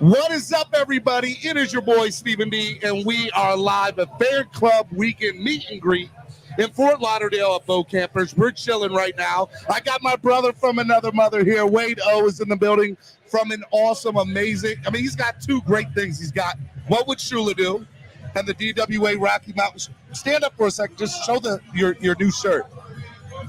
What is up, everybody? It is your boy, Stephen D, and we are live at Fair Club Weekend Meet and Greet in Fort Lauderdale at Bokampers. We're chilling right now. I got my brother from another mother here. Wade O is in the building from an awesome, amazing, he's got two great things. He's got What Would Shula Do and the DWA Rocky Mountains. Stand up for a second. Just show your new shirt.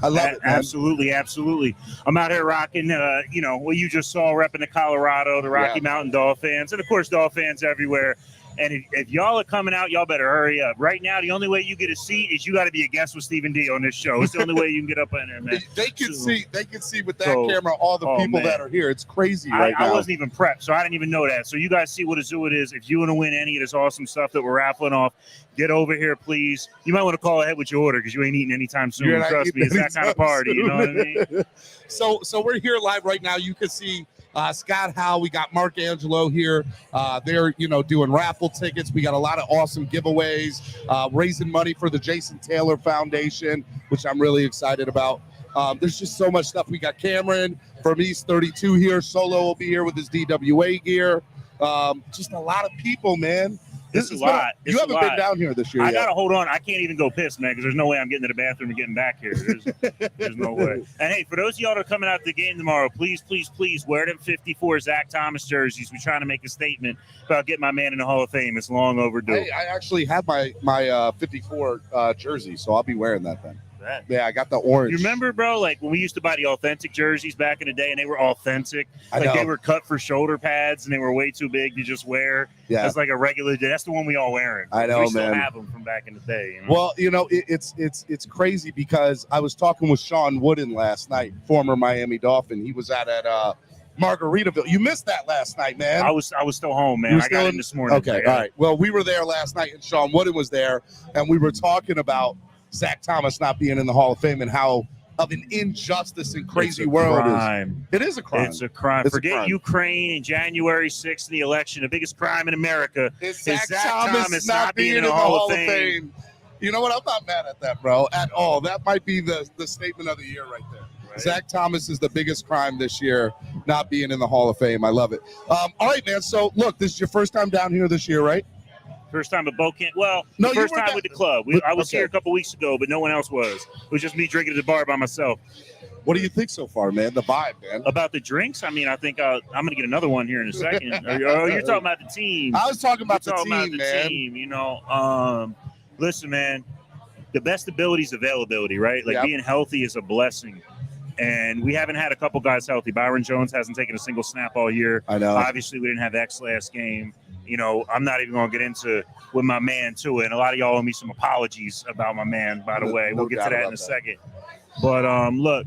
I love it, man. Absolutely. I'm out here rocking, what you just saw, repping the Colorado, the Rocky Mountain Dolphins, and, of course, Dolphins everywhere. And if y'all are coming out, y'all better hurry up. Right now, the only way you get a seat is you got to be a guest with Stephen D on this show. It's the only way you can get up in there, man. They can see with that camera all the people that are here. It's crazy right now. I wasn't even prepped, so I didn't even know that. So you guys see what a zoo it is. If you want to win any of this awesome stuff that we're raffling off, get over here, please. You might want to call ahead with your order because you ain't eating anytime soon. Trust me, it's that kind of party. You know what I mean? So we're here live right now. You can see Scott Howe. We got Mark Angelo here. They're doing raffle tickets. We got a lot of awesome giveaways, raising money for the Jason Taylor Foundation, which I'm really excited about. There's just so much stuff. We got Cameron from East 32 here. Solo will be here with his DWA gear. Just a lot of people, man. It's a lot. You haven't been down here this year I yet. gotta hold on. I can't even go piss, man, because there's no way I'm getting to the bathroom and getting back here. There's no way. And hey, for those of y'all that are coming out to the game tomorrow, please wear them 54 Zach Thomas jerseys. We're trying to make a statement about getting my man in the Hall of Fame. It's long overdue. Hey, I actually have my 54 jersey, so I'll be wearing that then. Yeah, I got the orange. You remember, bro, like when we used to buy the authentic jerseys back in the day, and they were authentic. Like they were cut for shoulder pads, and they were way too big to just wear. Yeah, that's like a regular. That's the one we all wearing. I know, we man. Still have them from back in the day. Well, it's crazy because I was talking with Sean Wooden last night, former Miami Dolphin. He was at Margaritaville. You missed that last night, man. I was still home, man. I got in this morning. Okay, all right. Well, we were there last night, and Sean Wooden was there, and we were talking about Zach Thomas not being in the Hall of Fame and how of an injustice and crazy world it is a crime. It's a crime. Forget Ukraine and January 6th in the election. The biggest crime in America is Zach Thomas not being in the Hall of Fame. You know what? I'm not mad at that, bro, at all. That might be the statement of the year right there. Right. Zach Thomas is the biggest crime this year, not being in the Hall of Fame. I love it. All right, man. So, look, this is your first time down here this year, right? First time at Bokamp. Well, no, first time with the club. I was here a couple weeks ago, but no one else was. It was just me drinking at the bar by myself. What do you think so far, man? The vibe, man. About the drinks? I mean, I think I'm going to get another one here in a second. You're talking about the team. I was talking about the team, man. Listen, man, the best ability is availability, right? Like being healthy is a blessing. And we haven't had a couple guys healthy. Byron Jones hasn't taken a single snap all year. I know. Obviously, we didn't have X last game. I'm not even going to get into with my man, too. And a lot of y'all owe me some apologies about my man, by the way. We'll get to that in a second. But, look,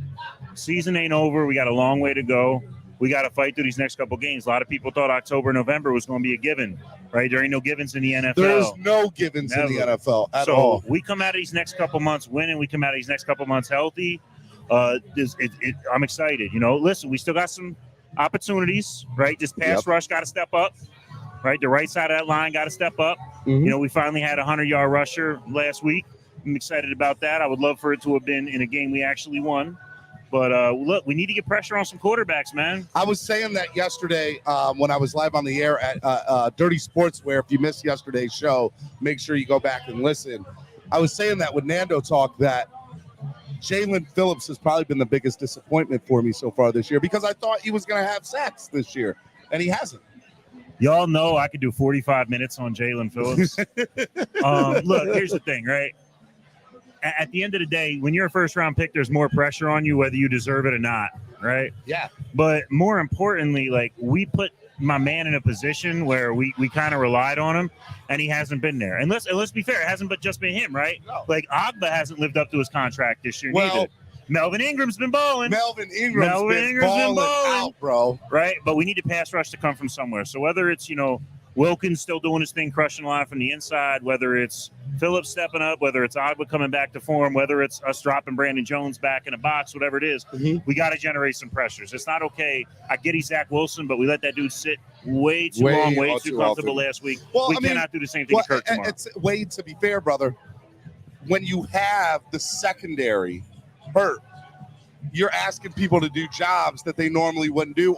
season ain't over. We got a long way to go. We got to fight through these next couple games. A lot of people thought October, November was going to be a given, right? There ain't no givens in the NFL. There's no givens in the NFL at all. So we come out of these next couple months winning. We come out of these next couple months healthy. I'm excited. Listen, we still got some opportunities, right? This pass rush got to step up. Right, the right side of that line got to step up. Mm-hmm. We finally had a 100-yard rusher last week. I'm excited about that. I would love for it to have been in a game we actually won. But, look, we need to get pressure on some quarterbacks, man. I was saying that yesterday when I was live on the air at Dirty Sportswear. If you missed yesterday's show, make sure you go back and listen. I was saying that with Nando Talk that Jalen Phillips has probably been the biggest disappointment for me so far this year because I thought he was going to have sacks this year, and he hasn't. Y'all know I could do 45 minutes on Jalen Phillips. Look, here's the thing, right? At the end of the day, when you're a first-round pick, there's more pressure on you whether you deserve it or not, right? Yeah. But more importantly, like, we put my man in a position where we kind of relied on him, and he hasn't been there. And let's be fair, it hasn't just been him, right? No. Like, Agba hasn't lived up to his contract this year neither. Melvin Ingram's been balling. Melvin Ingram's been balling out, bro. Right? But we need a pass rush to come from somewhere. So whether it's, Wilkins still doing his thing, crushing a line from the inside, whether it's Phillips stepping up, whether it's Agba coming back to form, whether it's us dropping Brandon Jones back in a box, whatever it is, we got to generate some pressures. It's not okay. I get he's Zach Wilson, but we let that dude sit way too long, way too comfortable last week. Well, we cannot do the same thing to Kirk tomorrow. Wade, to be fair, brother, when you have the secondary hurt, you're asking people to do jobs that they normally wouldn't do.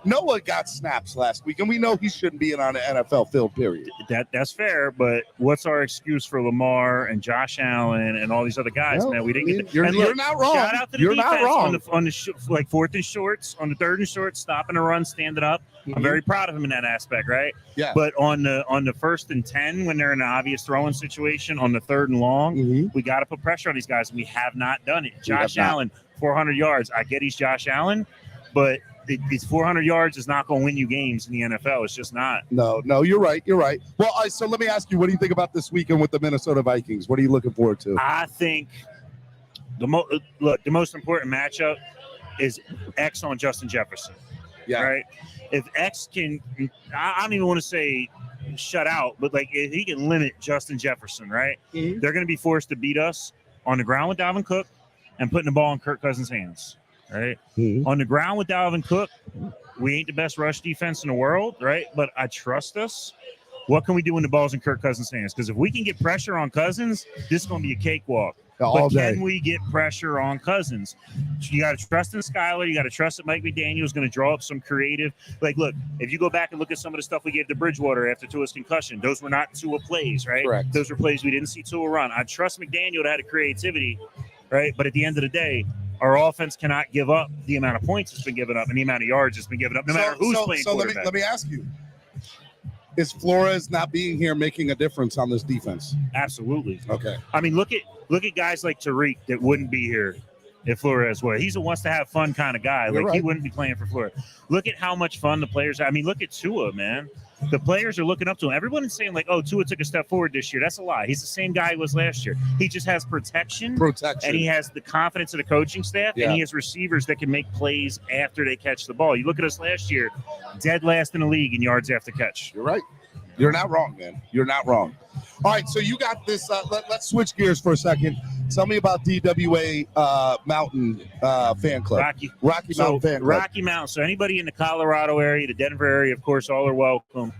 Noah got snaps last week, and we know he shouldn't be on an NFL field, period. That's fair, but what's our excuse for Lamar and Josh Allen and all these other guys, man? We didn't get you're not wrong. Shout out to the you're defense not wrong. on the like 4th and shorts, on the 3rd and shorts, stopping a run, standing up. I'm very proud of him in that aspect, right? Yeah. But on the 1st and 10, when they're in an obvious throwing situation, on the 3rd and long, we got to put pressure on these guys. We have not done it. Josh Allen, 400 yards. I get he's Josh Allen, but these 400 yards is not going to win you games in the NFL. It's just not. No, you're right. You're right. Well, so let me ask you, what do you think about this weekend with the Minnesota Vikings? What are you looking forward to? I think the most important matchup is X on Justin Jefferson. Yeah. Right. If X can, I don't even want to say shut out, but like if he can limit Justin Jefferson, right? They're going to be forced to beat us on the ground with Dalvin Cook and putting the ball in Kirk Cousins' hands, right? On the ground with Dalvin Cook, we ain't the best rush defense in the world, right? But I trust us. What can we do when the ball's in Kirk Cousins' hands? Because if we can get pressure on Cousins, this is going to be a cakewalk. All day. Can we get pressure on Cousins? You got to trust in Skyler. You got to trust that Mike McDaniel is going to draw up some creative. Like, look, if you go back and look at some of the stuff we gave to Bridgewater after Tua's concussion, those were not Tua plays, right? Correct. Those were plays we didn't see Tua run. I trust McDaniel to have the creativity, right? But at the end of the day, our offense cannot give up the amount of points that's been given up and the amount of yards that's been given up, no matter who's playing quarterback. Let me ask you. Is Flores not being here making a difference on this defense? Absolutely. Okay. I mean, look at guys like Tariq that wouldn't be here if Flores were. He's a wants to have fun kind of guy. You're right. He wouldn't be playing for Flores. Look at how much fun the players are. I mean, look at Tua, man. The players are looking up to him. Everyone is saying, like, oh, Tua took a step forward this year. That's a lie. He's the same guy he was last year. He just has protection. And he has the confidence of the coaching staff, and he has receivers that can make plays after they catch the ball. You look at us last year, dead last in the league in yards after catch. You're right. You're not wrong, man. You're not wrong. All right, so you got this. Let's switch gears for a second. Tell me about DWA Mountain Fan Club. Rocky Mountain Fan Club. Rocky Mountain. So anybody in the Colorado area, the Denver area, of course, all are welcome.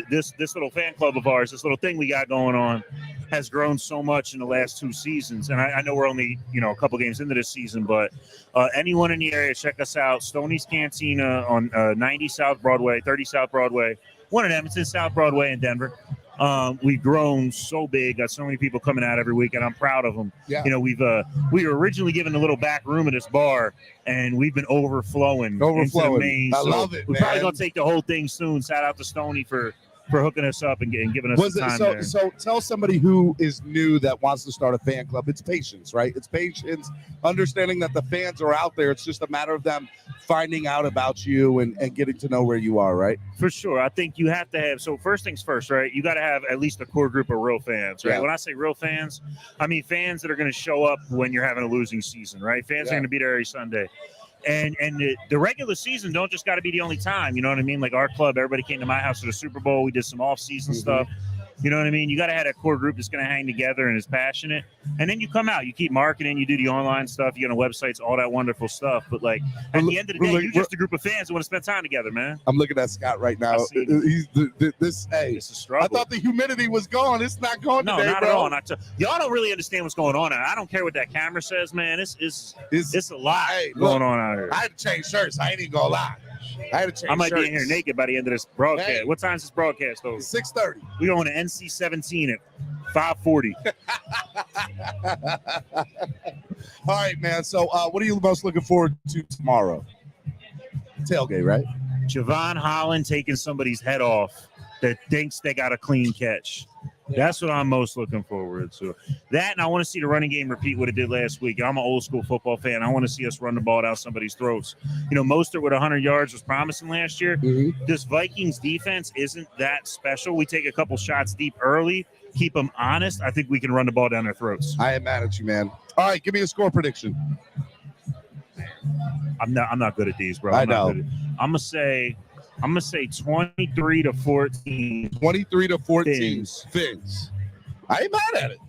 This little fan club of ours, this little thing we got going on, has grown so much in the last 2 seasons. And I know we're only, a couple games into this season, but anyone in the area, check us out. Stoney's Cantina on 90 South Broadway, 30 South Broadway. One of them, it's in South Broadway in Denver. We've grown so big, got so many people coming out every week, and I'm proud of them. Yeah. We were originally given a little back room of this bar, and we've been overflowing. Into the main. I love it, We're probably going to take the whole thing soon. Shout out to Stoney for hooking us up and giving us the time there. So tell somebody who is new that wants to start a fan club. It's patience, right? It's patience, understanding that the fans are out there. It's just a matter of them finding out about you and getting to know where you are, right? For sure. I think you have to have, so first things first, right? You got to have at least a core group of real fans, right? Yeah. When I say real fans, I mean fans that are going to show up when you're having a losing season, right? Fans are going to be there every Sunday. And the regular season don't just got to be the only time, you know what I mean? Like our club, everybody came to my house for the Super Bowl. We did some off-season stuff. You know what I mean? You got to have that core group that's going to hang together and is passionate. And then you come out, you keep marketing, you do the online stuff, you get on websites, all that wonderful stuff. But like at the end of the day, you're just a group of fans who want to spend time together, man. I'm looking at Scott right now. It's a struggle. I thought the humidity was gone. It's not gone today, not bro. at all. Y'all don't really understand what's going on. I don't care what that camera says, man. It's a lot going on out here. I had to change shirts. I ain't even gonna lie. I might be in here naked by the end of this broadcast. Hey. What time is this broadcast over? 6:30. We going to NC-17 at 5:40. All right, man. So what are you most looking forward to tomorrow? Tailgate, right? Javon Holland taking somebody's head off that thinks they got a clean catch. That's what I'm most looking forward to. That, and I want to see the running game repeat what it did last week. I'm an old school football fan. I want to see us run the ball down somebody's throats. Mostert with 100 yards was promising last year. This Vikings defense isn't that special. We take a couple shots deep early, keep them honest. I think we can run the ball down their throats. I am mad at you, man. All right, give me a score prediction. I'm not good at these, bro. I know. I'm gonna say 23-14. 23-14. Fins. I ain't mad at it.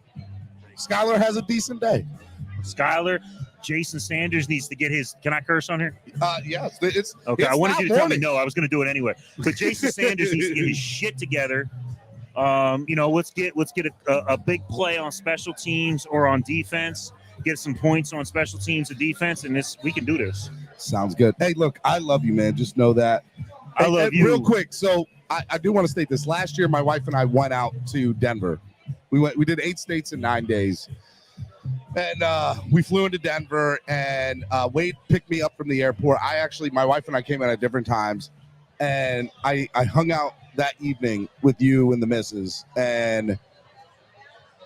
Skyler has a decent day. Jason Sanders needs to get his. Can I curse on here? Yes. It's okay. I wanted you to tell me no. I was going to do it anyway. But Jason Sanders needs to get his shit together. Let's get a big play on special teams or on defense. get some points on special teams and defense, and we can do this. Sounds good. Hey, look, I love you, man. Just know that. I love you. Real quick, so I do want to state this. Last year, my wife and I went out to Denver. We did 8 states in 9 days. And we flew into Denver, and Wade picked me up from the airport. My wife and I came in at different times, and I hung out that evening with you and the missus, and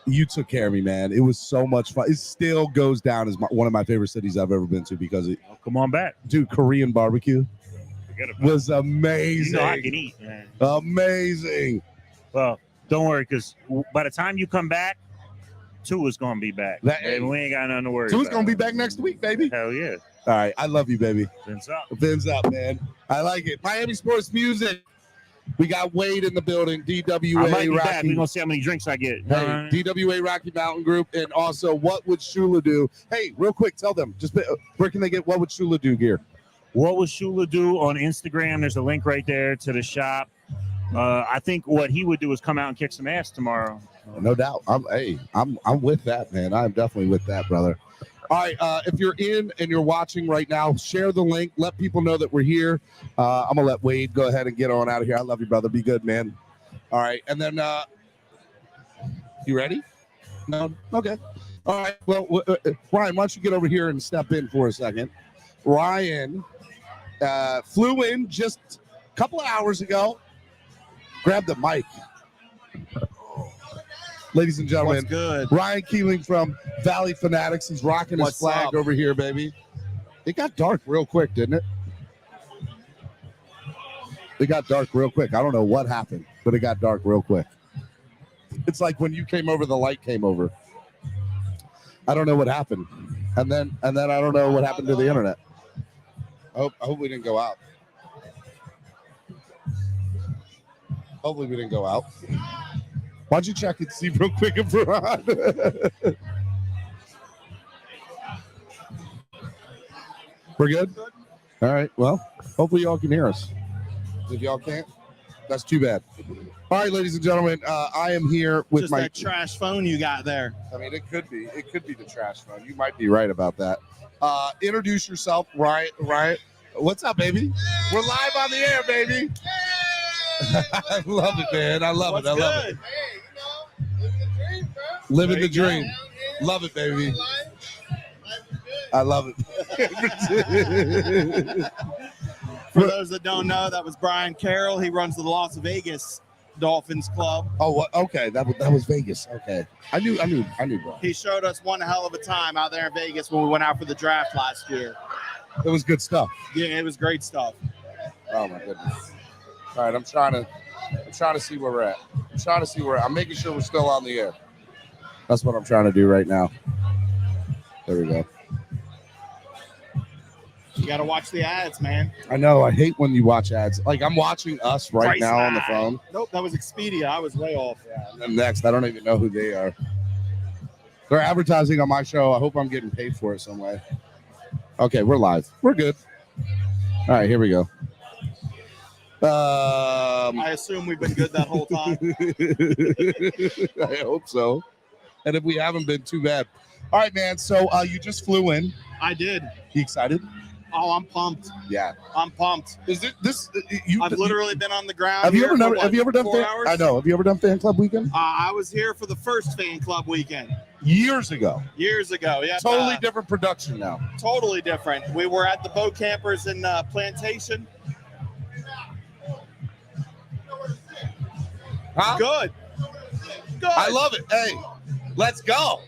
you took care of me, man. It was so much fun. It still goes down as one of my favorite cities I've ever been to because come on back. Dude, Korean barbecue was amazing. You know I can eat, man. Amazing. Well, don't worry, because by the time you come back, Tua's going to be back. And we ain't got nothing to worry about. Tua's going to be back next week, baby. Hell yeah. All right. I love you, baby. Fins up. Fins up, man. I like it. Miami Sports Music. We got Wade in the building. DWA I might be Rocky. back. We're going to see how many drinks I get. Hey, DWA Rocky Mountain Group. And also, What Would Shula Do? Hey, real quick, tell them. Just where can they get What Would Shula Do gear? What Would Shula Do on Instagram? There's a link right there to the shop. I think what he would do is come out and kick some ass tomorrow. No doubt. I'm with that, man. I'm definitely with that, brother. All right. If you're in and you're watching right now, share the link. Let people know that we're here. I'm gonna let Wade go ahead and get on out of here. I love you, brother. Be good, man. All right. And then, you ready? No. Okay. All right. Well, Ryan, why don't you get over here and step in for a second? Ryan flew in just a couple of hours ago. Grab the mic. Ladies and gentlemen, what's good? Ryan Keeling from Valley Fanatics. He's rocking his flag over here, baby. It got dark real quick, didn't it? It got dark real quick. I don't know what happened, but it got dark real quick. It's like when you came over, the light came over. I don't know what happened. And then I don't know what happened to the internet. I hope we didn't go out. Hopefully we didn't go out. Why don't you check and see real quick if we're on? We're good? All right. Well, hopefully y'all can hear us. If y'all can't, that's too bad. All right, ladies and gentlemen, I am here with just my that trash phone you got there. I mean, it could be. It could be the trash phone. You might be right about that. Introduce yourself, Ryan. What's up, baby? We're live on the air, baby. I love it, man. I love it. I love it. Living the dream. Love it, baby. I love it. For those that don't know, that was Brian Carroll. He runs the Las Vegas Dolphins club. Oh, okay. That was Vegas. Okay. I knew, bro. He showed us one hell of a time out there in Vegas when we went out for the draft last year. It was good stuff. Yeah, it was great stuff. Oh my goodness. All right, I'm trying to see where we're at. I'm making sure we're still on the air. That's what I'm trying to do right now. There we go. You got to watch the ads, man. I know. I hate when you watch ads. Like, I'm watching us right now on the phone. Nope, that was Expedia. I was way off. Yeah. And then next, I don't even know who they are. They're advertising on my show. I hope I'm getting paid for it some way. Okay, we're live. We're good. All right, here we go. I assume we've been good that whole time. I hope so. And if we haven't been, too bad. All right, man. So you just flew in. I did. You excited? Oh, I'm pumped. Yeah, I'm pumped. Is it this? I've literally been on the ground. Have you ever done? Have you ever done? 4 hours? I know. Have you ever done fan club weekend? I was here for the first fan club weekend. Years ago. Yeah. Totally different production now. Totally different. We were at the Bokampers in Plantation. Huh? Good. I love it. Hey, let's go.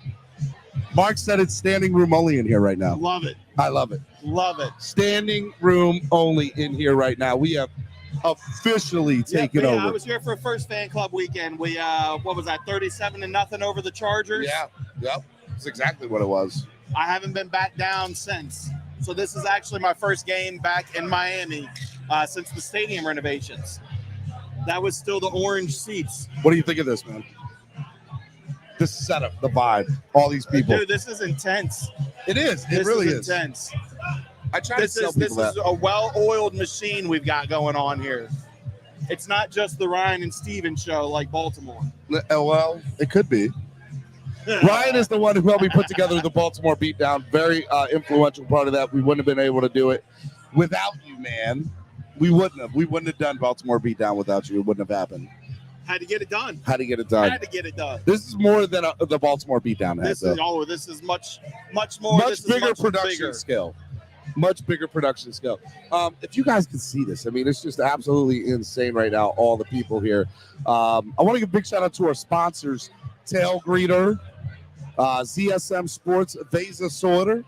Mark said it's standing room only in here right now. Love it. I love it. Love it. Standing room only in here right now. We have officially taken over. I was here for a first fan club weekend. We what was that, 37-0 over the Chargers? Yeah. Yep. That's exactly what it was. I haven't been back down since. So this is actually my first game back in Miami since the stadium renovations. That was still the orange seats. What do you think of this, man? This setup, the vibe, all these people. Dude, this is intense. It is. It really is intense. I try to tell people this is a well-oiled machine we've got going on here. It's not just the Ryan and Steven show like Baltimore. Well, it could be. Ryan is the one who helped me put together the Baltimore Beatdown. Very influential part of that. We wouldn't have been able to do it without you, man. We wouldn't have. We wouldn't have done Baltimore Beatdown without you. It wouldn't have happened. Had to get it done. Had to get it done. Had to get it done. This is more than the Baltimore Beatdown had. This is much more. Much bigger production scale. Much bigger production scale. If you guys can see this, I mean, it's just absolutely insane right now. All the people here. I want to give a big shout out to our sponsors: TAILGATE, ZSM Sports, Vesa Sorter.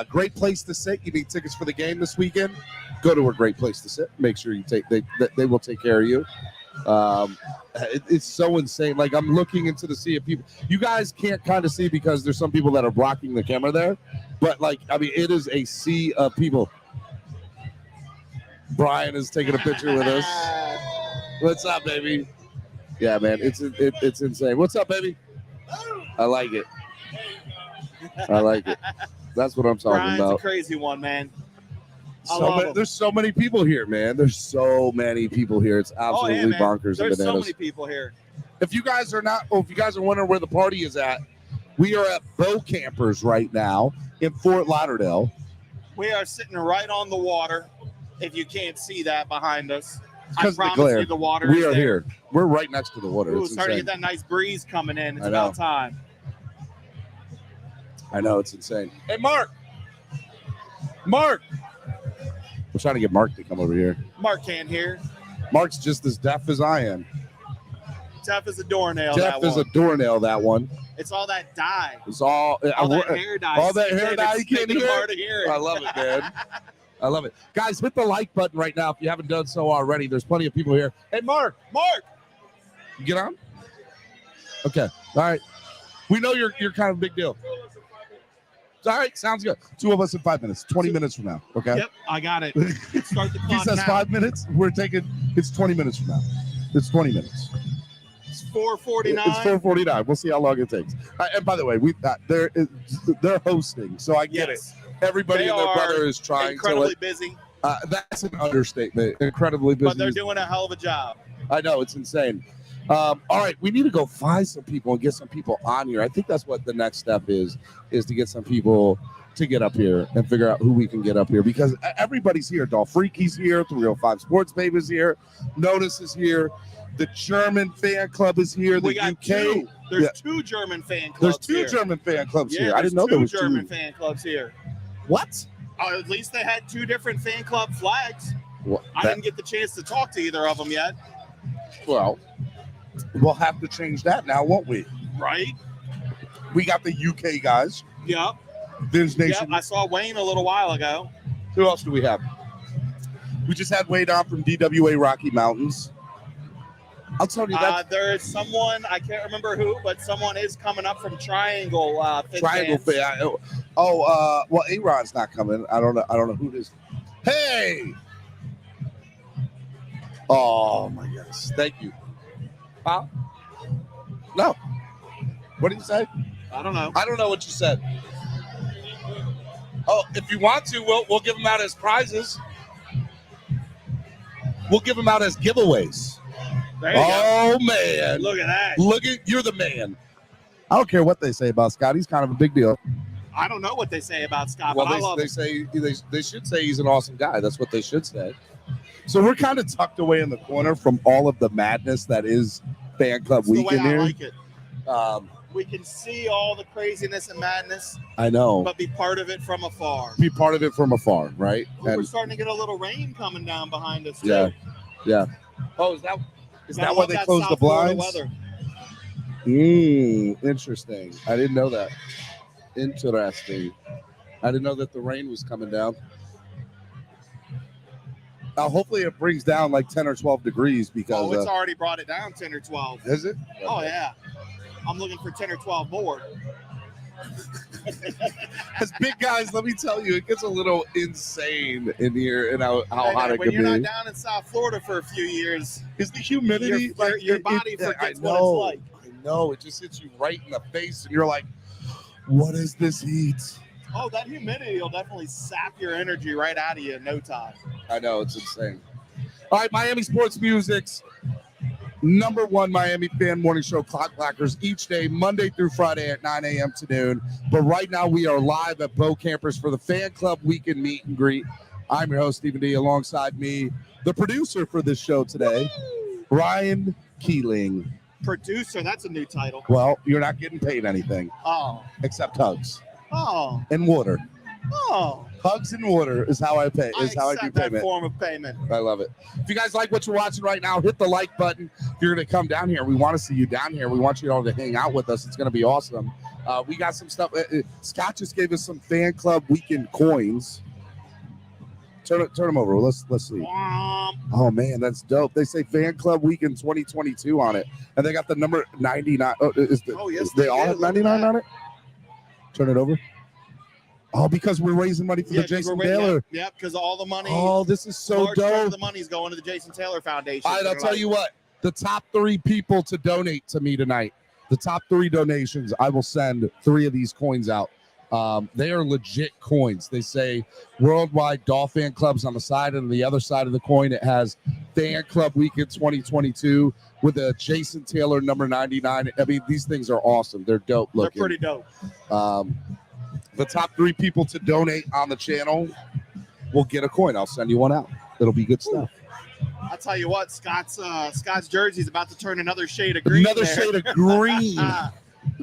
Great place to sit. You need tickets for the game this weekend? Go to a great place to sit. Make sure you they will take care of you. It's so insane. Like, I'm looking into the sea of people. You guys can't kind of see because there's some people that are blocking the camera there. But, like, I mean, it is a sea of people. Brian is taking a picture with us. What's up, baby? Yeah, man, it's insane. What's up, baby? I like it. I like it. That's what I'm talking Brian's about. A crazy one, man. There's so many people here, man. There's so many people here. It's absolutely bonkers and bananas. There's so many people here. If you guys are wondering where the party is at, we are at Bokampers right now in Fort Lauderdale. We are sitting right on the water. If you can't see that behind us, I Because promise the glare. you the water We is are there. here. We're right next to the water. Ooh, It's starting to insane. get that nice breeze coming in. It's I know. about time. I know, it's insane. Hey, Mark. We're trying to get Mark to come over here. Mark can't hear. Mark's just as deaf as I am. Deaf as a doornail. Deaf as a doornail, that one. It's all that dye. It's all that hair dye. All that hair dye, you can't It's hear hard to hear it. I love it, man. I love it. Guys, hit the like button right now if you haven't done so already. There's plenty of people here. Hey, Mark. You get on? Okay. All right. We know you're kind of a big deal. All right. Sounds good. 2 of us in 5 minutes. 20 minutes from now. Okay. Yep, I got it. Start the clock He says now. 5 minutes. It's 20 minutes from now. It's 20 minutes. It's 4:49. It's 4:49. We'll see how long it takes. And by the way, they're hosting, so I get it. Everybody and their brother is trying incredibly busy. That's an understatement. Incredibly busy. But they're doing a hell of a job. I know, it's insane. All right, we need to go find some people and get some people on here. I think that's what the next step is to get some people to get up here and figure out who we can get up here, because everybody's here. Dolph Freaky's here. 305 Sports Babe is here. Notice is here. The German fan club is here. We The got UK. two. There's 2 German fan clubs. There's 2 German fan clubs Yeah, here. I didn't know there was 2 2 German fan clubs here. What? At least they had 2 different fan club flags. Well, I didn't get the chance to talk to either of them yet. Well, we'll have to change that now, won't we? Right? We got the UK guys. Yep. Vince Nation. Yep. I saw Wayne a little while ago. Who else do we have? We just had Wade on from DWA Rocky Mountains. I'll tell you that. There is someone, I can't remember who, but someone is coming up from Triangle. Triangle fan. Well, A-Rod's not coming. I don't know who it is. Hey! Oh my goodness! Thank you. Huh? No. What did you say? I don't know. I don't know what you said. Oh, if you want to, we'll give them out as prizes. We'll give them out as giveaways. There you go. Man. Look at that. You're the man. I don't care what they say about Scott. He's kind of a big deal. I don't know what they say about Scott, Well, but I love they him. say they should say he's an awesome guy. That's what they should say. So we're kind of tucked away in the corner from all of the madness that is fan club That's the way weekend I here. like it. We can see all the craziness and madness, I know. but be part of it from afar. Be part of it from afar, right? Ooh, we're And starting to get a little rain coming down behind us, too. yeah. Oh, is Gotta that why love they that closed the South Florida blinds? weather. Interesting. I didn't know that. Interesting. I didn't know that the rain was coming down. Now, hopefully it brings down like 10 or 12 degrees because... Oh, it's already brought it down 10 or 12. Is it? Oh, yeah. I'm looking for 10 or 12 more. As big guys, let me tell you, it gets a little insane in here and how hot it When can you're be. not down in South Florida for a few years, Is the humidity... your body forgets what it's like. I know. It just hits you right in the face and you're like, what is this heat? Oh, that humidity will definitely sap your energy right out of you in no time. I know, it's insane. All right, Miami Sports Music's #1 Miami fan morning show, Clock Clackers, each day, Monday through Friday at 9 a.m. to noon. But right now we are live at Bokampers for the Fan Club Weekend Meet and Greet. I'm your host, Stephen D. Alongside me, the producer for this show today, Ryan Keeling. Producer, that's a new title. Well, you're not getting paid anything. Oh. Except hugs. Oh. And water. Oh. Hugs and water is how I pay. Is how I do that payment. form of payment. I love it. If you guys like what you're watching right now, hit the like button. If you're going to come down here, we want to see you down here. We want you all to hang out with us. It's going to be awesome. We got some stuff. Scott just gave us some Fan Club Weekend coins. Turn them over. Let's see. Oh man, that's dope. They say Fan Club Weekend 2022 on it, and they got the number 99. Yes, they all have 99 on it. Turn it over. Oh, because we're raising money for the Jason Taylor. Yeah, because all the money. Oh, this is so dope. The money's going to the Jason Taylor Foundation. All right, I'll tell you what. The top 3 people to donate to me tonight, the top 3 donations, I will send 3 of these coins out. They are legit coins. They say Worldwide Dolphin Clubs on the side, and on the other side of the coin, it has Fan Club Weekend 2022 with a Jason Taylor number 99. I mean, these things are awesome. They're dope looking. They're pretty dope. The top 3 people to donate on the channel will get a coin. I'll send you one out. It'll be good stuff. I'll tell you what, Scott's jersey's about to turn another shade of green. Shade of green.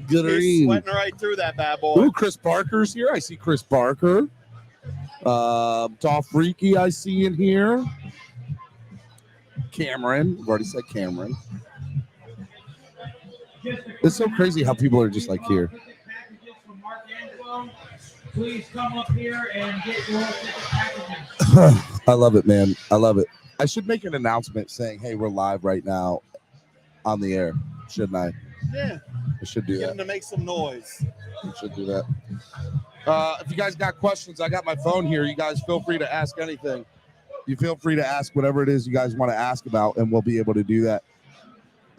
He's sweating right through that bad boy. Ooh, Chris Barker's here. I see Chris Barker. Dolph Freaky, I see in here. Cameron. I've already said Cameron. It's so crazy how people are just like here. Please come up here and get your packages. I love it, man. I love it. I should make an announcement saying, hey, we're live right now on the air. Shouldn't I? Yeah. I should do Get that. him to make some noise. I should do that. If you guys got questions, I got my phone here. You guys feel free to ask anything. You feel free to ask whatever it is you guys want to ask about, and we'll be able to do that.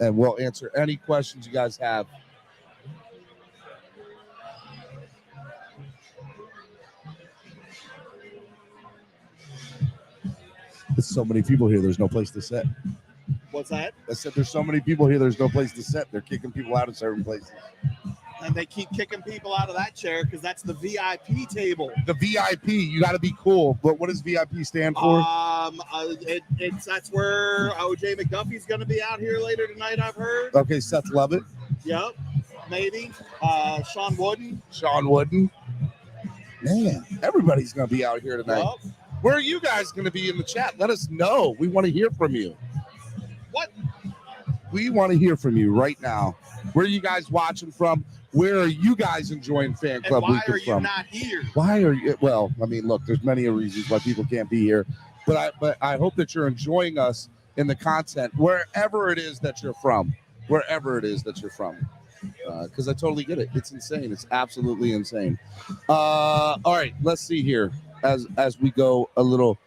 And we'll answer any questions you guys have. There's so many people here. There's no place to sit. What's that? I said there's so many people here. There's no place to sit. They're kicking people out of certain places. And they keep kicking people out of that chair because that's the VIP table. The VIP, you got to be cool. But what does VIP stand for? That's where OJ McDuffie's going to be out here later tonight, I've heard. Okay, Seth Lovett. Yep, maybe. Sean Wooden. Sean Wooden. Man, everybody's going to be out here tonight. Yep. Where are you guys going to be in the chat? Let us know. We want to hear from you. What? We want to hear from you right now. Where are you guys watching from? Where are you guys enjoying Fan Club Weekend from? Why are you not here? Why are you? Well, I mean, look, there's many reasons why people can't be here, but I hope that you're enjoying us in the content wherever it is that you're from. Wherever it is that you're from, because I totally get it. It's insane. It's absolutely insane. All right, let's see here as we go a little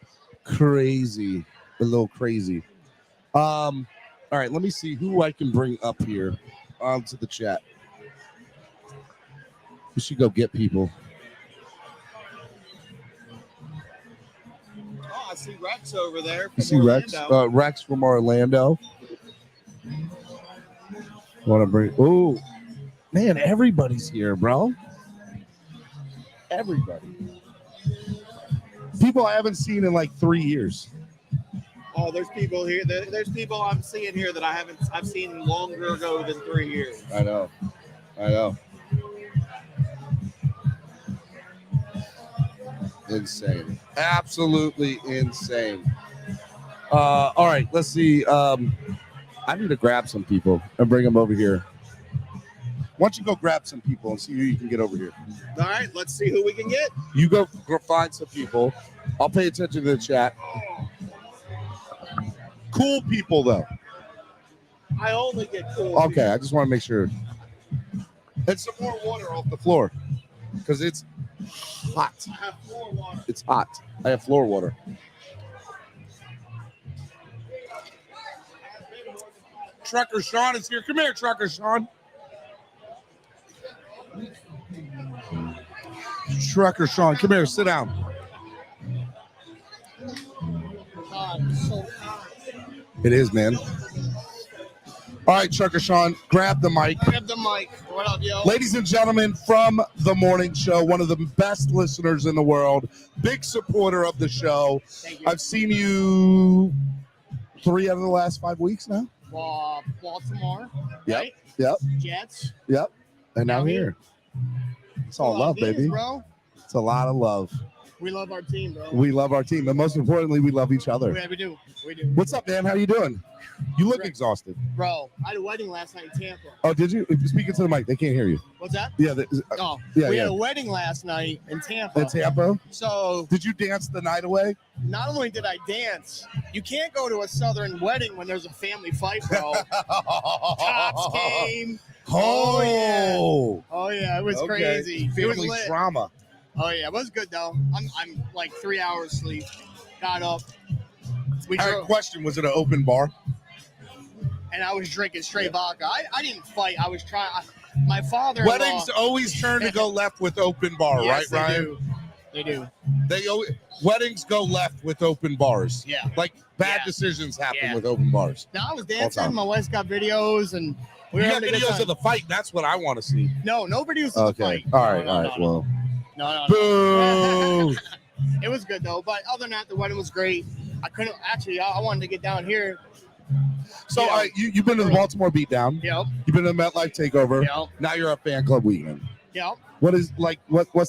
crazy. All right, let me see who I can bring up here onto the chat. We should go get people. Oh, I see Rex over there. You see Rex? Rex from Orlando. Want to bring? Oh, man! Everybody's here, bro. Everybody. People I haven't seen in like 3 years. Oh, there's people here. There's people I'm seeing here that I've seen longer ago than 3 years. I know. Insane. Absolutely insane. All right, let's see. I need to grab some people and bring them over here. Why don't you go grab some people and see who you can get over here? All right, let's see who we can get. You go find some people. I'll pay attention to the chat. Cool people, though. I only get cool. Okay, people. I just want to make sure. And some more water off the floor because it's hot. I have floor water. It's hot. I have floor water. Trucker Sean is here. Come here, Trucker Sean. Trucker Sean, come here. Sit down. It is, man. All right, Trucker Sean, grab the mic. Grab the mic. What up, yo? Ladies and gentlemen, from the morning show, one of the best listeners in the world, big supporter of the show. Thank you. I've seen you 3 out of the last 5 weeks now. Baltimore. Yep. Right? Yep. Jets. Yep. And now Down here. It's all love, baby. Bro. It's a lot of love. We love our team, bro. We love our team, and most importantly, we love each other. Yeah, we do. We do. What's up, man? How you doing? You look exhausted. Bro, I had a wedding last night in Tampa. Oh, did you? Speaking to the mic, they can't hear you. What's that? Yeah. We Yeah. had a wedding last night in Tampa. In Tampa? So Did you dance the night away? not only did I dance, you can't go to a southern wedding when there's a family fight, bro. Cops came. Oh, Oh yeah, it was okay. crazy. It was Family lit. drama. Oh yeah, it was good though. I'm like 3 hours sleep. Got up. We All right, drove, question: was it an open bar? and I was drinking straight vodka. I didn't fight. I was trying. My father. Weddings always turn to go left with open bar, Yes, right, Ryan? They do. Weddings go left with open bars. Yeah. Like bad Yeah. decisions happen Yeah. with open bars. Now I was All time. dancing. My wife's got videos, and we You were got having a good videos time. of the fight. That's what I want to see. No videos of the Okay. fight. All right. No, All right. no. Well. No. Boo. It was good though. But other than that, the wedding was great. I couldn't actually. I wanted to get down here. So Yeah. you've been to the Baltimore beatdown. Yep. You've been to the MetLife takeover. Yep. Now you're at fan club weekend. Yep. What's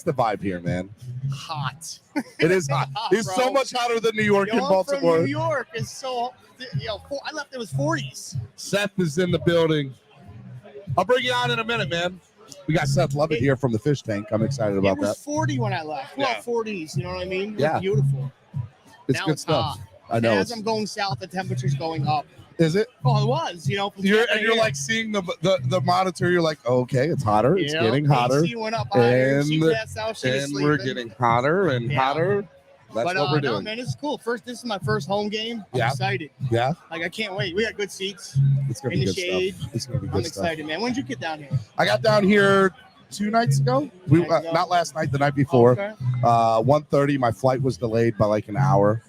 the vibe here, man? Hot. It is hot. It's so Bro. much hotter than New York and I'm Baltimore. from New York. It's so. I left. It was 40s. Seth is in the building. I'll bring you on in a minute, man. We got Seth Lovett here from the Fish Tank. I'm excited about It was that. 40 when I left. Well, Yeah. 40s. You know what I mean? It was Yeah. beautiful. It's Now good it's stuff. hot. I know. As I'm going south, the temperature's going up. Is it? Oh, it was. You know. from You're Tampa and you're here. like seeing the monitor. You're like, okay, it's hotter. It's You know, getting hotter, AC went up higher. She and- passed out. She was and we're sleeping. getting hotter and Yeah. hotter. That's But what we're no, doing. man, this is cool. This is my first home game. I'm Yeah. excited. Yeah, Like I can't wait. We got good seats. it's gonna In be the good shade. stuff. It's gonna be I'm good stuff. excited, man. When did you get down here? I got down here 2 nights ago. We Nights ago. not last night, the night before. Okay. 1:30. My flight was delayed by like an hour.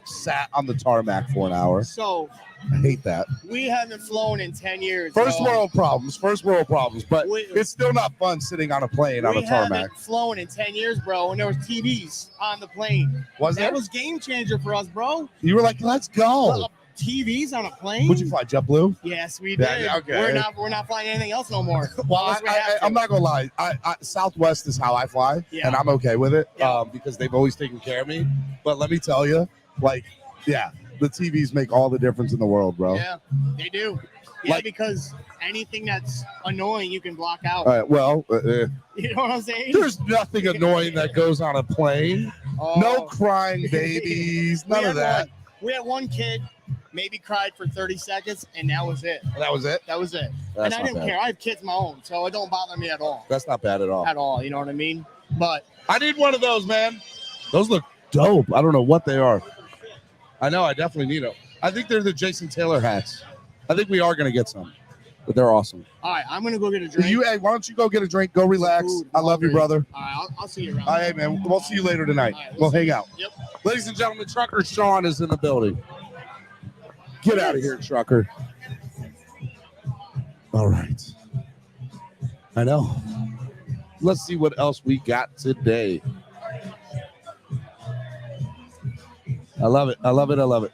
Sat on the tarmac for an hour. So I hate that. we haven't flown in 10 years. First bro. world problems. But We- it's still not fun sitting on a plane on We a tarmac. haven't flown in 10 years, bro, and there was TVs on the plane. Was there? That was game changer for us, bro. You were like, let's go. TVs on a plane? Would you fly JetBlue? Yes, we Yeah, did. yeah, okay. We're not flying anything else no more. Well, Unless we have to. I'm not gonna lie. Southwest is how I fly, Yeah. and I'm okay with it Yeah. because they've always taken care of me. But let me tell you, the TVs make all the difference in the world, bro. Yeah, they do. Yeah, Like- because anything that's annoying, you can block out. All right. Well, You know what I'm saying? there's nothing annoying that goes on a plane. Oh. No crying babies. We None had of that. We had one kid maybe cried for 30 seconds, and that was it. That was it. That was it. That's And I not didn't bad. care. I have kids of my own, so it don't bother me at all. That's not bad at all. At all, you know what I mean? But I need one of those, man. Those look dope. I don't know what they are. I know. I definitely need them. I think they're the Jason Taylor hats. I think we are going to get some, but they're awesome. all right, I'm gonna go get a drink. Hey, why don't you go get a drink? Go relax. Food, I love you, hungry. brother. All right, I'll see you around. All right, man. We'll see you later tonight. All right, We'll see hang you. out. Yep. Ladies and gentlemen, Trucker Sean is in the building. Get out of here, Trucker. All right. I know. Let's see what else we got today. I love it. I love it. I love it.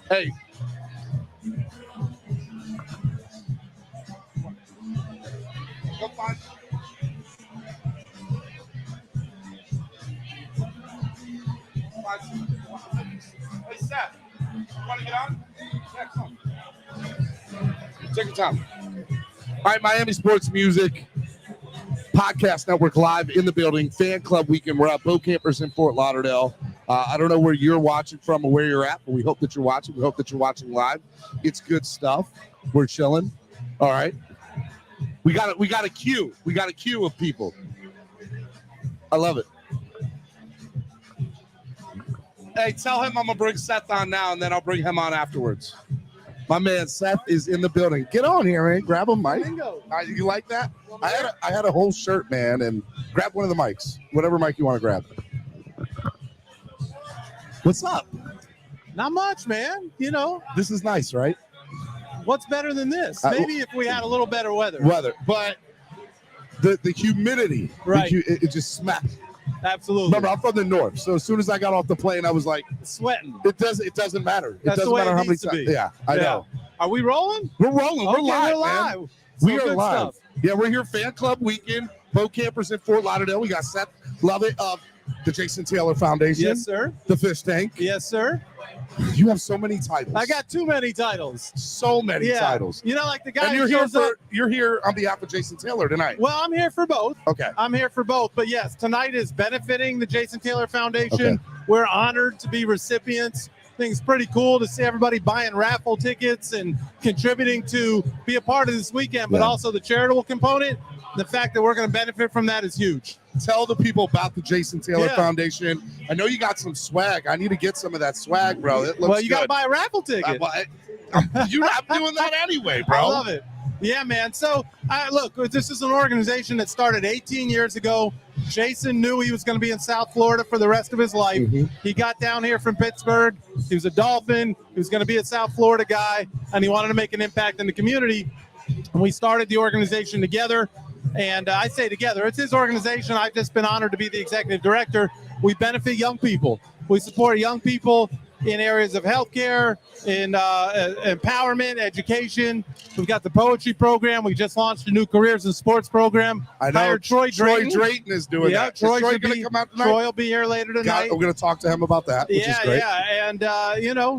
Hey. Go find. Hey, Seth, you want to get on? Yeah, come on. Take your time. All right, Miami Sports Music Podcast Network live in the building. Fan Club Weekend. We're at Bokampers in Fort Lauderdale. I don't know where you're watching from or where you're at, but we hope that you're watching. We hope that you're watching live. It's good stuff. We're chilling. All right. We got a queue. We got a queue of people. I love it. Hey, tell him I'm gonna bring Seth on now, and then I'll bring him on afterwards. My man Seth is in the building. Get on here, man. Grab a mic. You like that? I had a whole shirt, man, and grab one of the mics, whatever mic you want to grab. What's up? Not much, man. You know, This is nice, right? what's better than this? Maybe if we had a little better weather. But the humidity, Right. it just smacked. Absolutely. Remember, I'm from the north, so as soon as I got off the plane, I was like, Sweating. it doesn't matter. That's it doesn't the way matter it how many needs to times. be. Yeah, I know. Are we rolling? We're rolling. We're Okay, live, we're man. live. We So are good live. stuff. Yeah, we're here fan club weekend. Bokampers in Fort Lauderdale. We got Seth Lovett of the Jason Taylor Foundation. Yes, sir. The Fish Tank. Yes, sir. You have so many titles. I got too many titles. so many titles. You know, like the guy And you're who here shows up. you're here on behalf of Jason Taylor tonight. Well, I'm here for both. Okay. I'm here for both. But yes, tonight is benefiting the Jason Taylor Foundation. Okay. We're honored to be recipients. I think it's pretty cool to see everybody buying raffle tickets and contributing to be a part of this weekend, but Yeah. also the charitable component. The fact that we're going to benefit from that is huge. Tell the people about the Jason Taylor Yeah. Foundation. I know you got some swag. I need to get some of that swag, bro. It looks Well, you got to good. buy a raffle ticket. I'm doing that anyway, bro. I love it. Yeah, man. So, look, this is an organization that started 18 years ago. Jason knew he was going to be in South Florida for the rest of his life. Mhm. He got down here from Pittsburgh. He was a Dolphin. He was going to be a South Florida guy, and he wanted to make an impact in the community. And we started the organization together. And I say together, it's his organization. I've just been honored to be the executive director. We benefit young people. We support young people in areas of healthcare, in empowerment, education. We've got the poetry program. We just launched a new careers and sports program. I know Hired Troy Drayton. Drayton is doing Yeah, that. Troy Is Troy should going to be- come out tonight? Troy will be here later tonight. We're going to talk to him about that, which is great. And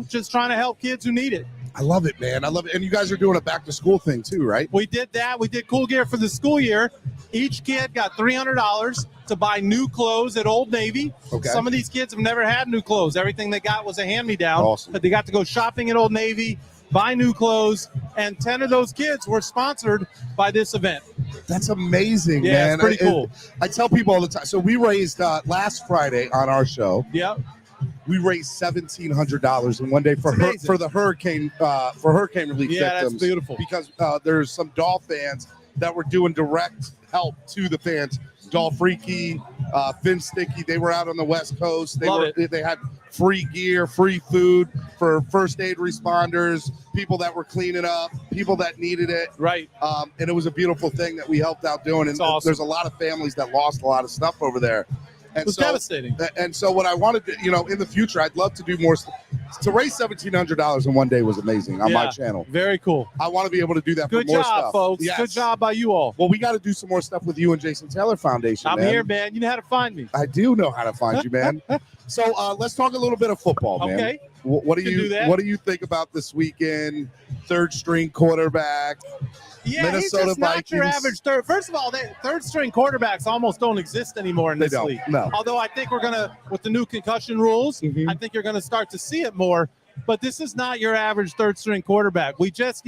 just trying to help kids who need it. I love it, man. I love it. And you guys are doing a back to school thing too, right? We did that. We did Cool Gear for the school year. Each kid got $300 to buy new clothes at Old Navy. Okay. Some of these kids have never had new clothes. Everything they got was a hand-me-down. Awesome. But they got to go shopping at Old Navy, buy new clothes, and 10 of those kids were sponsored by this event. That's amazing, Yeah, man. it's pretty cool. I tell people all the time. So we raised last Friday on our show. Yep. We raised $1,700 in one day for It's amazing. for the hurricane relief Yeah, victims. that's beautiful. Because there's some Dolph fans that were doing direct help to the fans. Dolph Freaky, Finn Sticky, they were out on the West Coast. They had free gear, free food for first aid responders, people that were cleaning up, people that needed it. Right. And it was a beautiful thing that we helped out doing. And It's awesome. there's a lot of families that lost a lot of stuff over there. And It was so, devastating. And so what I wanted to, in the future, I'd love to do more. To raise $1,700 in one day was amazing on my Yeah. channel. Very cool. I want to be able to do that Good for more job, stuff. folks. Yes. Good job by you all. Well, we got to do some more stuff with you and Jason Taylor Foundation. I'm man. here, man. You know how to find me. I do know how to find you, man. So let's talk a little bit of football, man. Okay. What do Can you do that. What do you think about this weekend? Third string quarterback. Yeah, Minnesota he's just not your Vikings. average third. First of all, third-string quarterbacks almost don't exist anymore in They this don't. league. No. Although I think we're gonna, with the new concussion rules, Mhm. I think you're gonna start to see it more. But this is not your average third-string quarterback. We just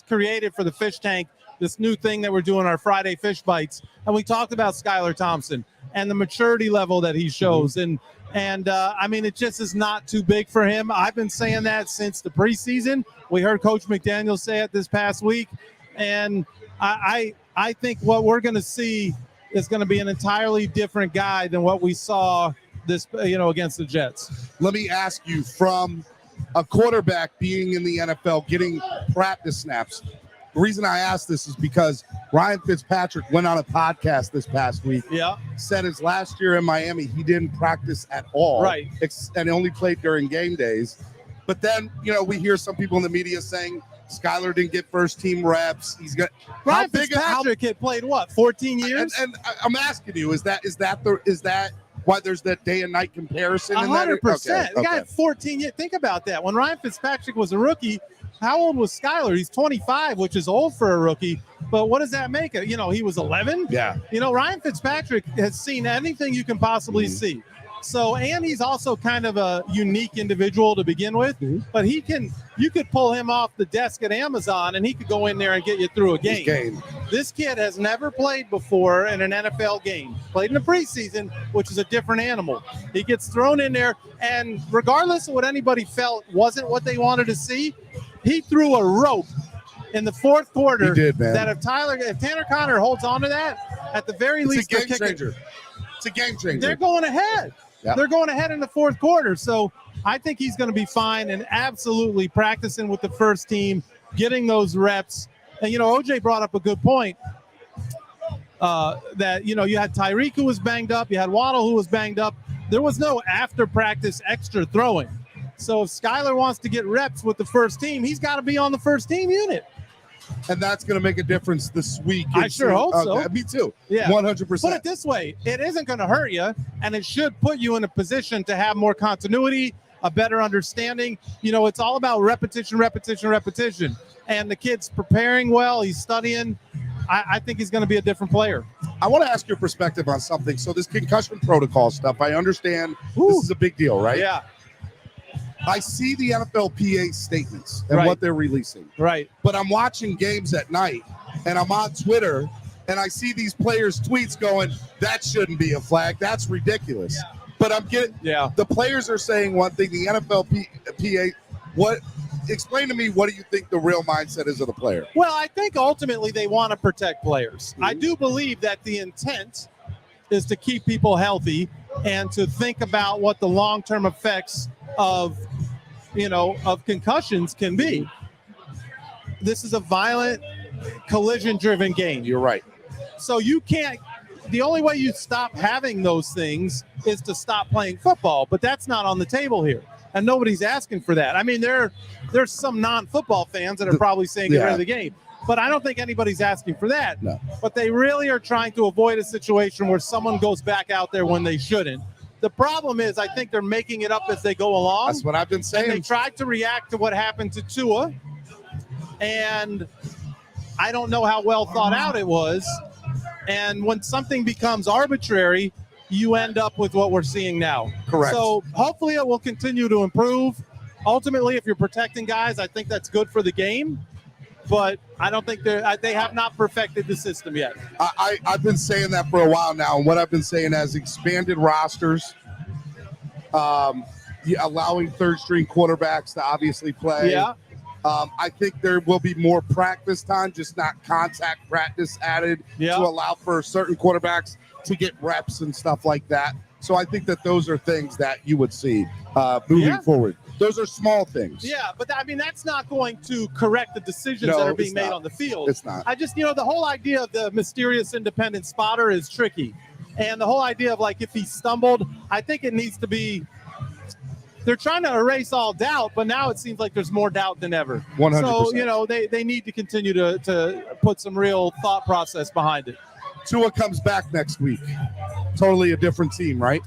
created for the Fish Tank this new thing that we're doing, our Friday Fish Bites, and we talked about Skylar Thompson and the maturity level that he shows, Mm-hmm. and I mean, it just is not too big for him. I've been saying that since the preseason. We heard Coach McDaniel say it this past week, and I think what we're going to see is going to be an entirely different guy than what we saw this, against the Jets. Let me ask you, from a quarterback being in the NFL, getting practice snaps. The reason I ask this is because Ryan Fitzpatrick went on a podcast this past week. Yeah. Said his last year in Miami, he didn't practice at all. Right. And only played during game days. But then, we hear some people in the media saying Skylar didn't get first team reps. He's got Ryan Fitzpatrick had played 14 years? And I'm asking you, is that why there's that day and night comparison? 100%. The guy had 14 years. Think about that. When Ryan Fitzpatrick was a rookie, how old was Skylar? He's 25, which is old for a rookie. But what does that make it? He was 11. Yeah. Ryan Fitzpatrick has seen anything you can possibly see. So, and he's also kind of a unique individual to begin with, but you could pull him off the desk at Amazon and he could go in there and get you through a game. This kid has never played before in an NFL game. Played in the preseason, which is a different animal. He gets thrown in there, and regardless of what anybody felt wasn't what they wanted to see, he threw a rope in the fourth quarter. He did, man. That if Tanner Conner holds on to that, at the very least, It's a game changer. It's a game changer. they're going ahead. Yep. They're going ahead in the fourth quarter. So I think he's going to be fine and absolutely practicing with the first team, getting those reps. And, OJ brought up a good point that, you had Tyreek who was banged up. You had Waddle who was banged up. There was no after practice extra throwing. So if Skylar wants to get reps with the first team, he's got to be on the first team unit. And that's going to make a difference this week. I sure hope so. Me too. Yeah. 100%. Put it this way. It isn't going to hurt you, and it should put you in a position to have more continuity, a better understanding. It's all about repetition. And the kid's preparing well. He's studying. I think he's going to be a different player. I want to ask your perspective on something. So this concussion protocol stuff, I understand this is a big deal, right? Yeah. I see the NFLPA statements and Right. what they're releasing. Right. But I'm watching games at night, and I'm on Twitter, and I see these players' tweets going, that shouldn't be a flag. That's ridiculous. Yeah. But I'm getting the players are saying one thing, the NFLPA, explain to me, what do you think the real mindset is of the player? Well, I think ultimately they want to protect players. I do believe that the intent is to keep people healthy and to think about what the long-term effects of concussions can be. This is a violent, collision-driven game. You're right. So the only way you stop having those things is to stop playing football, but that's not on the table here. And nobody's asking for that. I mean, there's some non-football fans that are probably saying get rid of the game. But I don't think anybody's asking for that. No. But they really are trying to avoid a situation where someone goes back out there when they shouldn't. The problem is I think they're making it up as they go along. That's what I've been saying. And they tried to react to what happened to Tua. And I don't know how well thought out it was. And when something becomes arbitrary, you end up with what we're seeing now. Correct. So hopefully it will continue to improve. Ultimately, if you're protecting guys, I think that's good for the game. But I don't think they have not perfected the system yet. I've been saying that for a while now, and what I've been saying as expanded rosters, allowing third-string quarterbacks to obviously play. Yeah. I think there will be more practice time, just not contact practice added to allow for certain quarterbacks to get reps and stuff like that. So I think that those are things that you would see moving forward. Those are small things. Yeah, but that's not going to correct the decisions that are being made on the field. It's not. I just, the whole idea of the mysterious independent spotter is tricky. And the whole idea of if he stumbled, I think it needs to be, they're trying to erase all doubt, but now it seems like there's more doubt than ever. 100%. So, they need to continue to put some real thought process behind it. Tua comes back next week. Totally a different team, right?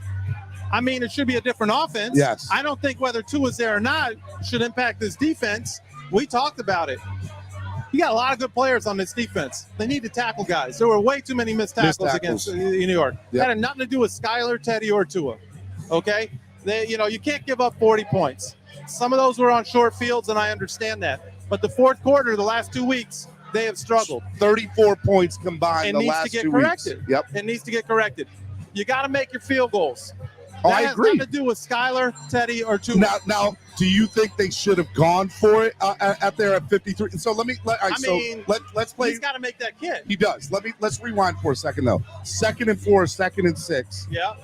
I mean, it should be a different offense. Yes. I don't think whether Tua's there or not should impact this defense. We talked about it. You got a lot of good players on this defense. They need to tackle guys. There were way too many missed tackles against New York. That had nothing to do with Skylar, Teddy, or Tua. Okay? You can't give up 40 points. Some of those were on short fields, and I understand that. But the fourth quarter, the last 2 weeks, they have struggled. 34 points combined the last 2 weeks. It needs to get corrected. Yep. It needs to get corrected. You got to make your field goals. I agree. That has nothing to do with Skylar, Teddy, or Tua. Now, do you think they should have gone for it at 53? So let's play. He's got to make that kid. He does. Let's rewind for a second though. 2nd and 4, 2nd and 6. Yeah.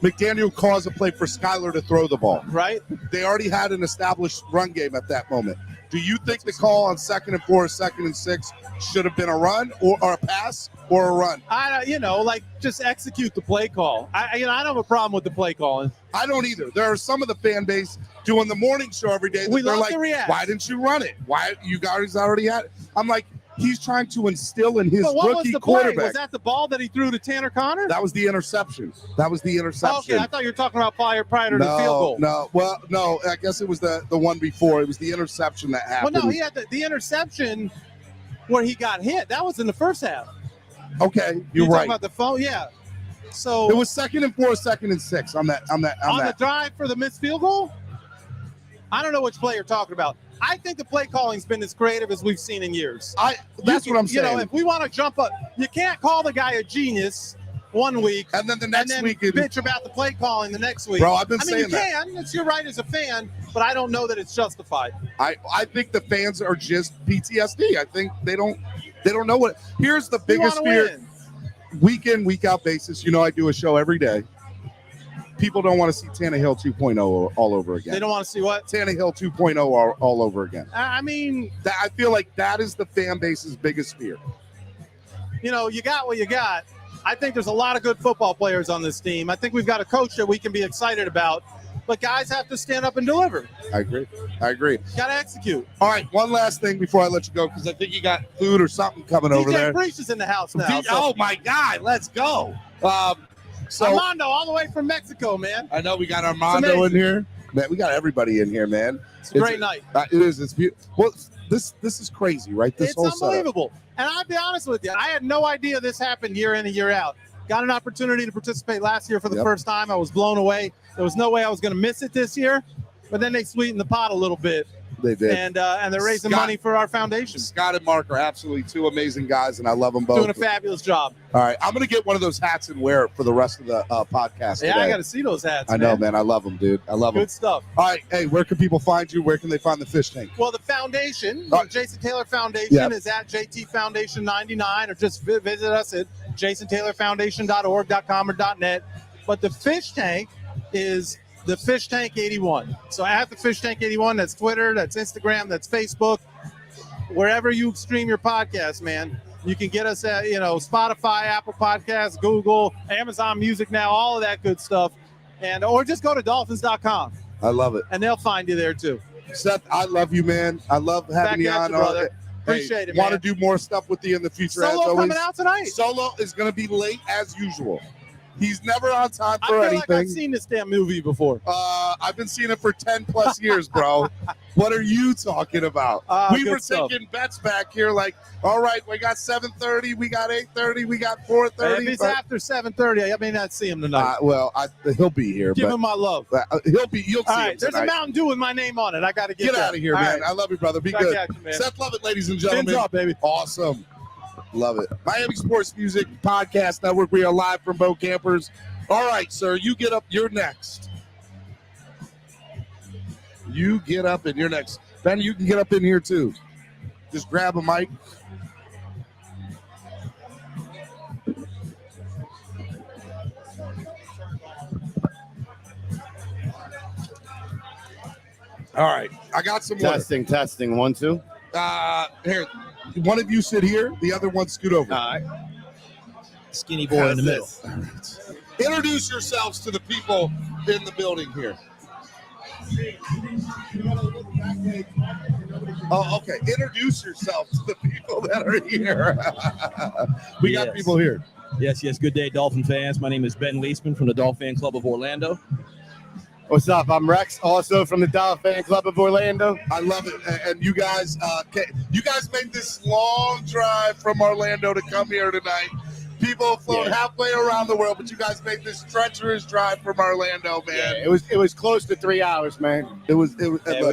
McDaniel calls a play for Skylar to throw the ball. Right. They already had an established run game at that moment. Do you think the call on 2nd and 4, 2nd and 6 should have been a run or a pass or a run? Just execute the play call. I don't have a problem with the play calling. I don't either. There are some of the fan base doing the morning show every day. We they're love like, to react. why didn't you run it? Why you guys already had it? I'm like, he's trying to instill in his But what rookie was the quarterback. play? Was that the ball that he threw to Tanner Connor? That was the interception. Okay, I thought you were talking about prior to the field goal. No. Well, no, I guess it was the one before. It was the interception that happened. Well, no, he had the interception where he got hit. That was in the first half. Okay, you're talking right. about the phone? Yeah. So it was 2nd and 4, 2nd and 6 on that. The drive for the missed field goal? I don't know which play you're talking about. I think the play calling's been as creative as we've seen in years. That's what I'm saying. If we want to jump up, you can't call the guy a genius 1 week and then the next week bitch about the play calling the next week. Bro, I've been saying that. You can. It's your right as a fan, but I don't know that it's justified. I think the fans are just PTSD. I think they don't know what. Here's the biggest fear. Week in, week out basis. I do a show every day. people don't want to see Tannehill 2.0 all over again. They don't want to see what? Tannehill 2.0 all over again. I mean, I feel like that is the fan base's biggest fear. you know, you got what you got. I think there's a lot of good football players on this team. I think we've got a coach that we can be excited about, but guys have to stand up and deliver. I agree. Got to execute. All right, one last thing before I let you go, because I think you got food or something coming over there. DJ Priest is in the house now. Oh, my God, let's go. So Armando, all the way from Mexico, man. I know we got Armando in here. Man, we got everybody in here, man. It's a great night. It is. It's beautiful. Well, this is crazy, right? This whole It's unbelievable. And I'll be honest with you, I had no idea this happened year in and year out. Got an opportunity to participate last year for the first time. I was blown away. There was no way I was going to miss it this year. But then they sweetened the pot a little bit. They did. And they're raising money for our foundation. Scott and Mark are absolutely two amazing guys, and I love them both. Doing a fabulous job. All right. I'm going to get one of those hats and wear it for the rest of the podcast Yeah, today. I got to see those hats, I know, man. I love them, dude. I love them. Good stuff. All right. Hey, where can people find you? Where can they find the fish tank? Well, the foundation, Jason Taylor Foundation, is at JT Foundation 99, or just visit us at jasontaylorfoundation.org.com or .net. But the fish tank is the Fish Tank 81. So at the Fish Tank 81, that's Twitter, that's Instagram, that's Facebook. Wherever you stream your podcast, man, you can get us at, Spotify, Apple Podcasts, Google, Amazon Music now, all of that good stuff. Or just go to dolphins.com. I love it. And they'll find you there too. Seth, I love you, man. I love having you on. Brother. Appreciate it, man. Want to do more stuff with you in the future. Solo as always. coming out tonight. Solo is going to be late as usual. He's never on time I for feel anything. like I've seen this damn movie before. I've been seeing it for 10 plus years, bro. What are you talking about? We were taking bets back here like, all right, we got 7:30, we got 8:30, we got 4:30. If it's after 7:30, I may not see him tonight. He'll be here. Give him my love. You'll see all right, him there's tonight. a Mountain Dew with my name on it. I got to get out of here, all man. right. I love you, brother. Be Back good. at you, man. Seth Lovett, ladies and gentlemen. Fins up, baby. Awesome. Love it. Miami Sports Music Podcast Network. We are live from Bokampers. All right, sir, you get up. You're next. You get up and you're next. Ben, you can get up in here too. Just grab a mic. All right, I got some water. Testing. 1, 2. Here, one of you sit here. The other one scoot over. All right. Skinny boy in the middle. All right. Introduce yourselves to the people in the building here. Oh, okay. Introduce yourself to the people that are here. We got people here. Yes. Good day, Dolphin fans. My name is Ben Leisman from the Dolphin Club of Orlando. What's up? I'm Rex, also from the Dolphin Club of Orlando. I love it. And you guys made this long drive from Orlando to come here tonight. People have flown halfway around the world, but you guys made this treacherous drive from Orlando, man. Yeah, it was close to 3 hours, man. Hey, we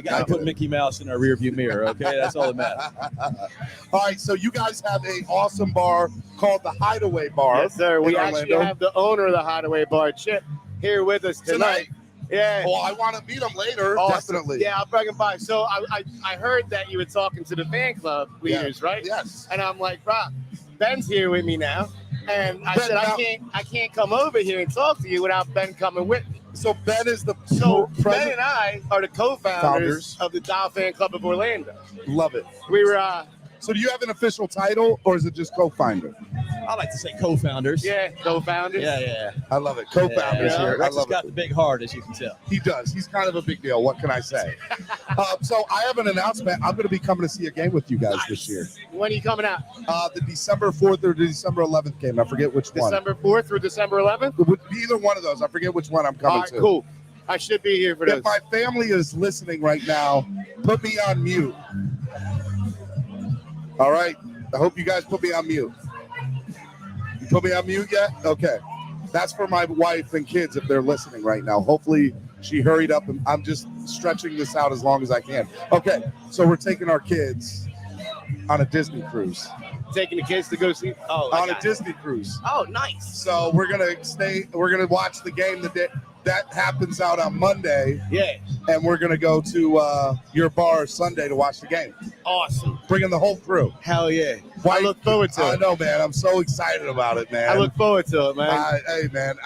got to put Mickey Mouse in our rearview mirror, okay? That's all that matters. All right, so you guys have an awesome bar called the Hideaway Bar. Yes, sir. We actually Orlando. have the owner of the Hideaway Bar, Chip, here with us tonight. Yeah. Well, I want to meet him later, Awesome. definitely. Yeah, I'll bring him by. So I heard that you were talking to the fan club leaders, right? Yes. And I'm like, Rob, Ben's here with me now. And I Ben, said, now- I can't come over here and talk to you without Ben coming with me. So Ben is the So Ben president. and I are the co-founders of the Dolphin Club of Orlando. Love it. We were, So do you have an official title, or is it just co-founder? I like to say co-founders. co-founders. Yeah. I love it. Co-founders Yeah. here. I Rex has love got it. the big heart, as you can tell. He does. He's kind of a big deal. What can I say? So I have an announcement. I'm going to be coming to see a game with you guys this year. When are you coming out? The December 4th or December 11th game. I forget which one. December 4th through December 11th? Either one of those. I forget which one I'm All coming right, to. cool. I should be here for If those. my family is listening right now, put me on mute. All right. I hope you guys put me on mute. You put me on mute yet? Okay. That's for my wife and kids if they're listening right now. Hopefully she hurried up, and I'm just stretching this out as long as I can. Okay. So we're taking our kids on a Disney cruise. Taking the kids to go see. On a Disney cruise. Oh, nice. So we're gonna watch the game that happens out on Monday. Yeah. And we're gonna go to your bar Sunday to watch the game. Awesome. Bringing the whole crew. Hell yeah. I look forward to I it. know, man. I'm so excited about it, man. I look forward to it, man. Hey, man.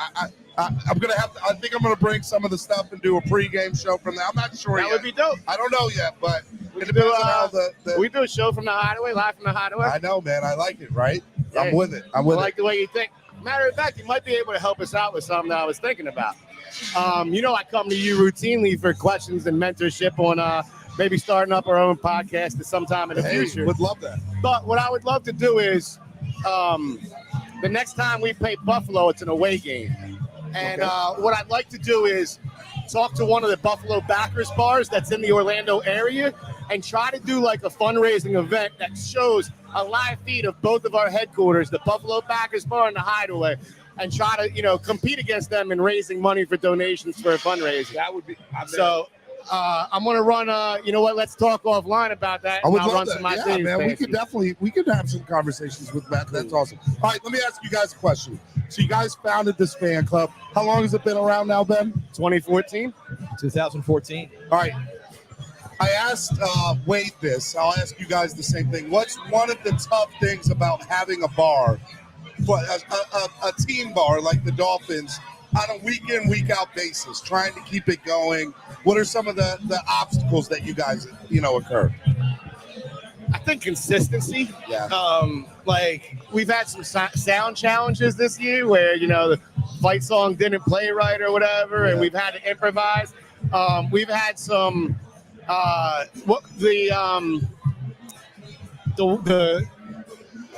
I'm gonna have to. I think I'm gonna bring some of the stuff and do a pregame show from there. I'm not sure That yet. would be dope. I don't know yet, but We it could depends do, on how the we do a show from the Hideaway, live from the Hideaway. I know, man. I like it. Right? Yeah. I'm with it. I'm I with like it. the way you think. Matter of fact, you might be able to help us out with something that I was thinking about. I come to you routinely for questions and mentorship on maybe starting up our own podcast at some time in the future. Would love that. But what I would love to do is the next time we play Buffalo, it's an away game. And what I'd like to do is talk to one of the Buffalo backers bars that's in the Orlando area and try to do like a fundraising event that shows a live feed of both of our headquarters, the Buffalo Backers Bar and the Hideaway, and try to, compete against them in raising money for donations for a fundraiser. That would be. I'm going to run, let's talk offline about that. I would I'll love run that. some of my Yeah, things man. We could have some conversations with Matt. That's awesome. All right, let me ask you guys a question. So you guys founded this fan club. How long has it been around now, Ben? 2014. 2014. All right. I asked Wade this. I'll ask you guys the same thing. What's one of the tough things about having a bar, a team bar like the Dolphins, on a week in, week out basis, trying to keep it going? What are some of the obstacles that you guys, occur? I think consistency. Yeah. We've had some sound challenges this year where, the fight song didn't play right or whatever, and we've had to improvise. We've had some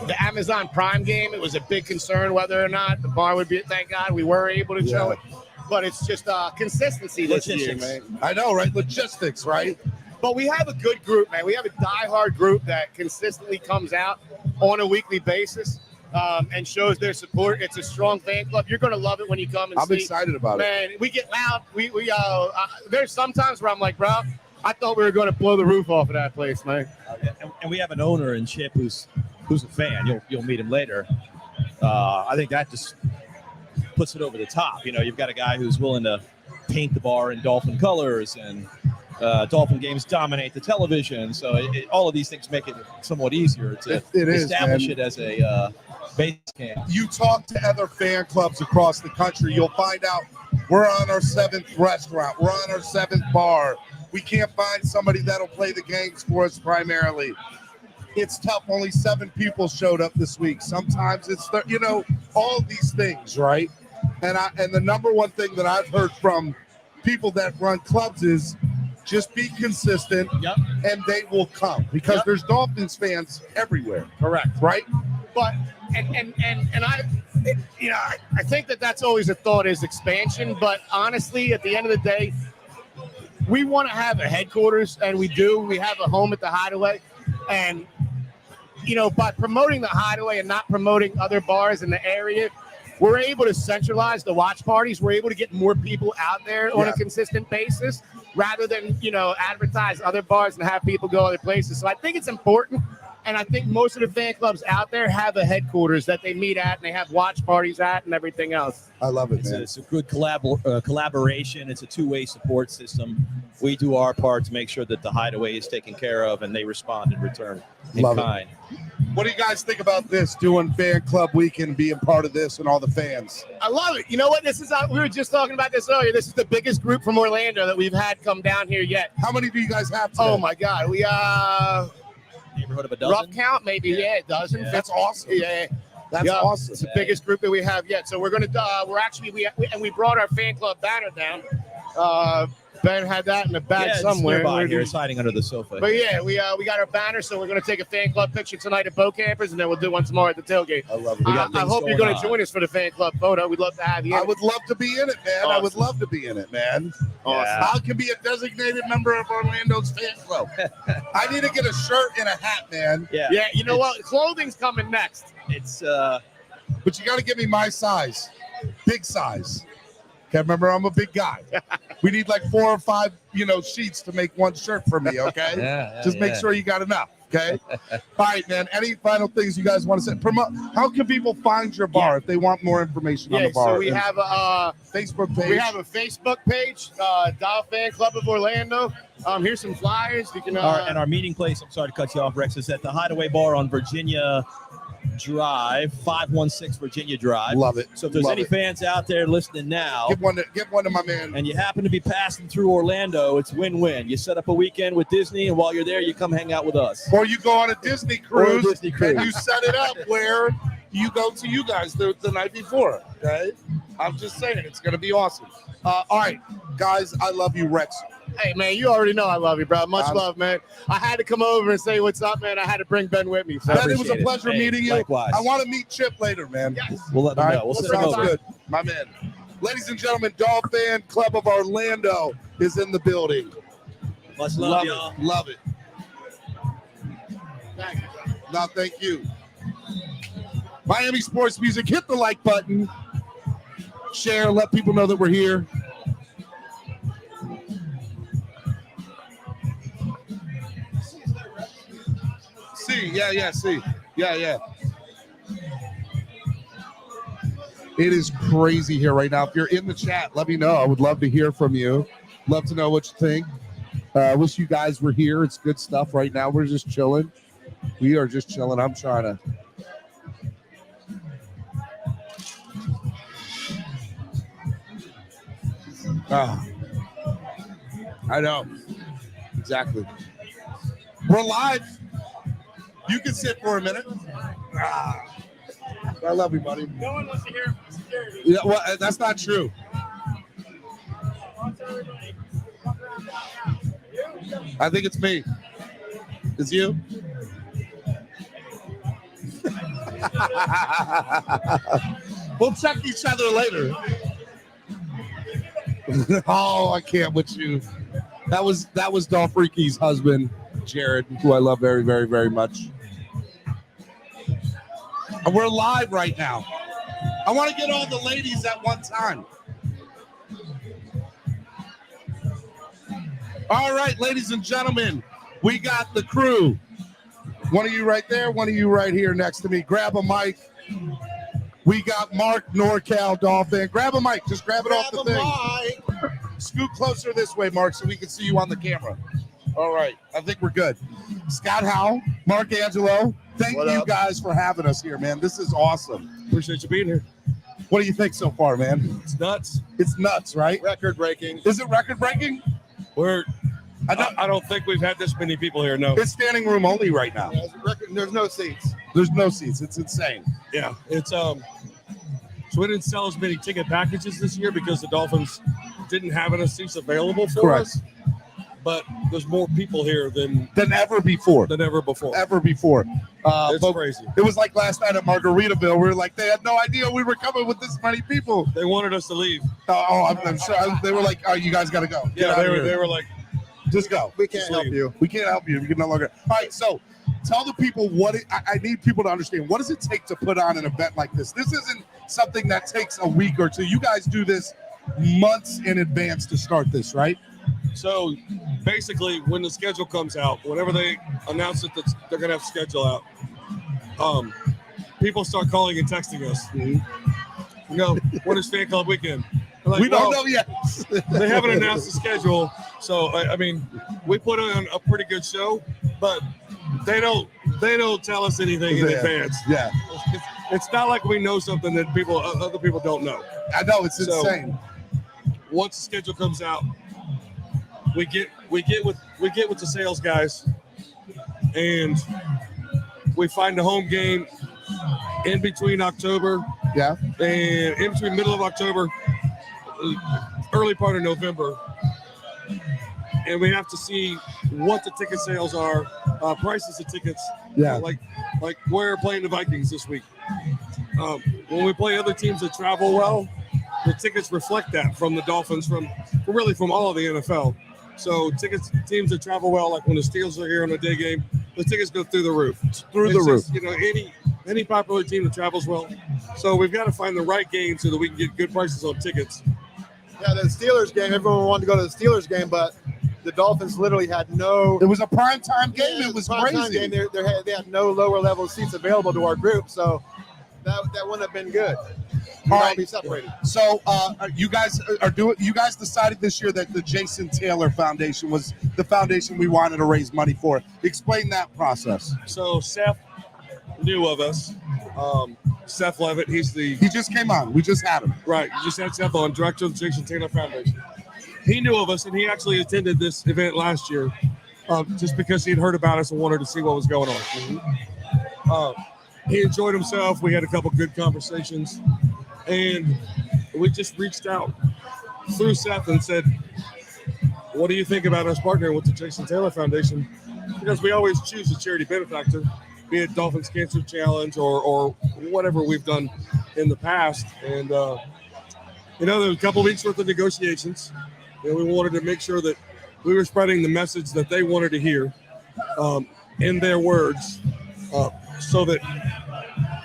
the Amazon Prime game. It was a big concern whether or not the bar would be. Thank God we were able to show it, but it's just consistency this year, man. I know, right? Logistics, right? But we have a good group, man. We have a diehard group that consistently comes out on a weekly basis and shows their support. It's a strong fan club. You're going to love it when you come and see. I'm excited about it. Man, we get loud. There's sometimes where I'm like, bro, I thought we were going to blow the roof off of that place, man. And we have an owner in Chip who's a fan. You'll meet him later. I think that just puts it over the top. You've got a guy who's willing to paint the bar in Dolphin colors, and Dolphin games dominate the television. So all of these things make it somewhat easier to establish it as a base camp. You talk to other fan clubs across the country, you'll find out we're on our 7th restaurant. We're on our 7th bar. We can't find somebody that'll play the games for us primarily. It's tough. Only 7 people showed up this week. Sometimes it's, all these things, right? And the number one thing that I've heard from people that run clubs is just be consistent, and they will come, because there's Dolphins fans everywhere. Correct. Right? But I think that's always a thought, is expansion. But honestly, at the end of the day, we want to have a headquarters, and we do. We have a home at the Hideaway, and by promoting the Hideaway and not promoting other bars in the area, we're able to centralize the watch parties. We're able to get more people out there on a consistent basis, rather than advertise other bars and have people go other places. So I think it's important. And I think most of the fan clubs out there have a headquarters that they meet at, and they have watch parties at, and everything else. I love it, man. It's a good collaboration. It's a two-way support system. We do our part to make sure that the Hideaway is taken care of, and they respond in return in kind. What do you guys think about this, doing fan club weekend, being part of this, and all the fans? I love it. You know what? We were just talking about this earlier. This is the biggest group from Orlando that we've had come down here yet. How many do you guys have today? Oh, my God. We Neighborhood of a dozen? rough count, maybe, a dozen. That's awesome. Yeah. That's awesome. It's the biggest group that we have yet. So we're going to, we brought our fan club banner down. Ben had that in the bag somewhere. Nearby here. It's hiding under the sofa. But we got our banner, so we're going to take a fan club picture tonight at Bokampers, and then we'll do one tomorrow at the tailgate. I love it. I hope you're going to join us for the fan club photo. We'd love to have you. I would love to be in it, man. Awesome. I would love to be in it, man. Awesome. I can be a designated member of Orlando's fan club. I need to get a shirt and a hat, man. Yeah. You know what? Clothing's coming next. It's But you got to give me my size, big size. Okay, remember, I'm a big guy. We need like 4 or 5, sheets to make one shirt for me, okay? Just make sure you got enough, okay? All right, man. Any final things you guys want to say? How can people find your bar if they want more information on the bar? So we have a Facebook page. We have a Facebook page, Dolphin Club of Orlando. Here's some flyers. You can and our meeting place, I'm sorry to cut you off, Rex, is at the Hideaway Bar on Virginia Drive, 516 Virginia Drive. Love it. So if there's Love any it. fans out there listening now, Give one to my man. and you happen to be passing through Orlando, it's win-win. You set up a weekend with Disney, and while you're there, you come hang out with us. Or you go on a Disney Or a cruise, Disney cruise. and you set it up where you go to you guys the night before. Okay, I'm just saying it's going to be awesome. All right, guys, I love you, Rex. Hey, man, you already know I love you, bro. Much love, man. I had to come over and say what's up, man. I had to bring Ben with me. So. Ben, it was a pleasure meeting you. Likewise. I want to meet Chip later, man. Yes. We'll let them All know. right, We'll send them sounds over. good, my man. Ladies and gentlemen, Dolphin Club of Orlando is in the building. Much love, y'all. Love it. No, thank you. Miami Sports Music, hit the like button. Share, let people know that we're here. See, see. Yeah. It is crazy here right now. If you're in the chat, let me know. I would love to hear from you. Love to know what you think. I wish you guys were here. It's good stuff right now. We're just chilling. We are just chilling. I'm trying to. I know. Exactly. We're live. You can sit for a minute. I love you, buddy. No one wants to hear from security. Yeah, well, that's not true. I think it's me. It's you? We'll check each other later. Oh, I can't with you. That was Dolph Freaky's husband, Jared, who I love very, very, very much. And we're live right now. I want to get all the ladies at one time. All right, ladies and gentlemen, we got the crew. One of you right there, one of you right here next to me. Grab a mic. We got Mark NorCal Dolphin. Grab a mic. Just grab it off the thing. Scoot closer this way, Mark, so we can see you on the camera. All right. I think we're good. Scott Howell, Mark Angelo, thank you guys for having us here, man. This is awesome. Appreciate you being here. What do you think so far, man? It's nuts. It's nuts, right? Record breaking. Is it record breaking? I don't think we've had this many people here. No, It's standing room only right now. There's no seats. There's no seats. It's insane. yeah, it's So we didn't sell as many ticket packages this year because the Dolphins didn't have enough seats available for Correct. us. But there's more people here than ever before. ever before. It's It's crazy. It was like last night at Margaritaville. We were like, they had no idea we were coming with this many people. They wanted us to leave. I'm sure. They were like, oh, you guys got to go. Get Yeah, out of here. they were like, Just go. We can't help you. We can't help you. We can no longer. All right, so tell the people I need people to understand. What does it take to put on an event like this? This isn't something that takes a week or two. You guys do this months in advance to start this, right? so basically when the schedule comes out, whenever they announce it that they're gonna have a schedule out, people start calling and texting us. You know, when is fan club weekend? I'm like, We don't well, know yet. they haven't announced the schedule, so I mean, we put on a pretty good show, but they don't tell us anything in advance. Yeah, It's not like we know something that other people don't know. I know it's So- insane. Once the schedule comes out, we get with the sales guys, and we find a home game in between October Yeah, and in between middle of October, early part of November, and we have to see what the ticket sales are, prices of tickets. Yeah. Like we're playing the Vikings this week. When we play other teams that travel well, the tickets reflect that from the Dolphins, from all of the NFL. So teams that travel well, like when the Steelers are here on a day game, the tickets go through the roof. It's just, you know, any popular team that travels well. So we've got to find the right game so that we can get good prices on tickets. Yeah, the Steelers game. Everyone wanted to go to the Steelers game, but the Dolphins literally had no. it was a primetime game. Yeah, It was prime time crazy. game. They had no lower level seats available to our group, so that wouldn't have been good. We'd all right. be separated. So you guys are doing. You guys decided this year that the Jason Taylor Foundation was the foundation we wanted to raise money for. Explain that process. So Seth knew of us. Seth Levitt, he just came on. We just had him. Right, you just had Seth on, director of the Jason Taylor Foundation. He knew of us, and he actually attended this event last year just because he'd heard about us and wanted to see what was going on. He enjoyed himself. We had a couple good conversations, and we just reached out through Seth and said, what do you think about us partnering with the Jason Taylor Foundation? Because we always choose a charity benefactor, be it Dolphins Cancer Challenge or whatever we've done in the past. And, there was a couple weeks worth of negotiations. And we wanted to make sure that we were spreading the message that they wanted to hear in their words so that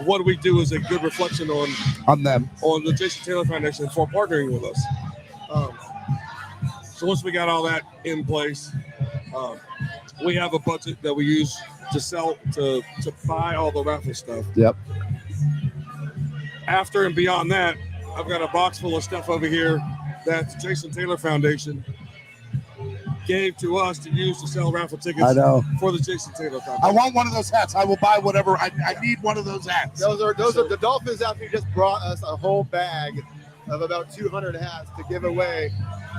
what we do is a good reflection on them, on the Jason Taylor Foundation for partnering with us. So once we got all that in place, we have a budget that we use to buy all the raffle stuff. Yep. After and beyond that, I've got a box full of stuff over here that the Jason Taylor Foundation gave to us to use to sell raffle tickets for the Jason Taylor Foundation. I want one of those hats. I will buy whatever. I need one of those hats. Those are the Dolphins actually just brought us a whole bag of about 200 hats to give away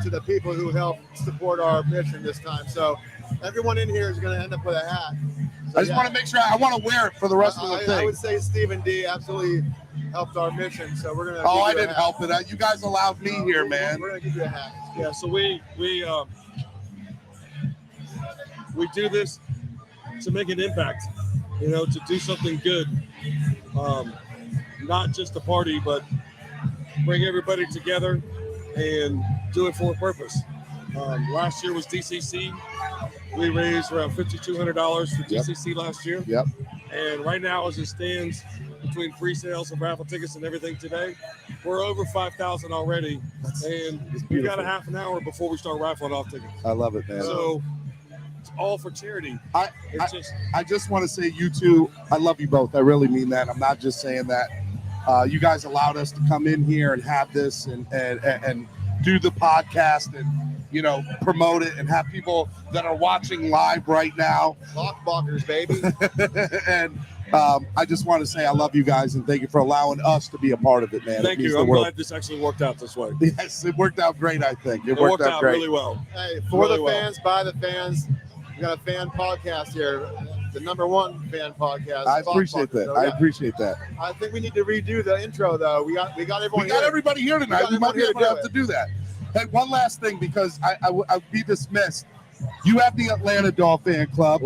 to the people who help support our mission this time. So everyone in here is going to end up with a hat. So, I just want to make sure I want to wear it for the rest of the thing. I would say Stephen D absolutely helped our mission. So we're going to. Oh, I didn't help it. You guys allowed me here, man. We're going to give you a hat. Yeah. So we do this to make an impact, to do something good, not just a party, but bring everybody together and do it for a purpose. Last year was DCC. We raised around $5,200 for DCC last year. Yep. And right now, as it stands, between free sales and raffle tickets and everything today, we're over 5,000 already. And we got a half an hour before we start raffling off tickets. I love it, man. So it's all for charity. I just want to say, you two, I love you both. I really mean that. I'm not just saying that. You guys allowed us to come in here and have this and do the podcast and promote it and have people that are watching live right now. Lockbockers, baby. And I just want to say I love you guys and thank you for allowing us to be a part of it, man. Thank you. I'm glad this actually worked out this way. Yes, it worked out great, I think. It worked out really well. Hey, for the fans, by the fans, we got a fan podcast here. The #1 fan podcast. I appreciate that. I appreciate that. I think we need to redo the intro, though. We got everyone. We got everybody here tonight. We might be able to have to do that. Hey, one last thing, because I'll be dismissed. You have the Atlanta Dolphin Club.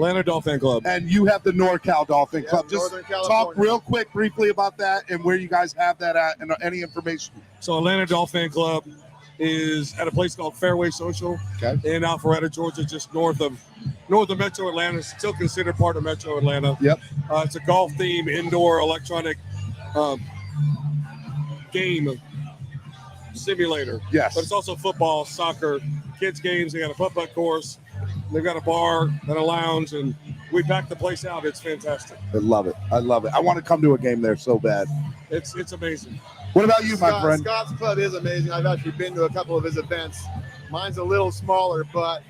And you have the NorCal Dolphin Club. Just talk real quick, briefly about that and where you guys have that at and any information. So Atlanta Dolphin Club is at a place called Fairway Social in Alpharetta, Georgia, just north of Metro Atlanta. It's still considered part of Metro Atlanta. Yep. It's a golf-themed indoor electronic game simulator. Yes. But it's also football, soccer, kids games. They got a putt-putt course. They've got a bar and a lounge, and we packed the place out. It's fantastic. I love it. I love it. I want to come to a game there so bad. It's amazing. What about you, my friend? Scott's Club is amazing. I've actually been to a couple of his events. Mine's a little smaller, but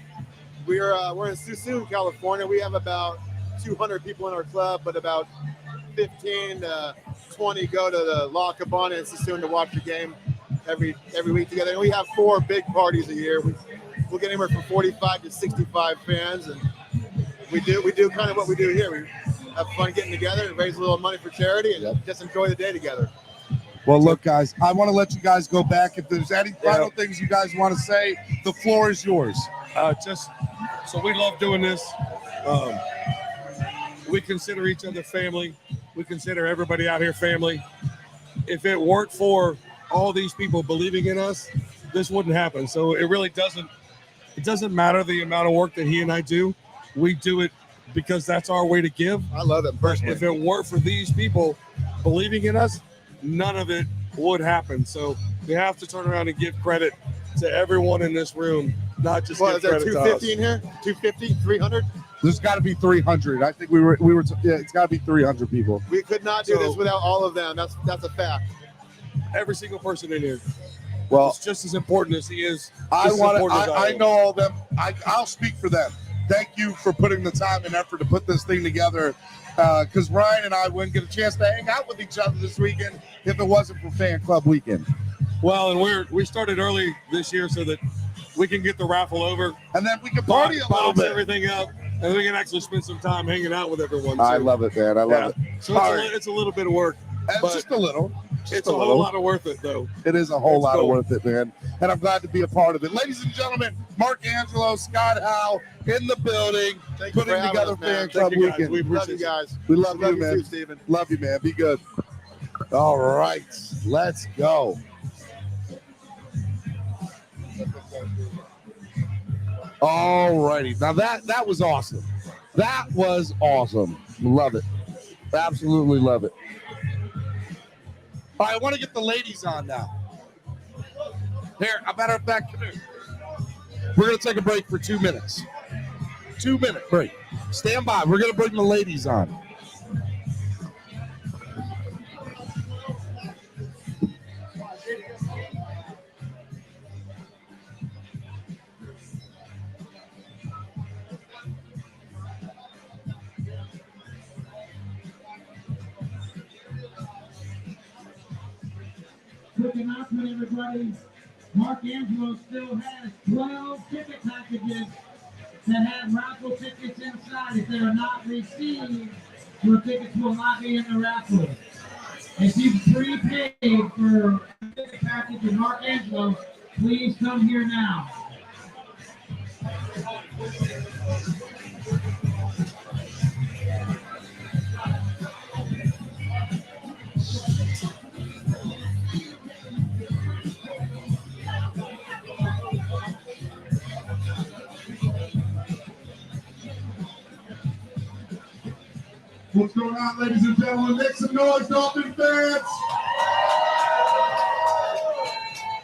we're in Suisun, California. We have about 200 people in our club, but about 15 to 20 go to the La Cabana in Suisun to watch the game every week together. And we have 4 big parties a year. We'll get anywhere from 45 to 65 fans, and we do kind of what we do here. We have fun getting together and raise a little money for charity and just enjoy the day together. Well, look, guys, I want to let you guys go back. If there's any final things you guys want to say, the floor is yours. So we love doing this. We consider each other family. We consider everybody out here family. If it weren't for all these people believing in us, this wouldn't happen. So it really doesn't matter the amount of work that he and I do. We do it because that's our way to give. I love it personally. If it weren't for these people believing in us, none of it would happen. So we have to turn around and give credit to everyone in this room, not just give credit to us. 250 in here? 250, 300? There's got to be 300. I think we were. It's got to be 300 people. We could not do this without all of them. That's a fact. Every single person in here. Well, it's just as important as he is. I know all of them. I'll speak for them. Thank you for putting the time and effort to put this thing together. because Ryan and I wouldn't get a chance to hang out with each other this weekend if it wasn't for Fan Club Weekend. Well, and we started early this year so that we can get the raffle over, and then we can party a little bit, everything up, and we can actually spend some time hanging out with everyone. I love it, man. I love it. So it's a little bit of work. But just a little. It's a whole lot of worth it, though. It is a whole lot of worth it, man. And I'm glad to be a part of it. Ladies and gentlemen, Mark Angelo, Scott Howe in the building, putting together Fan Club Weekend. We love you guys. We love you, man. Too, Steven. Love you, man. Be good. All right, let's go. All righty. Now that was awesome. That was awesome. Love it. Absolutely love it. All right, I want to get the ladies on now. Here, a matter of fact, come here. We're going to take a break for 2 minutes. 2-minute break. Stand by. We're going to bring the ladies on. Quick announcement, everybody. Mark Angelo still has 12 ticket packages that have raffle tickets inside. If they are not received, your tickets will not be in the raffle. If you've prepaid for a ticket package in Mark Angelo, please come here now. What's going on, ladies and gentlemen? Make some noise, Dolphin fans!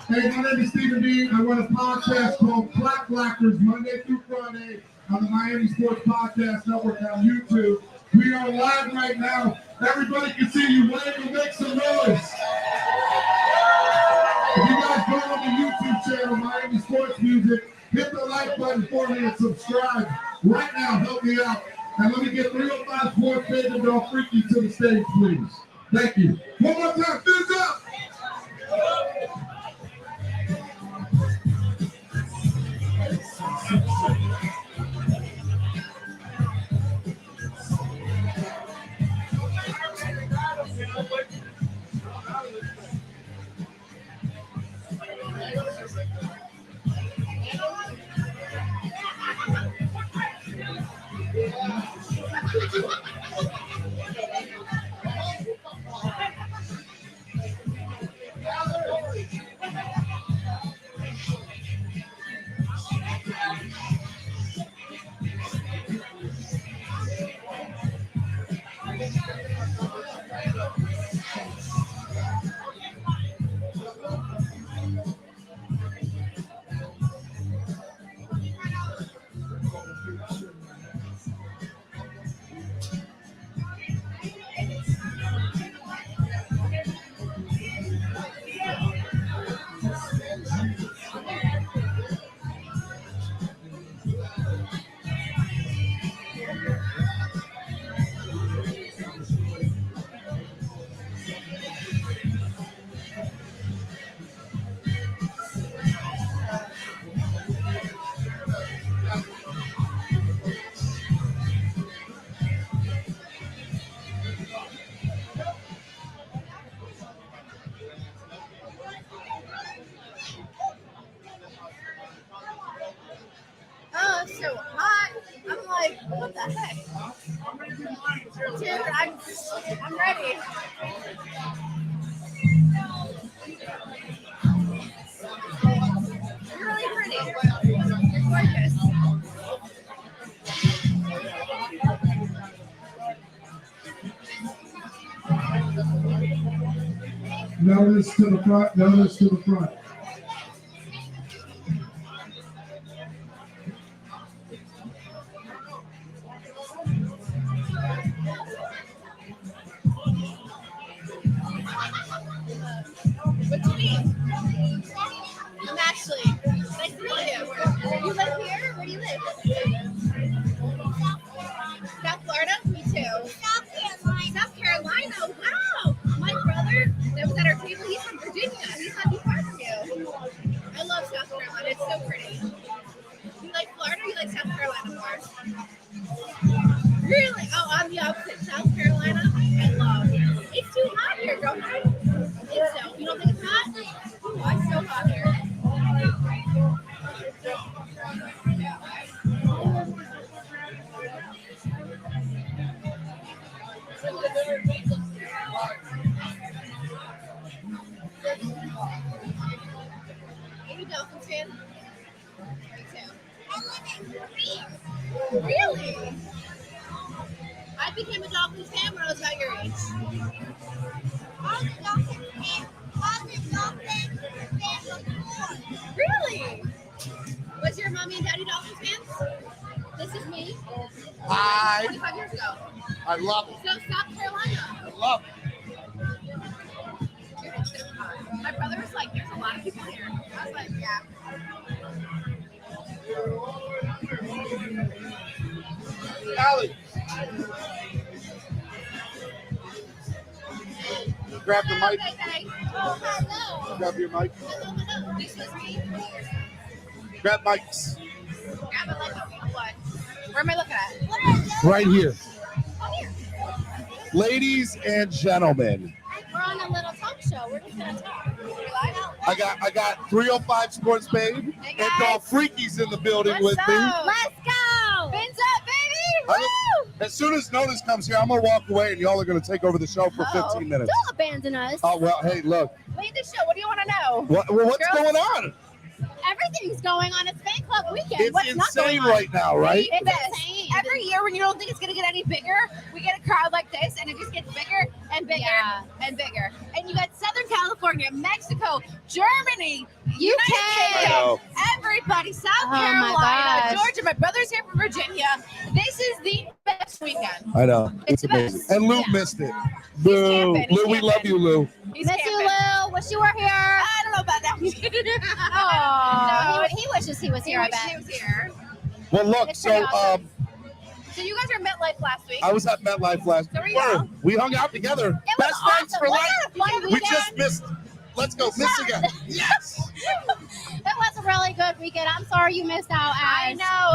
Hey, my name is Stephen D. I run a podcast called Black Blackers, Monday through Friday on the Miami Sports Podcast Network on YouTube. We are live right now. Everybody can see you. Wave and make some noise. If you guys go on the YouTube channel, Miami Sports Music, hit the like button for me and subscribe right now. Help me out. And let me get 305 Sports Page and Dog Freaky to the stage, please. Thank you. One more time, fizz up! So hot. I'm like, what the heck? Dude, I'm ready. You're really pretty. You're gorgeous. Notice to the front, notice to the front. What do you mean? I'm Ashley. Nice to meet you. You live here? Where do you live? South Florida? Me too. Are you a Dolphins fan? Me too. Really? I became a Dolphins fan when I was about your age. Really? Was your mommy and daddy Dolphins fans? This is me. Hi. 25 years ago. I love it. So South Carolina. I love it. My brother was like, there's a lot of people here. I was like, yeah. Allie. Grab the mic. Oh, hello. Grab your mic. Hello. This was me. Grab mics. Grab it like what? Where am I looking at? Right here. Oh, here. Ladies and gentlemen, We're on a little talk show. We're just gonna talk. I got 305 Sports Babe and Dolph Freaky's in the building with me. Let's go. Fins up, baby. Woo! As soon as notice comes here, I'm gonna walk away and y'all are gonna take over the show for 15 minutes. Don't abandon us. Oh well, hey, look. Lead the show. What do you want to know? What's Girls? going on? Everything's going on. It's fan club weekend. It's What's not going insane on? right now, right? It's insane. Every year when you don't think it's going to get any bigger, we get a crowd like this, and it just gets bigger and bigger and bigger. And you got Southern California, Mexico, Germany, UK, I know. everybody, South my Carolina, gosh. Georgia. My brother's here from Virginia. This is the best weekend. I know. It's the amazing. best. And Lou missed it. Boo. camping. He's Lou, we love camping. you, Lou. He's Miss you, camping. Lou. Wish you were here. I don't know about that. Oh, No. he wishes he was here, I bet. He was here. Well, look, It's pretty so awesome. So you guys were at MetLife last week. I was at MetLife last So were week. you? We hung out together. It was Best friends awesome. for Wasn't life. it a fun We weekend? just missed. Let's go, Michigan. Yes. It was a really good weekend. I'm sorry you missed out, I Ash. know,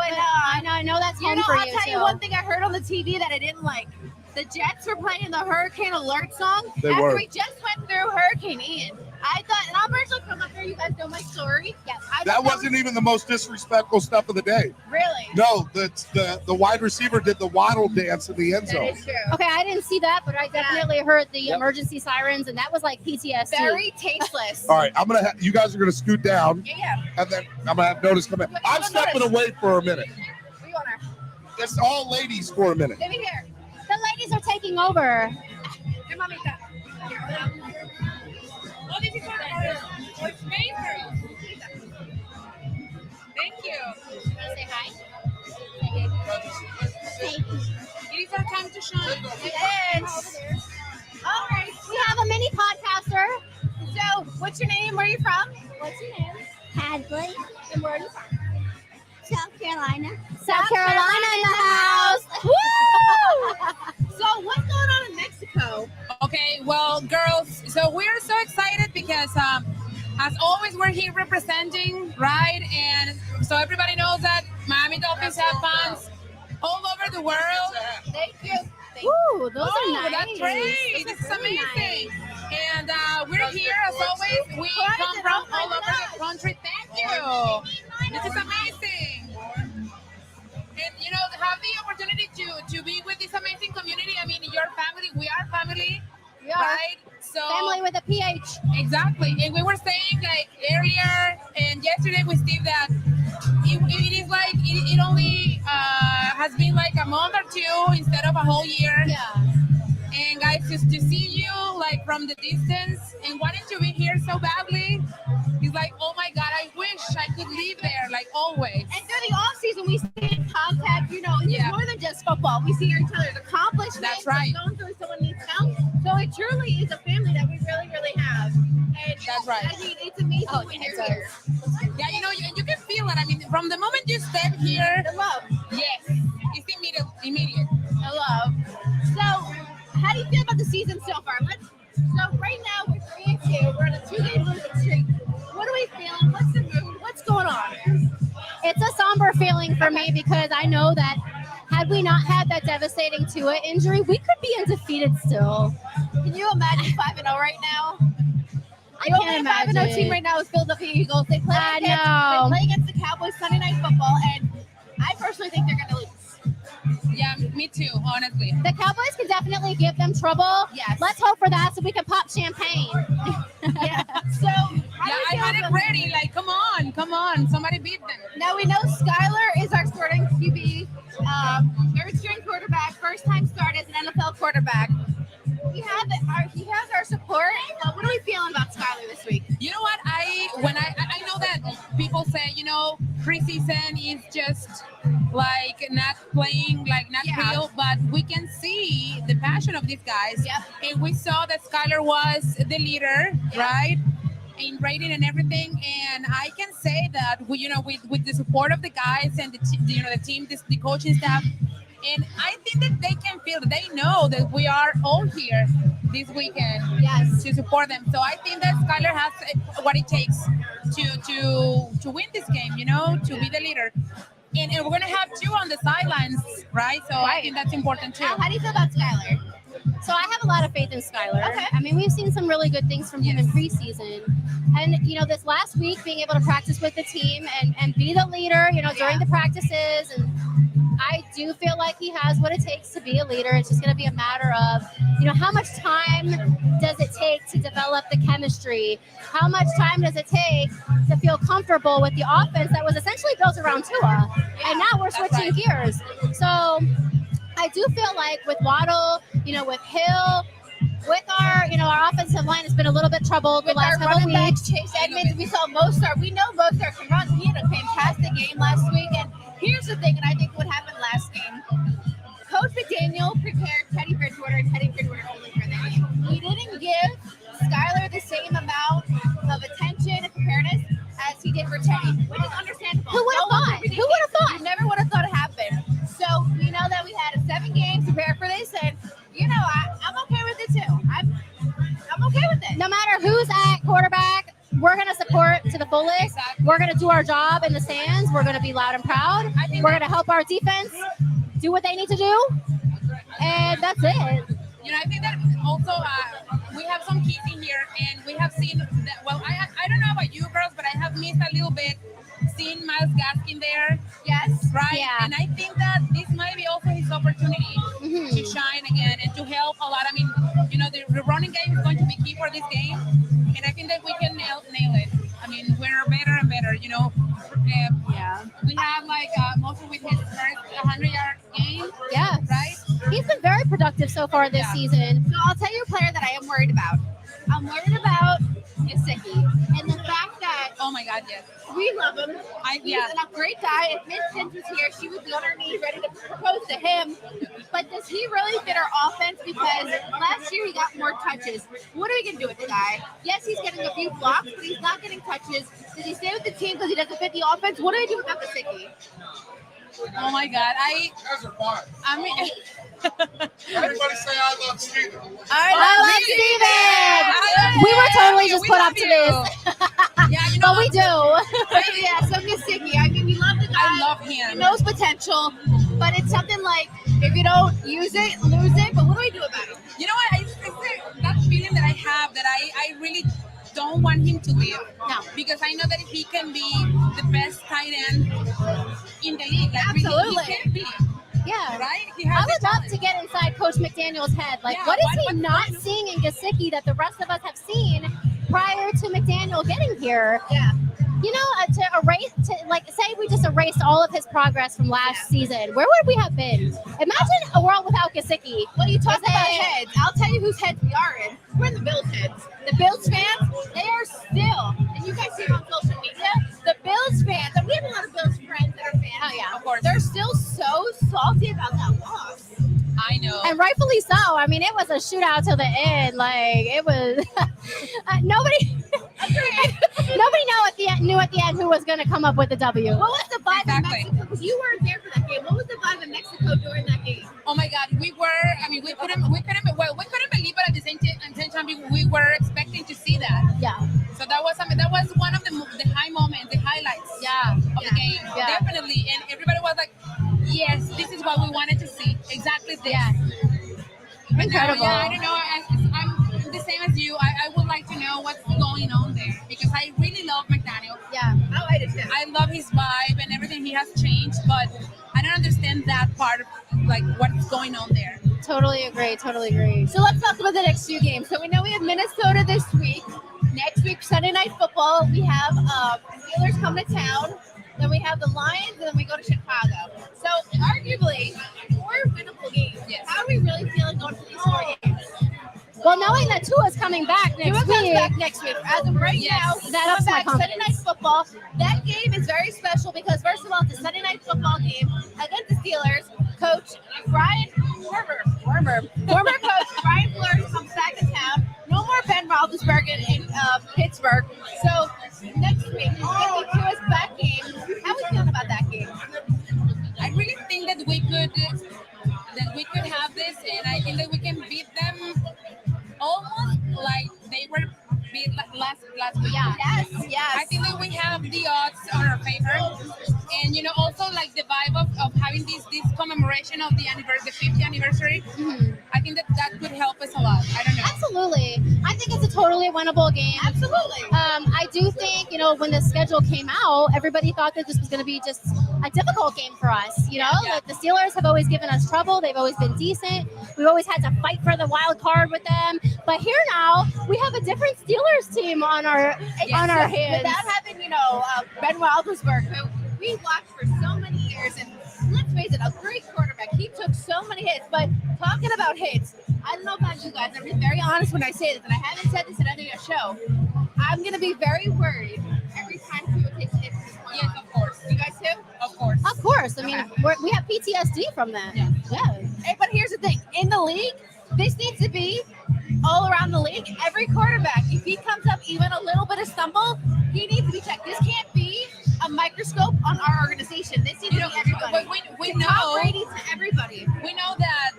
and I know that's you home know, for I'll you tell too. you one thing I heard on the TV that I didn't like. The Jets were playing the Hurricane Alert song They after were. we just went through Hurricane Ian. I thought, and I'm originally from up there. You guys know my story. Yes, I That thought wasn't even the most disrespectful stuff of the day. really. No, the wide receiver did the waddle dance in the end That zone. is true. Okay, I didn't see that, but I definitely heard the emergency sirens, and that was like PTSD. Very tasteless. All right, you guys are gonna scoot down, Yeah. and then I'm gonna have Notice come in. Wait, I'm wait, stepping Notice. away for a minute. What do you want her? It's all ladies for a minute. Let me hear. The ladies are taking over. Your mommy got. What did you call it? Thank you. Say hi. It is our time to shine. It is. All right. We have a mini podcaster. So, what's your name? Where are you from? What's your name? Hadley. And where are you from? South Carolina. South Carolina in the house. Woo! So, what's going on in Mexico? Okay, well, girls, so we're so excited because as always, we're here representing, right? And so everybody knows that Miami Dolphins have fans all over the world. Thank you. Ooh, those Oh, are nice. that's great. This is amazing. And we're here, as always. We come from all over the country. Thank you. This is amazing. And, you know, have the opportunity to be with this amazing community. I mean, your family, we are family, We are right? So family with a PH. exactly. And we were saying, like, earlier and yesterday with Steve that it is like, it only has been like a month or two instead of a whole year. Yeah. And guys, just to see you like from the distance and wanting to be here so badly, it's like, oh my God, I wish I could live there, like always. And through the off season, we stay in contact. You know, it's more than just football. We see each other's accomplishments. That's right. Going through someone needs help. So it truly is a family that we really, really have. And That's right. I mean, it's amazing when you're here. Yeah, you know, you can feel it. I mean, from the moment you step here, The love. yes, it's immediate. The love. So, how do you feel about the season so far? So right now we're 3-2. We're on a 2-game losing streak. What are we feeling? What's the mood? What's going on? It's a somber feeling for me because I know that had we not had that devastating Tua injury, we could be undefeated still. Can you imagine 5-0 right now? I The can't only 5-0 imagine. team right now is Philadelphia Eagles. They play I against, know. They play against the Cowboys Sunday Night Football, and I personally think they're going to lose. Yeah, me too, honestly. The Cowboys can definitely give them trouble. Yes. Let's hope for that so we can pop champagne. Yeah. So get it ready. Like, come on, somebody beat them. Now we know Skylar is our starting QB, third string quarterback, first time start as an NFL quarterback. He has our support. What are we feeling about Skylar this week? You know what? I know that people say, preseason is just like not playing, like not real, but we can see the passion of these guys. Yep. And we saw that Skylar was the leader, right? In rating and everything, and I can say that with the support of the guys and the team, the coaching staff, and I think that they can feel, they know that we are all here this weekend, to support them. So I think that Skylar has what it takes to win this game, to be the leader. And we're gonna have two on the sidelines, right? So I think that's important too. How do you feel about Skylar? So I have a lot of faith in Skylar. Okay. I mean, we've seen some really good things from him in preseason. And, this last week, being able to practice with the team and be the leader, during the practices. And I do feel like he has what it takes to be a leader. It's just going to be a matter of, how much time does it take to develop the chemistry? How much time does it take to feel comfortable with the offense that was essentially built around Tua? And now we're switching gears. So I do feel like with Waddle, with Hill, with our offensive line has been a little bit troubled the last couple of weeks. Chase Edmonds, we saw Mostert. We know Mostert can run. He had a fantastic game last week. And here's the thing, and I think what happened last game, Coach McDaniel prepared Teddy Bridgewater and Teddy Bridgewater only for the game. He didn't give Skylar the same amount of attention and preparedness as he did for Teddy, which is understandable. Who would have thought? Who would have thought? You never would have thought it happened. So we know that we had 7 games to prepare for this, and I'm okay with it too. I'm okay with it. No matter who's at quarterback, we're going to support to the fullest. Exactly. We're going to do our job in the stands. We're going to be loud and proud. We're going to help our defense do what they need to do. And that's it. I think that also we have some keys in here, and we have seen that. Well, I don't know about you girls, but I have missed a little bit seeing Miles Gaskin there. Yes. Right. Yeah. And I think that this might be also his opportunity to shine again and to help a lot. I mean, the running game is going to be key for this game, and I think that we can nail it. I mean, we're better and better. We have Mostert with his first 100-yard game. Yeah. Right. He's been very productive so far this season. So I'll tell you a player that I am worried about. I'm worried about Gesicki and the fact that Oh my God, yes. we love him. He's a great guy. If Miss Sims was here, she would be on her knees ready to propose to him. But does he really fit our offense? Because last year he got more touches. What are we going to do with the guy? Yes, he's getting a few blocks, but he's not getting touches. Does he stay with the team because he doesn't fit the offense? What do I do without Gesicki? Oh my God, I mean, Everybody say I love Steven. I love Steven. We were totally just put up to this. But we do. So Gesicki, I mean, we love the guy. I love him. He knows potential, but it's something like if you don't use it, lose it. But what do we do about it? You know what? It's that feeling that I have that I really don't want him to leave. No. Because I know that he can be the best tight end in the league. Like, Absolutely. He can be. Yeah. Right? He has I would the love talent. to get inside Coach McDaniel's head. Like, Yeah, what is what's he not going on? seeing in Gesicki that the rest of us have seen prior to McDaniel getting here? Yeah. To erase, say we just erased all of his progress from last season, where would we have been? Imagine a world without Gesicki. When you talk about heads, I'll tell you whose heads we are in. We're in the Bills heads. The Bills fans, they are still, and you guys see it on social media, the Bills fans, and we have a lot of Bills friends that are fans. Oh, yeah. Of course. They're still so salty about that loss. I know. And rightfully so. I mean, it was a shootout till the end. Like, it was nobody knew at the end who was going to come up with the W. What was the vibe in Exactly. Mexico? Because you weren't there for that game. What was the vibe in Mexico during that game? Oh my God, we couldn't believe it at the same time we were expecting to see that. Yeah. So that was one of the high moments, the highlights of the game. Yeah. Definitely. And everybody was like, yes, this is what we wanted to see. Exactly this. Yeah. But Incredible. now, I don't know. I'm the same as you. I would like to know what's going on there because I really love McDaniel. Yeah. Oh, I did too. I love his vibe and everything. He has changed, but I don't understand that part of like what's going on there. Totally agree. So let's talk about the next few games. So we know we have Minnesota this week. Next week, Sunday Night Football. April, we have Steelers come to town. Then we have the Lions, and then we go to Chicago. So arguably, 4 winnable games. Yes. How are we really feeling going to these 4 games? Well, knowing that Tua's coming back next Tua comes week, back next week. As of right now, that ups my back Sunday confidence. Night Football. That game is very special because, first of all, it's a Sunday Night Football game against the Steelers. Coach former coach Brian Flores comes back to town. No more Ben Roethlisberger in Pittsburgh. So next week, it's going to be Tua's back game. How are we feeling about that game? I really think that we could have this, and I think that we can beat them almost like they were beat last week. Yeah. Yes. I think that we have the odds on our favor, and also like the vibe of having this commemoration of the 50th anniversary. Mhm. I think that could help us a lot. I don't know. Absolutely. I think it's a totally winnable game. Absolutely. I do think, when the schedule came out, everybody thought that this was going to be just a difficult game for us. Like the Steelers have always given us trouble. They've always been decent. We've always had to fight for the wild card with them. But here now, we have a different Steelers team on our hands. Without having, Ben Roethlisberger, who we watched for so many years, and let's face it, a great quarterback. He took so many hits. But talking about hits, I don't know about you guys. I'm being very honest when I say this, and I haven't said this in any show. I'm going to be very worried every time Tua takes hits. Yes, of course. You guys too? Of course. Of course. I mean, we have PTSD from that. Yeah. Hey, but here's the thing. In the league, this needs to be all around the league. Every quarterback, if he comes up even a little bit of stumble, he needs to be checked. This can't be a microscope on our organization. This needs to be everybody. But we know Tom Brady to everybody. We know that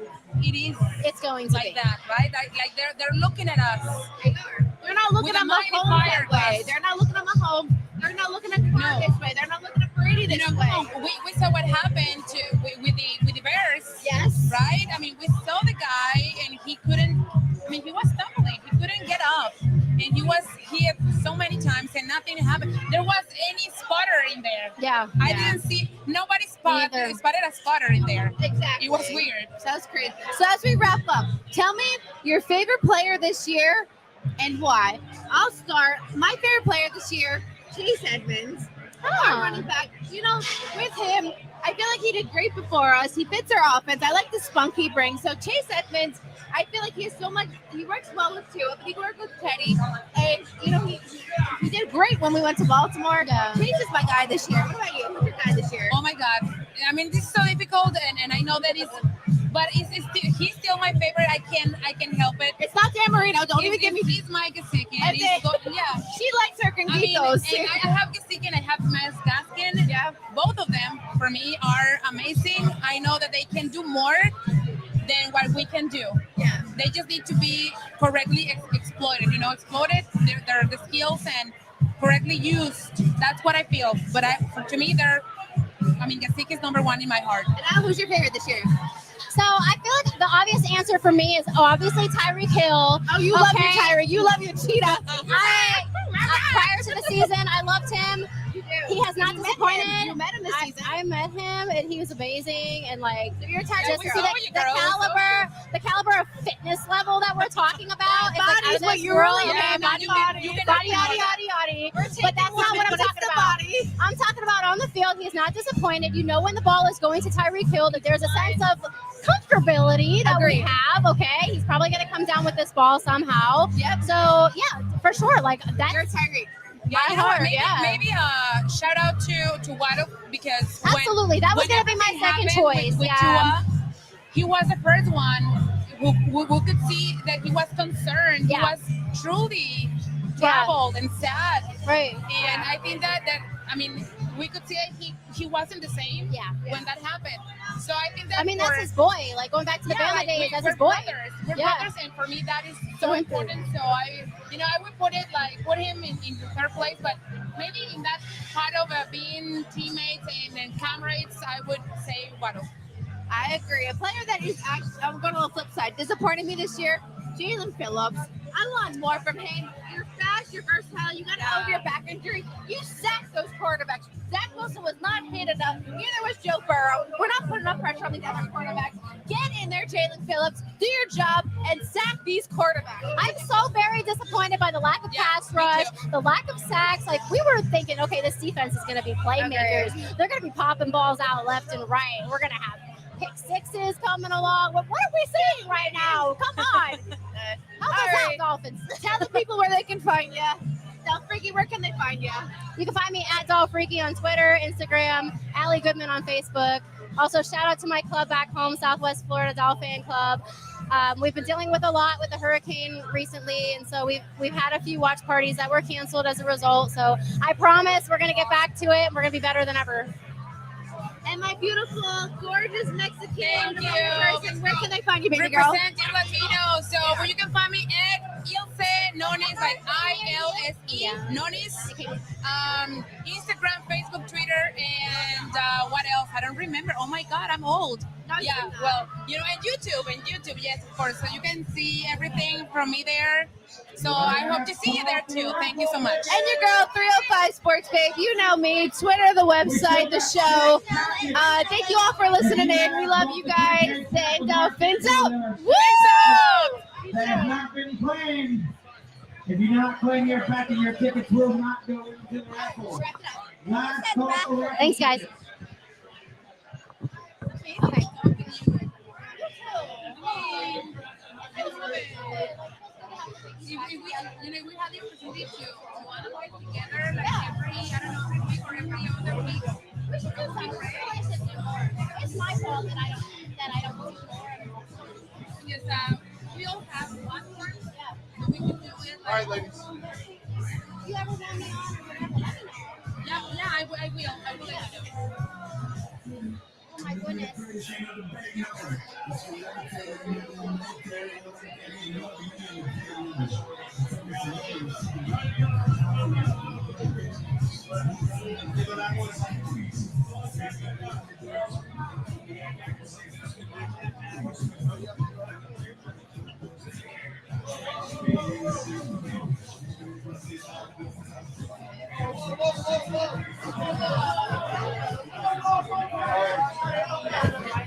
it's going to like be that, right? Like they're looking at us. They're not looking With at a Mahomes magnifier that way. glass. They're not looking at Mahomes. They're not looking at Carr this way. They're not looking at Brady this way. We saw what happened with the Bears. Yes. Right? I mean, we saw the guy and he couldn't. I mean, he was stumbling. He couldn't get up, and he was hit so many times and nothing happened. There was any spotter in there. Yeah. I didn't see. Nobody spotted a spotter in there. Exactly. It was weird. So that's crazy. So as we wrap up, tell me your favorite player this year and why. I'll start. My favorite player this year, Chase Edmonds. Our running back. With him, I feel like he did great before us. He fits our offense. I like the spunk he brings. So Chase Edmonds, I feel like he has so much. He works well with Tua, but he worked with Teddy, and he did great when we went to Baltimore. Chase is my guy this year. What about you? Who's your guy this year? Oh my God! I mean, this is so difficult, and I know that he's still my favorite. I can help it. It's not Dan Marino. Don't even give me. He's my Gesicki. She likes her conquitos. I have Gesicki and I have Miles Gaskin. Yeah. Both of them for me are amazing. I know that they can do more than what we can do. Yeah. They just need to be correctly exploited. Exploited their the skills and correctly used. That's what I feel. But to me, Gesicki is number one in my heart. And now, who's your favorite this year? So I feel like the obvious answer for me is obviously Tyreek Hill. Oh, you love your Tyreek. You love your cheetah. Prior to the season, I loved him. He has not disappointed. You met him this season. I met him, and he was amazing. And so you're Tyreek just to girl. see the caliber of fitness level that we're talking about. Body's what you're really about. Body. But that's not what I'm talking about. I'm talking about on the field. He's not disappointed. When the ball is going to Tyreek Hill, that there's a sense of comfortability that we have. Okay, he's probably going to come down with this ball somehow. Yep. So yeah, for sure. Like that. You're Tyreek. Maybe shout out to Waddle because absolutely that was going to be my second choice. With Tua, he was the first one who could see that he was concerned. Yeah. He was truly troubled and sad. Right. And I think that we could see that he wasn't the same when that happened. So I think that that's his boy. Like going back to the Bama days, that's his boy. We're brothers, and for me that is so important. So I would put him in third place, but maybe in that part of being teammates and comrades, I would say Waddle. I agree. A player that is I'm going to the flip side. Disappointed me this year, Jalen Phillips. I want more from him. You're fast, you're versatile, you got out of your back injury. You sacked those quarterbacks. Zach Wilson was not hit enough. Neither was Joe Burrow. We're not putting enough pressure on these other quarterbacks. Get in there, Jalen Phillips. Do your job and sack these quarterbacks. I'm so very disappointed by the lack of pass rush, the lack of sacks. Like, we were thinking, okay, this defense is going to be playmakers. They're going to be popping balls out left and right. We're going to have pick sixes coming along. What are we seeing right now? Come on. How about that, Dolphins? Tell the people where they can find you. Del Freaky, where can they find you? You can find me at Doll Freaky on Twitter, Instagram, Allie Goodman on Facebook. Also, shout out to my club back home, Southwest Florida Dolphin Club. We've been dealing with a lot with the hurricane recently, and so we've had a few watch parties that were canceled as a result. So I promise we're going to get back to it, and we're going to be better than ever. And my beautiful, gorgeous Mexican Thank person, where can they find you, baby girl? Representing Latino. So where you can find me at Ilse Nonis, like ILSE Nonis. Instagram, Facebook, Twitter, and what else? I don't remember. Oh my God, I'm old. Yeah, well, and YouTube, yes, of course. So you can see everything from me there. So I hope to see you there too. Thank you so much. And your girl, 305 Sports Babe. You know me. Twitter, the website, the show. Thank you all for listening in. We love you guys. And fins out. Woo! That has not been claimed. If you're not claiming your packet, your tickets will not go into the raffle. Last call for raffle. Thanks, guys. Okay. If we had the opportunity to analyze together, like every week or every other week. We should do something. It's my fault that I don't do more. Because we all have platforms, so we can do it. All right, ladies. You ever want me on or whatever, let me know. Yeah, I will let you know. Oh my goodness.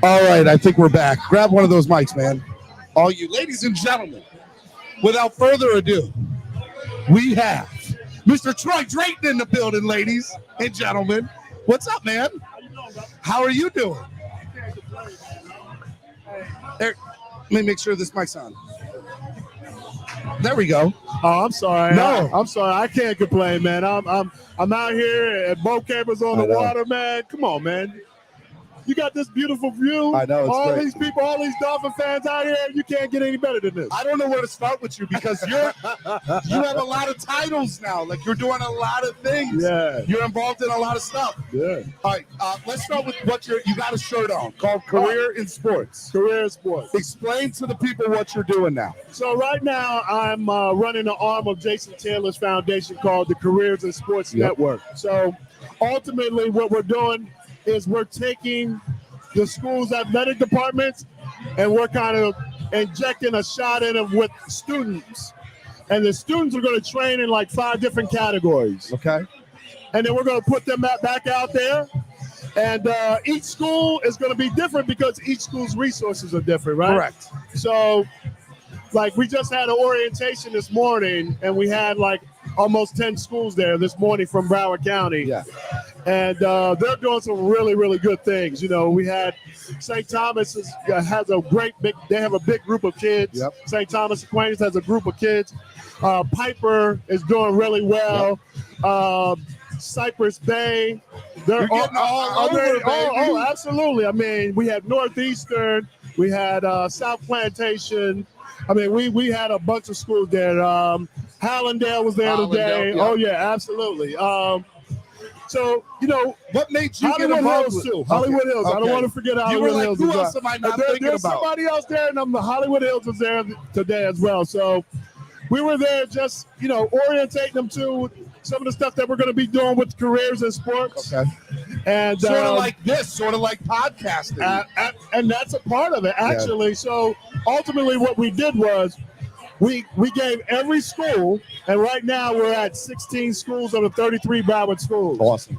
All right, I think we're back. Grab one of those mics, man. All you ladies and gentlemen, without further ado, we have Mr. Troy Drayton in the building, ladies and gentlemen. What's up, man? How are you doing? Eric, let me make sure this mic's on. There we go. Oh, I'm sorry. No, I'm sorry. I can't complain, man. I'm out here at Bokampers on the water, man. Come on, man. You got this beautiful view. I know. It's all great. these people, all these Dolphin fans out here. You can't get any better than this. I don't know where to start with you because you have a lot of titles now. Like, you're doing a lot of things. Yeah. You're involved in a lot of stuff. Yeah. All right. Let's start with what you got a shirt on called Career in Sports. Career in Sports. Explain to the people what you're doing now. So right now I'm running an arm of Jason Taylor's foundation called the Careers in Sports Network. So ultimately what we're doing is we're taking the school's athletic departments and we're kind of injecting a shot in them with students. And the students are going to train in like 5 different categories. Okay. And then we're going to put them back out there. And each school is going to be different because each school's resources are different, right? Correct. So, like, we just had an orientation this morning, and we had like almost 10 schools there this morning from Broward County. Yeah. And they're doing some really, really good things. You know, we had St. Thomas has a they have a big group of kids. Yep. St. Thomas Aquinas has a group of kids. Piper is doing really well. Yep. Cypress Bay. You're getting all over, baby. Oh, absolutely. I mean, we had Northeastern. We had South Plantation. I mean, we had a bunch of schools there. Hallandale was there today. Yeah. Oh, yeah, absolutely. So, you know, what made you Hollywood get involved Hills, with too. Hollywood Hills. I don't want to forget Hollywood You were like, Hills. who else am I not thinking There's about? somebody else there, and the Hollywood Hills was there today as well. So we were there just, you know, orientating them to some of the stuff that we're going to be doing with careers in sports. Okay. And sort of like this, sort of like podcasting. And that's a part of it, actually. Yeah. So ultimately what we did was we gave every school, and right now we're at 16 schools of the 33 Broward schools. Awesome.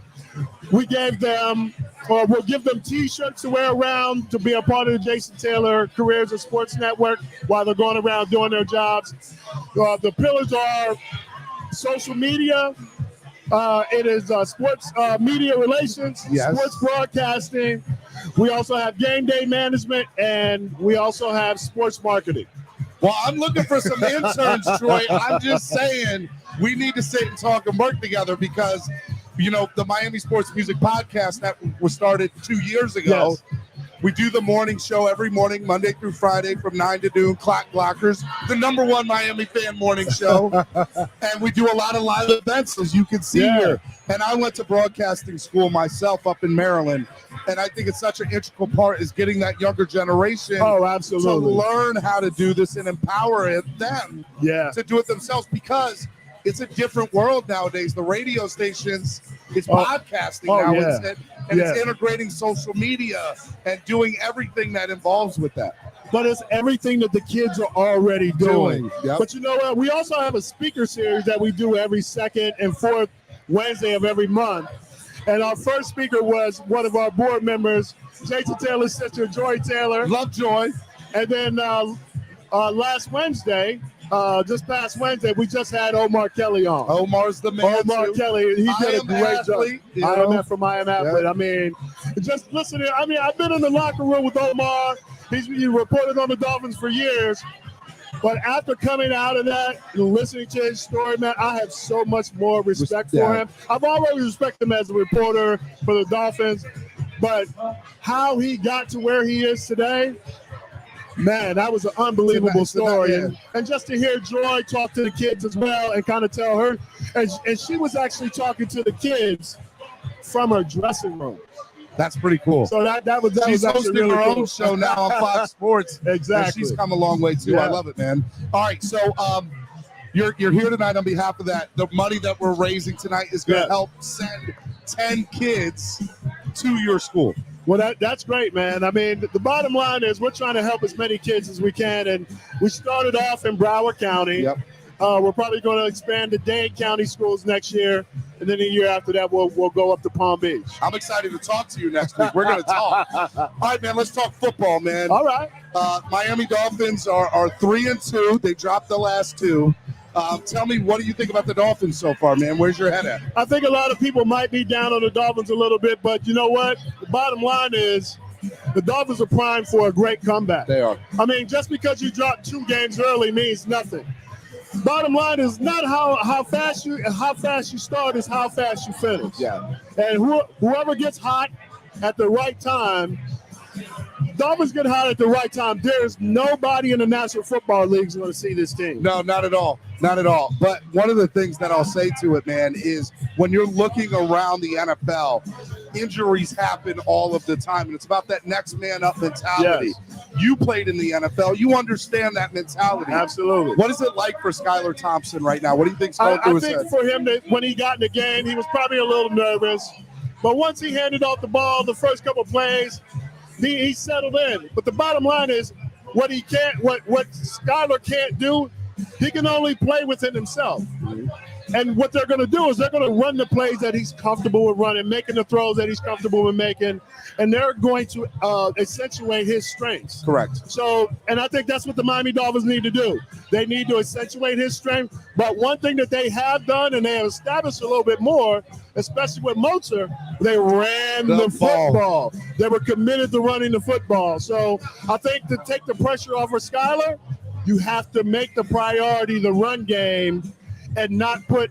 We gave them we'll give them T-shirts to wear around to be a part of the Jason Taylor Careers and Sports Network while they're going around doing their jobs. The pillars are social media. It is sports media relations, sports broadcasting. We also have game day management, and we also have sports marketing. Well, I'm looking for some interns, Troy. I'm just saying we need to sit and talk and work together because, you know, the Miami Sports Music Podcast that was started 2 years ago. Yes. We do the morning show every morning, Monday through Friday from 9 to noon, Clock Blockers, the #1 Miami fan morning show. And we do a lot of live events, as you can see here. And I went to broadcasting school myself up in Maryland. And I think it's such an integral part is getting that younger generation absolutely. to learn how to do this and empower them to do it themselves because it's a different world nowadays. The radio stations, it's podcasting now. It's integrating social media and doing everything that involves with that. But it's everything that the kids are already doing. Yep. But you know what? We also have a speaker series that we do every second and fourth Wednesday of every month. And our first speaker was one of our board members, Jason Taylor's sister, Joy Taylor. Love Joy. And then last Wednesday, just past Wednesday, we just had Omar Kelly on. Omar's the man. Omar Kelly, he did a great job. I am from I Am Athlete. Yeah. I mean, just listening. I mean, I've been in the locker room with Omar. He's reported on the Dolphins for years. But after coming out of that and listening to his story, man, I have so much more respect for him. I've always respected him as a reporter for the Dolphins. But how he got to where he is today, man, that was an unbelievable story. And just to hear Joy talk to the kids as well and kind of tell her, and she was actually talking to the kids from her dressing room. That's pretty cool. So that was she's actually hosting really her cool. own show now on Fox Sports. Exactly. And she's come a long way too. I love it, man. All right, so you're here tonight on behalf of that. The money that we're raising tonight is going to help send 10 kids to your school. Well, that's great, man. I mean, the bottom line is we're trying to help as many kids as we can, and we started off in Broward County. Yep. We're probably going to expand to Dade County schools next year, and then the year after that, we'll go up to Palm Beach. I'm excited to talk to you next week. We're going to talk. All right, man, let's talk football, man. All right. Miami Dolphins are 3-2. They dropped the last two. Tell me, what do you think about the Dolphins so far, man? Where's your head at? I think a lot of people might be down on the Dolphins a little bit, but you know what? The bottom line is the Dolphins are primed for a great comeback. They are. I mean, just because you drop 2 games early means nothing. Bottom line is not how fast you start, is how fast you finish. Yeah. And whoever gets hot at the right time, Dolphins get hot at the right time. There's nobody in the National Football League who's going to see this team. No, not at all. Not at all. But one of the things that I'll say to it, man, is when you're looking around the NFL, injuries happen all of the time. And it's about that next man up mentality. Yes. You played in the NFL. You understand that mentality. Absolutely. What is it like for Skylar Thompson right now? What do you think's going through his head? I think for him, that when he got in the game, he was probably a little nervous. But once he handed off the ball, the first couple of plays, he settled in. But the bottom line is, what Skylar can't do, he can only play within himself. And what they're going to do is they're going to run the plays that he's comfortable with running, making the throws that he's comfortable with making, and they're going to accentuate his strengths. Correct. So, and I think that's what the Miami Dolphins need to do. They need to accentuate his strength. But one thing that they have done, and they have established a little bit more, especially with Mozart, they ran the football. They were committed to running the football. So I think to take the pressure off of Skylar, you have to make the priority the run game and not put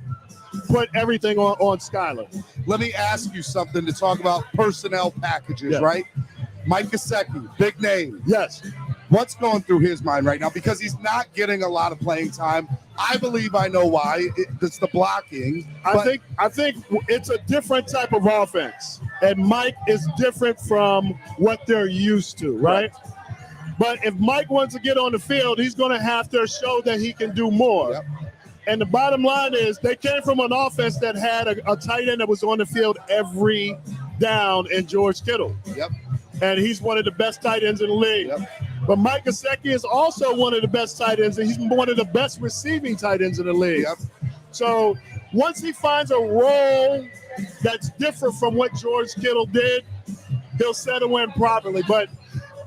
everything on Skylar. Let me ask you something to talk about personnel packages, right? Mike Gesicki, big name. Yes. What's going through his mind right now? Because he's not getting a lot of playing time. I believe I know why. It's the blocking. I think it's a different type of offense. And Mike is different from what they're used to, right? But if Mike wants to get on the field, he's going to have to show that he can do more. Yep. And the bottom line is they came from an offense that had a tight end that was on the field every down in George Kittle. Yep. And he's one of the best tight ends in the league. Yep. But Mike Gesicki is also one of the best tight ends, and he's one of the best receiving tight ends in the league. Yep. So once he finds a role that's different from what George Kittle did, he'll settle in properly. But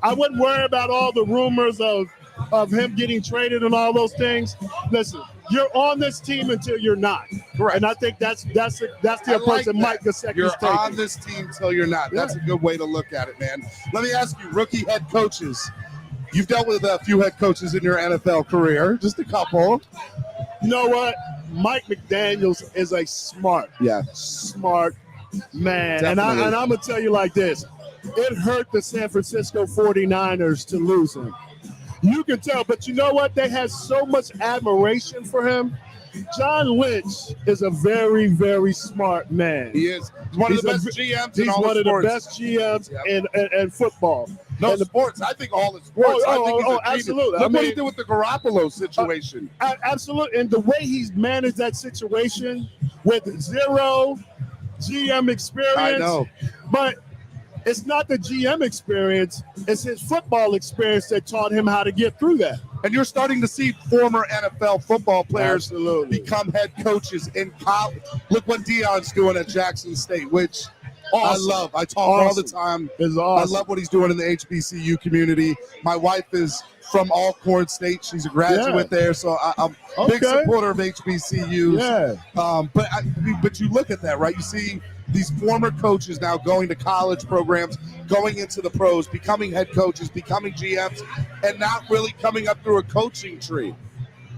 I wouldn't worry about all the rumors of him getting traded and all those things. Listen, you're on this team until you're not. Correct. And I think that's the approach that Mike Gesicki's You're taking. on this team till you're not. That's a good way to look at it, man. Let me ask you, rookie head coaches. You've dealt with a few head coaches in your NFL career, just a couple. You know what? Mike McDaniels is a smart man. Definitely. And I'm going to tell you like this. It hurt the San Francisco 49ers to lose him. You can tell, but you know what? They had so much admiration for him. John Lynch is a very, very smart man. He is. He's one of the best GMs in all He's one the of the sports. best GMs in football. No, and sports. I think all the sports. I think he's a genius. Absolutely. Look what he did with the Garoppolo situation. Absolutely. And the way he's managed that situation with zero GM experience. I know. But it's not the GM experience. It's his football experience that taught him how to get through that. And you're starting to see former NFL football players become head coaches in college. Look what Deion's doing at Jackson State, which I love. I talk all the time. It's awesome. I love what he's doing in the HBCU community. My wife is from Alcorn State. She's a graduate there, so I'm a big supporter of HBCUs. Yeah. But you look at that, right? You see these former coaches now going to college programs, going into the pros, becoming head coaches, becoming GMs, and not really coming up through a coaching tree.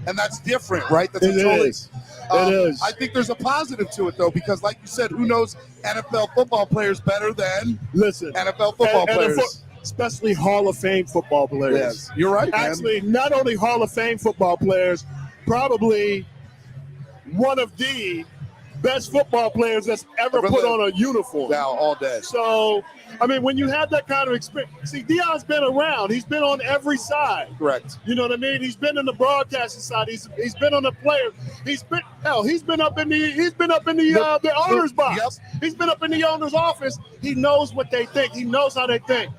And that's different, right? That's It is. I think there's a positive to it, though, because like you said, who knows NFL football players better than NFL football players? Especially Hall of Fame football players. Yes, you're right, man. Actually, not only Hall of Fame football players, probably one of the best football players that's ever put on a uniform. Now, all day. So, I mean, when you have that kind of experience, see, Deion's been around. He's been on every side. Correct. You know what I mean? He's been in the broadcasting side. He's been on the player. He's been up in the owner's box. Yep. He's been up in the owner's office. He knows what they think. He knows how they think.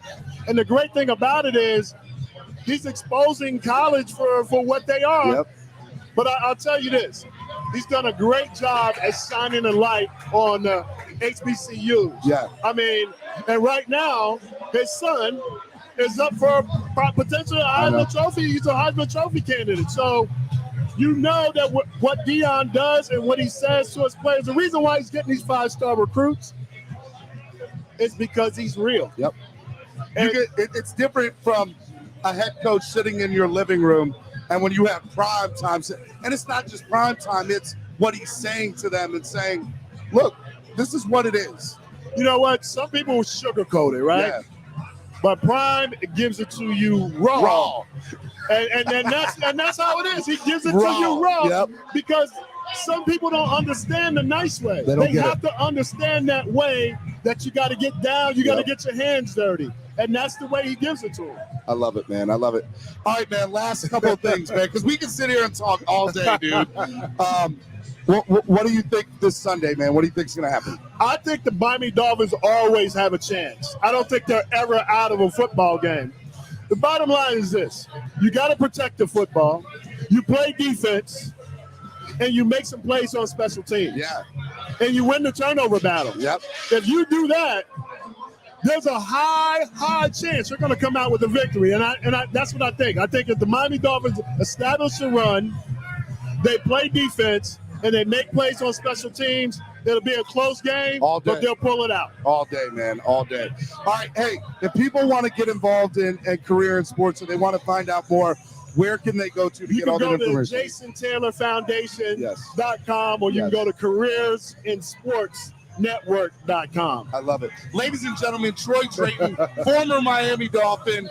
And the great thing about it is he's exposing college for what they are. Yep. But I'll tell you this. He's done a great job at shining a light on HBCUs. Yeah. I mean, and right now, his son is up for a potential Heisman Trophy. He's a Heisman Trophy candidate. So you know that what Deion does and what he says to his players, the reason why he's getting these 5-star recruits is because he's real. Yep. It's different from a head coach sitting in your living room and when you have prime time, and it's not just prime time, it's what he's saying to them and saying, look, this is what it is. You know what? Some people sugarcoat it, right? Yeah. But Prime gives it to you raw. And that's how it is. He gives it to you raw because some people don't understand the nice way. They have to understand that way that you got to get down, you got to get your hands dirty. And that's the way he gives it to him. I love it, man. I love it. All right, man, last couple of things, man, because we can sit here and talk all day, dude. What do you think this Sunday, man? What do you think is going to happen? I think the Miami Dolphins always have a chance. I don't think they're ever out of a football game. The bottom line is this. You got to protect the football. You play defense, and you make some plays on special teams. Yeah. And you win the turnover battle. Yep. If you do that, there's a high chance you're going to come out with a victory. And that's what I think. I think if the Miami Dolphins establish a run, they play defense, and they make plays on special teams, it'll be a close game, but they'll pull it out. All day, man, all day. All right, hey, if people want to get involved in a career in sports and they want to find out more, where can they go to get all that information? You can go to JasonTaylorFoundation.com or you can go to CareersInSportsNetwork.com. I love it. Ladies and gentlemen, Troy Drayton, former Miami Dolphin,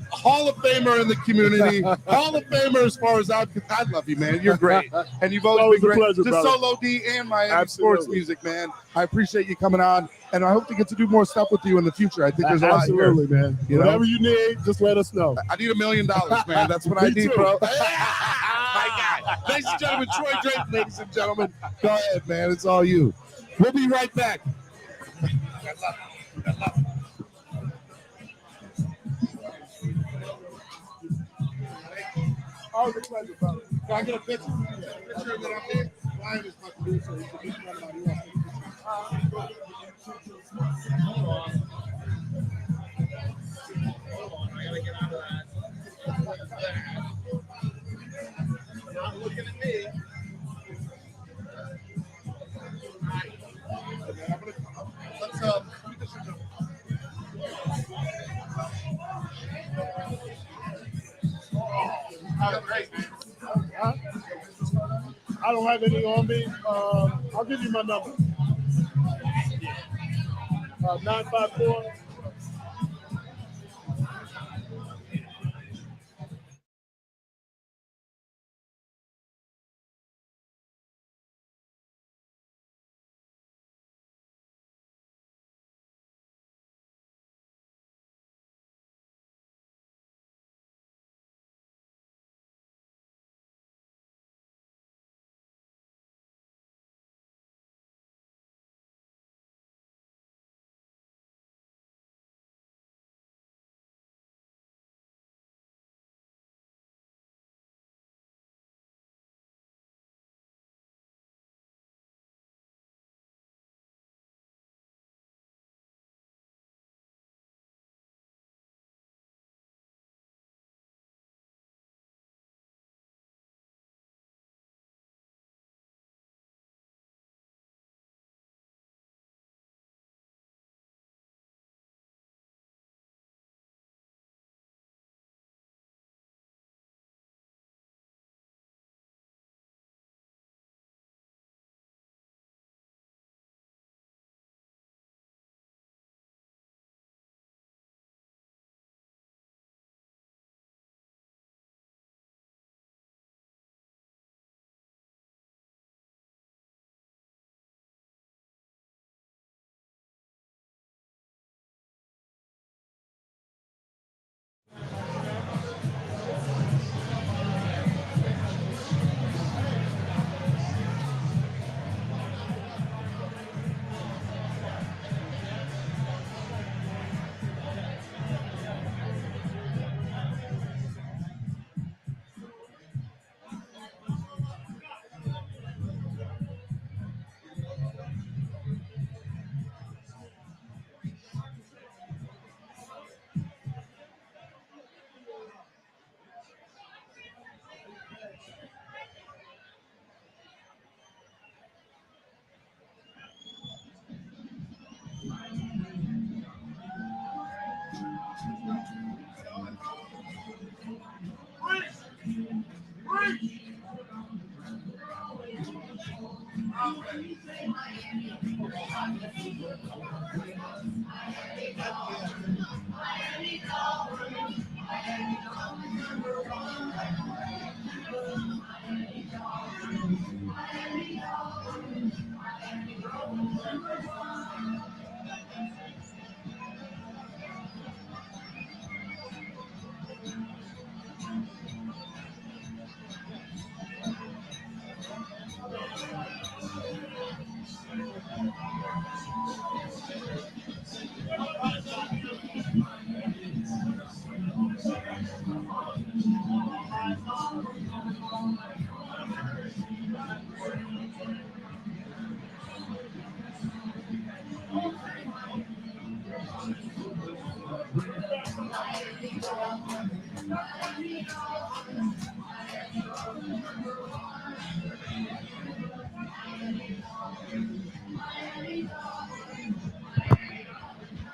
Hall of Famer in the community, Hall of Famer as far as I love you, man. You're great. And you've always been great. Pleasure, Just Solo D and Miami sports music, man. I appreciate you coming on, and I hope to get to do more stuff with you in the future. I think there's a lot here. Absolutely, man. Whatever you need, just let us know. I need $1 million, man. That's what I need, bro. My God. Ladies and gentlemen, Troy Drayton, ladies and gentlemen. Go ahead, man. It's all you. We'll be right back. Always a pleasure, brother. Can I get a picture? Picture that I'm here. Ryan is my producer. He's Not looking at me. Let's I don't have any on me. I'll give you my number. 954.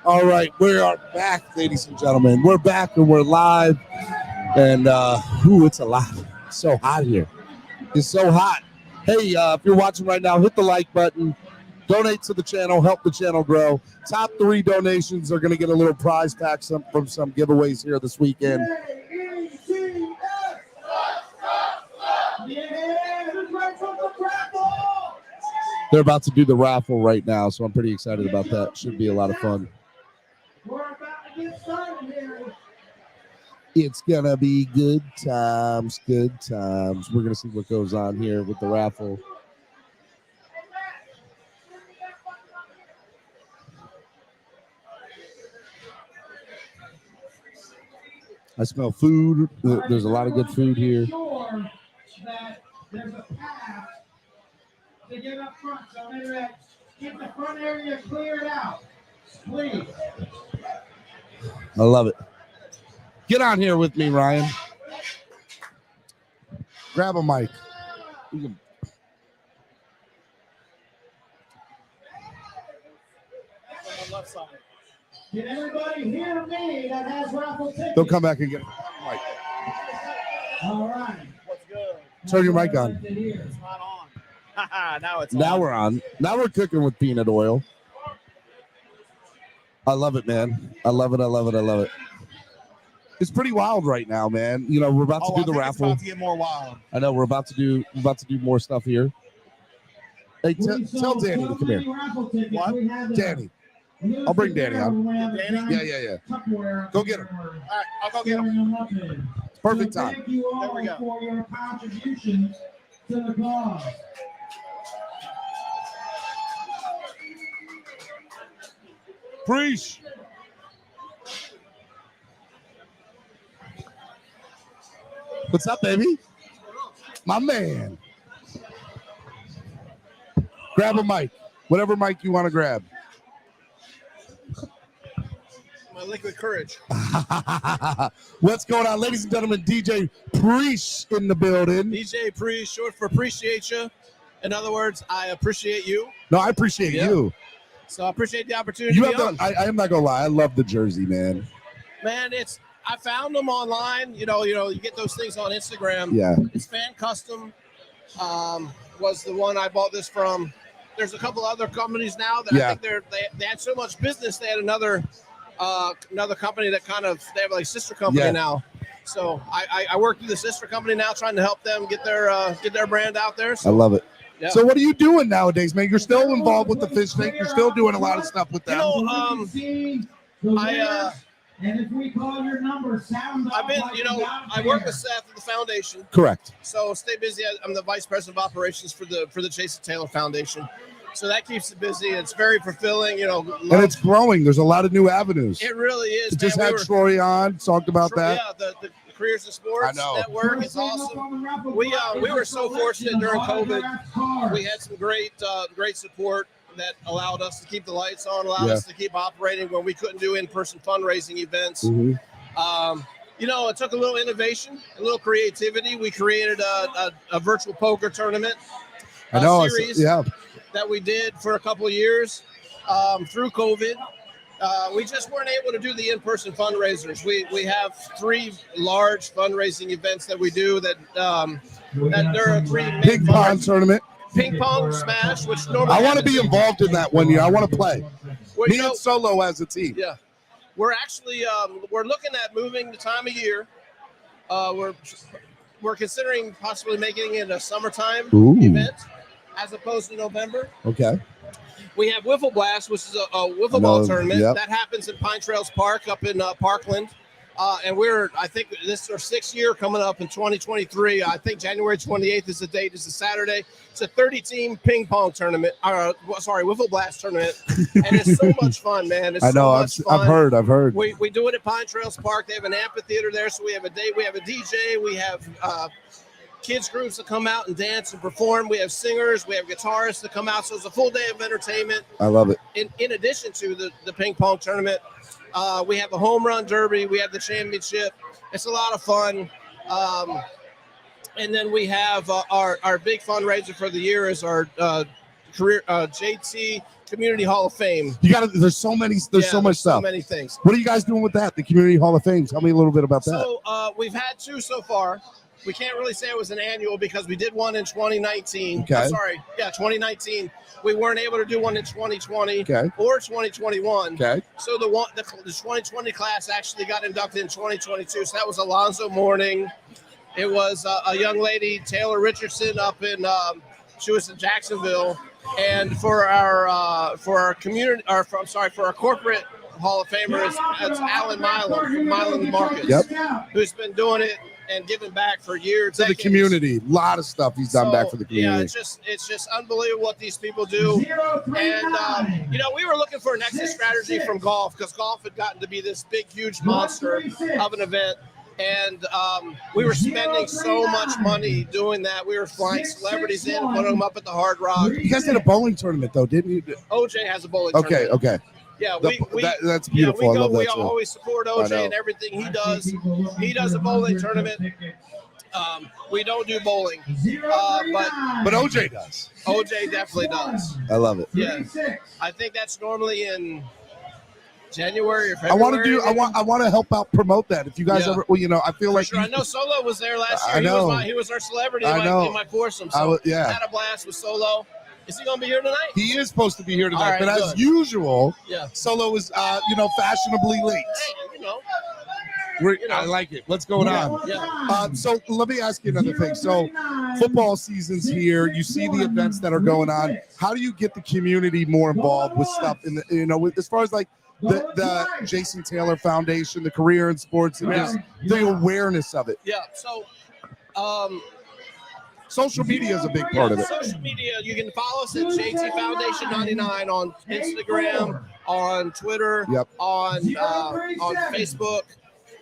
All right, we are back, ladies and gentlemen. We're back and we're live. And it's a lot. It's so hot here. It's so hot. Hey, if you're watching right now, hit the like button. Donate to the channel. Help the channel grow. Top 3 donations are going to get a little prize pack from some giveaways here this weekend. They're about to do the raffle right now, so I'm pretty excited about that. Should be a lot of fun. We're about to get started here. It's going to be good times, good times. We're going to see what goes on here with the raffle. I smell food. There's a lot of good food here. That there's a path to get up front. So maybe get the front area cleared out, please. I love it. Get on here with me, Ryan. Grab a mic. Can everybody hear me that has raffle tickets? They'll come back and get a mic. All right. What's good? Turn your mic on. It's not on. Now it's Now on. we're on. Now we're cooking with peanut oil. I love it, man. I love it. I love it. I love it. It's pretty wild right now, man. You know, we're about to do the raffle. It's about to get more wild. I know we're about to do more stuff here. Hey, tell Danny to come here. What? Danny. I'll bring Danny on. Danny? Yeah. Go get him. All right, I'll go get him. It's perfect time. Thank you all There we go. for your contributions to the cause. Preach. What's up, baby? My man. Grab a mic. Whatever mic you want to grab. My liquid courage. What's going on, ladies and gentlemen? DJ Preach in the building. DJ Pre, short for appreciate you. In other words, I appreciate you. No, I appreciate you. So I appreciate the opportunity You to have be on. I am not gonna lie. I love the jersey, man. Man, I found them online. You get those things on Instagram. Yeah. It's fan custom. Was the one I bought this from. There's a couple other companies now that I think they had so much business. They had another company that they have like sister company now. So I work with the sister company now, trying to help them get their brand out there. So, I love it. Yeah. So what are you doing nowadays, man? You're still involved with the fish tank. You're still doing a lot of stuff with them. And if we call your number, sound I've been, I work with Seth at the foundation. Correct. So stay busy. I'm the vice president of operations for the Jason Taylor Foundation. So that keeps it busy. It's very fulfilling, And it's growing. There's a lot of new avenues. It really is. Just had Troy on, talked about that. Yeah, the Careers in Sports Network is awesome. We were so fortunate during COVID. We had some great support that allowed us to keep the lights on, allowed us to keep operating when we couldn't do in-person fundraising events. Mm-hmm. It took a little innovation, a little creativity. We created a virtual poker tournament series that we did for a couple of years through COVID. We just weren't able to do the in-person fundraisers. We have 3 large fundraising events that we do that there are 3 main Ping pong tournament. Ping pong smash, which normally I want to be involved in that one year. I want to play. Me and Solo as a team. Yeah, we're actually we're looking at moving the time of year. We're considering possibly making it a summertime event as opposed to November. Okay. We have Wiffle Blast, which is a wiffle ball tournament that happens in Pine Trails Park up in Parkland. And I think this is our 6th year coming up in 2023. I think January 28th is the date. It's a Saturday. It's a 30-team ping pong tournament. Wiffle Blast tournament. And it's so much fun, man. It's I know. so much fun. I've heard. We do it at Pine Trails Park. They have an amphitheater there. So we have a DJ. We have kids groups that come out and dance and perform. We have singers. We have guitarists that come out. So it's a full day of entertainment. I love it. In addition to the ping pong tournament, we have a home run derby. We have the championship. It's a lot of fun. And then we have our big fundraiser for the year is our JT Community Hall of Fame. There's so many. There's so much stuff. So many things. What are you guys doing with that? The Community Hall of Fame. Tell me a little bit about that. So we've had 2 so far. We can't really say it was an annual because we did one in 2019. Okay. 2019. We weren't able to do one in 2020 Okay. or 2021. Okay. So the 2020 class actually got inducted in 2022. So that was Alonzo Mourning. It was a young lady, Taylor Richardson, up in she was in Jacksonville. And for our corporate Hall of Famer, it's Alan Milan from Milan Markets, who's been doing it and giving back for years. To the community. A lot of stuff he's done back for the community. Yeah, it's just unbelievable what these people do. And we were looking for an exit strategy from golf because golf had gotten to be this big, huge monster of an event. And we were spending so much money doing that. We were flying celebrities in, putting them up at the Hard Rock. You guys did a bowling tournament, though, didn't you? OJ has a bowling tournament. Okay. Yeah, that's beautiful. I love that we too. always support OJ and everything he does. He does a bowling tournament. We don't do bowling, but OJ does. OJ definitely does. I love it. Yeah, I think that's normally in January or February. I want to help out promote that. If you guys ever, well, I feel like I know Solo was there last year. I know. He was our celebrity I know. in my foursome. So yeah. had a blast with Solo. Is he going to be here tonight? He is supposed to be here tonight, All right, but as good. usual, Yeah. Solo is fashionably late. Hey, I like it. What's going on? Yeah. So let me ask you another thing. So football season's here. You see the events that are going on. How do you get the community more involved with stuff in the, as far as like the Jason Taylor Foundation, the Career in Sports, and just the awareness of it? Yeah. So, social media is a big part of it. Social media, you can follow us at JT Foundation 99 on Instagram, on Twitter, on Facebook.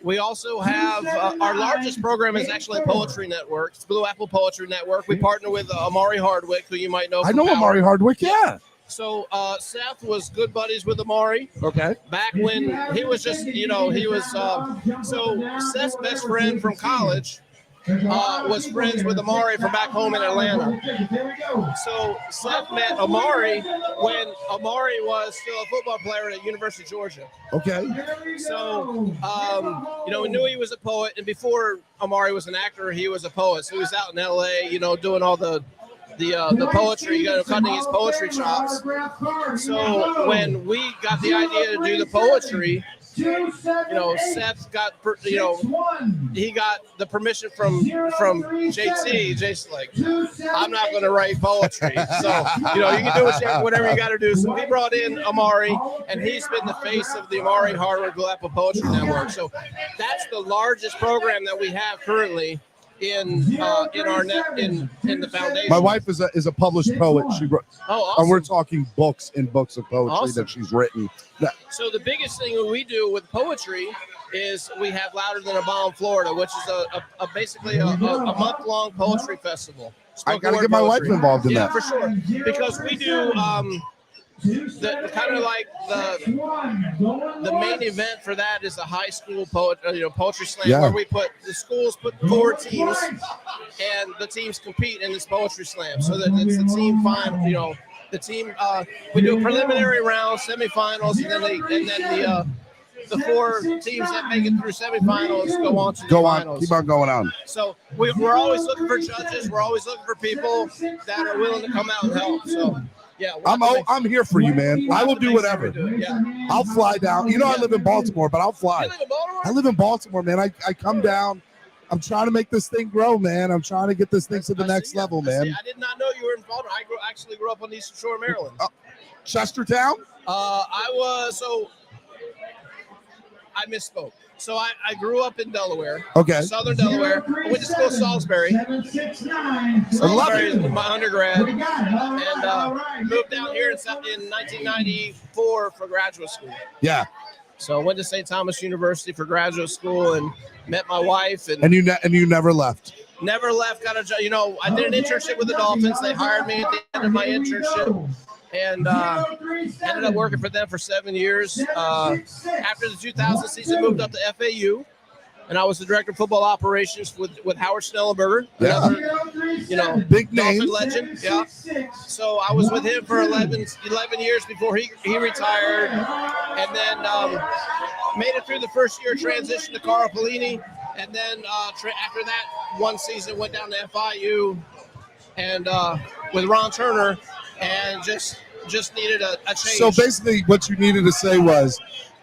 We also have our largest program is actually a poetry network. It's Blue Apple Poetry Network. We partner with Amari Hardwick, who you might know. I know Amari Hardwick, yeah. So Seth was good buddies with Amari. Okay. Back when he was just, he was, so Seth's best friend from college was friends with Amari from back home in Atlanta. So Seth met Amari when Amari was still a football player at University of Georgia. Okay. So, we knew he was a poet, and before Amari was an actor, he was a poet. So he was out in LA, doing all the poetry, cutting his poetry chops. So when we got the idea to do the poetry, Seth got, he got the permission from JT. Jason's like, I'm not going to write poetry. So, you can do whatever you got to do. So we brought in Amari, and he's been the face of the Amari Hardwick Blue Apple Poetry Network. So that's the largest program that we have currently in the foundation. My wife is a published poet. She wrote, awesome. And we're talking books and books of poetry that she's written. So the biggest thing we do with poetry is we have Louder Than a Bomb Florida, which is basically a month-long poetry festival. I got to get my wife involved in that. Yeah, for sure. Because we do the kind of like the main event for that is a high school poetry slam where the schools put 4 teams and the teams compete in this poetry slam. So that it's the team final, the team we do a preliminary round, semifinals, and then the 4 teams that make it through semifinals go on to the finals. Keep on going on. So we're always looking for judges. We're always looking for people that are willing to come out and help. So. Yeah, I'm here for you, man. I will do whatever. I'll fly down. I live in Baltimore, but I'll fly. You live in Baltimore? I live in Baltimore, man. I come down. I'm trying to make this thing grow, man. I'm trying to get this thing to the next level, man. I did not know you were in Baltimore. I actually grew up on the Eastern Shore of Maryland. Chestertown? I misspoke. So I grew up in Delaware. Okay. Southern Delaware. I went to school in Salisbury. Salisbury is my undergrad. And moved down here in 1994 for graduate school. Yeah. So I went to St. Thomas University for graduate school and met my wife. And you never left? Never left. Got a job. I did an internship with the Dolphins. They hired me at the end of my internship. And ended up working for them for 7 years. After the 2000 season, moved up to FAU, and I was the director of football operations with Howard Snellenberger, another, big Dolphin name legend. Yeah. So I was with him for 11 years before he retired, and then made it through the first year, transitioned to Carl Pelini, and then after that one season went down to FIU, and with Ron Turner. And just needed a change. So basically, what you needed to say was,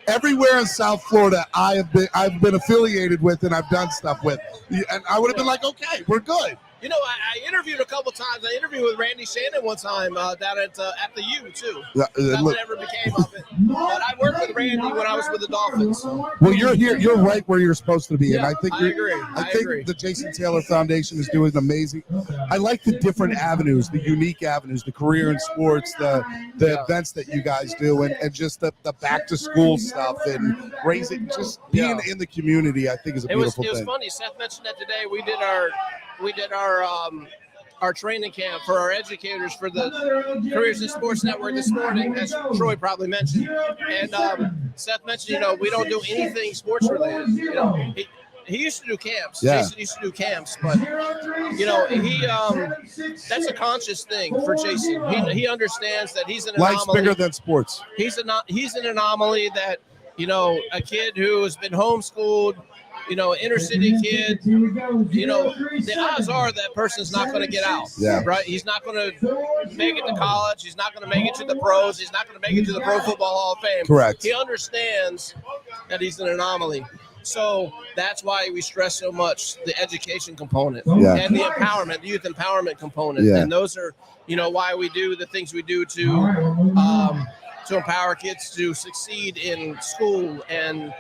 everywhere in South Florida, I've been affiliated with, and I've done stuff with, and I would have been like, okay, we're good. I interviewed a couple times. I interviewed with Randy Shannon one time down at the U too. That never became of it. But I worked with Randy when I was with the Dolphins. So. Well, you're here. You're right where you're supposed to be, Yeah, and I think I agree. The Jason Taylor Foundation is doing amazing. I like the different avenues, the unique avenues, the career in sports, the events that you guys do, and just the back to school stuff and raising, just being in the community. I think is a beautiful thing. It was funny. Seth mentioned that today. We did our our training camp for our educators for the Careers in Sports Network this morning, as Troy probably mentioned. And Seth mentioned, we don't do anything sports related. He used to do camps. Yeah. Jason used to do camps, but that's a conscious thing for Jason. He understands that he's an anomaly. Life's bigger than sports. He's an anomaly that, a kid who has been homeschooled, inner city kid, the odds are that person's not going to get out. Yeah. Right? He's not going to make it to college. He's not going to make it to the pros. He's not going to make it to the Pro Football Hall of Fame. Correct. He understands that he's an anomaly. So that's why we stress so much the education component and the empowerment, the youth empowerment component. Yeah. And those are, why we do the things we do to empower kids to succeed in school and,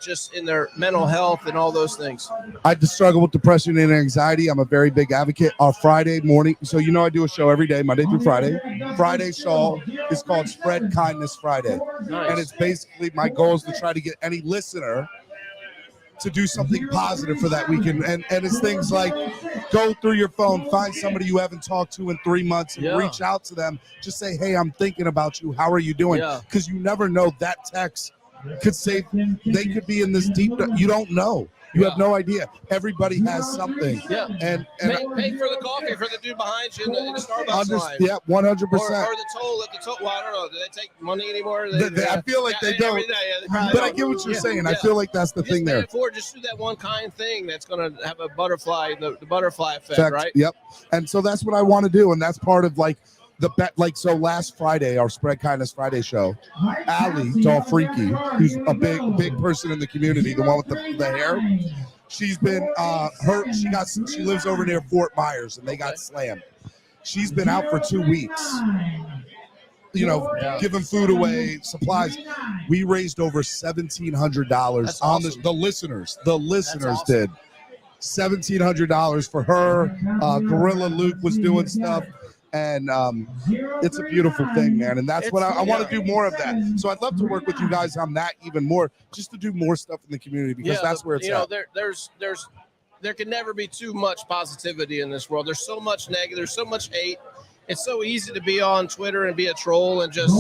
just in their mental health and all those things. I just struggle with depression and anxiety. I'm a very big advocate. Our Friday morning, so I do a show every day, Monday through Friday. Friday's show is called Spread Kindness Friday. Nice. And it's basically my goal is to try to get any listener to do something positive for that weekend. And it's things like go through your phone, find somebody you haven't talked to in 3 months and reach out to them. Just say, hey, I'm thinking about you. How are you doing? Because you never know, that text could say they could be in this deep, you don't know. You have no idea. Everybody has something. Yeah. And pay for the coffee for the dude behind you in the Starbucks line. Yeah, 100%. Or the toll at the toll. Well, I don't know. Do they take money anymore? I feel like they don't. But I get what you're saying. I feel like that's the thing there. Just do that one kind thing that's going to have a butterfly, the butterfly effect, right? Yep. And so that's what I want to do. And that's part of like the bet. Like, so last Friday, our Spread Kindness Friday show, Allie Freaky, who's a big person in the community, the one with the hair. She's been she lives over near Fort Myers and they got slammed. She's been out for 2 weeks. Giving food away, supplies. We raised over $1,700 on the listeners. The listeners did $1,700 for her. Gorilla Luke was doing stuff. And it's a beautiful thing, man. And that's what I want to do more of that. So I'd love to work with you guys on that even more, just to do more stuff in the community, because that's where it's at. There can never be too much positivity in this world. There's so much negative. There's so much hate. It's so easy to be on Twitter and be a troll and just be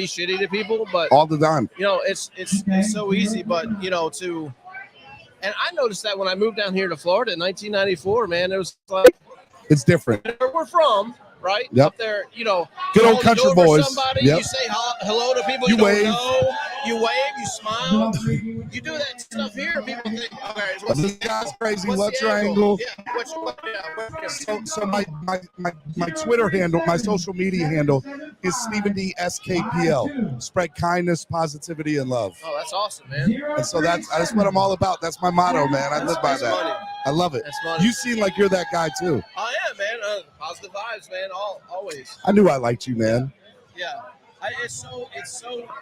shitty to people, but all the time. It's so easy, but and I noticed that when I moved down here to Florida in 1994, man, it was like, it's different. Where we're from, right? Yep. Up there, good old country boys. Somebody, yep. You say hello to people you don't wave. know. You wave, you smile. You do that stuff here, people think, okay, this guy's crazy. What's your angle? Yeah, so my Twitter handle, my social media handle is Stephen D SKPL. Spread kindness, positivity, and love. Oh, that's awesome, man. And so that's what I'm all about. That's my motto, man. I live by that. Funny. I love it. That's funny. You seem like you're that guy too. I am, man. Positive vibes, man. Always. I knew I liked you, man. Yeah. It's so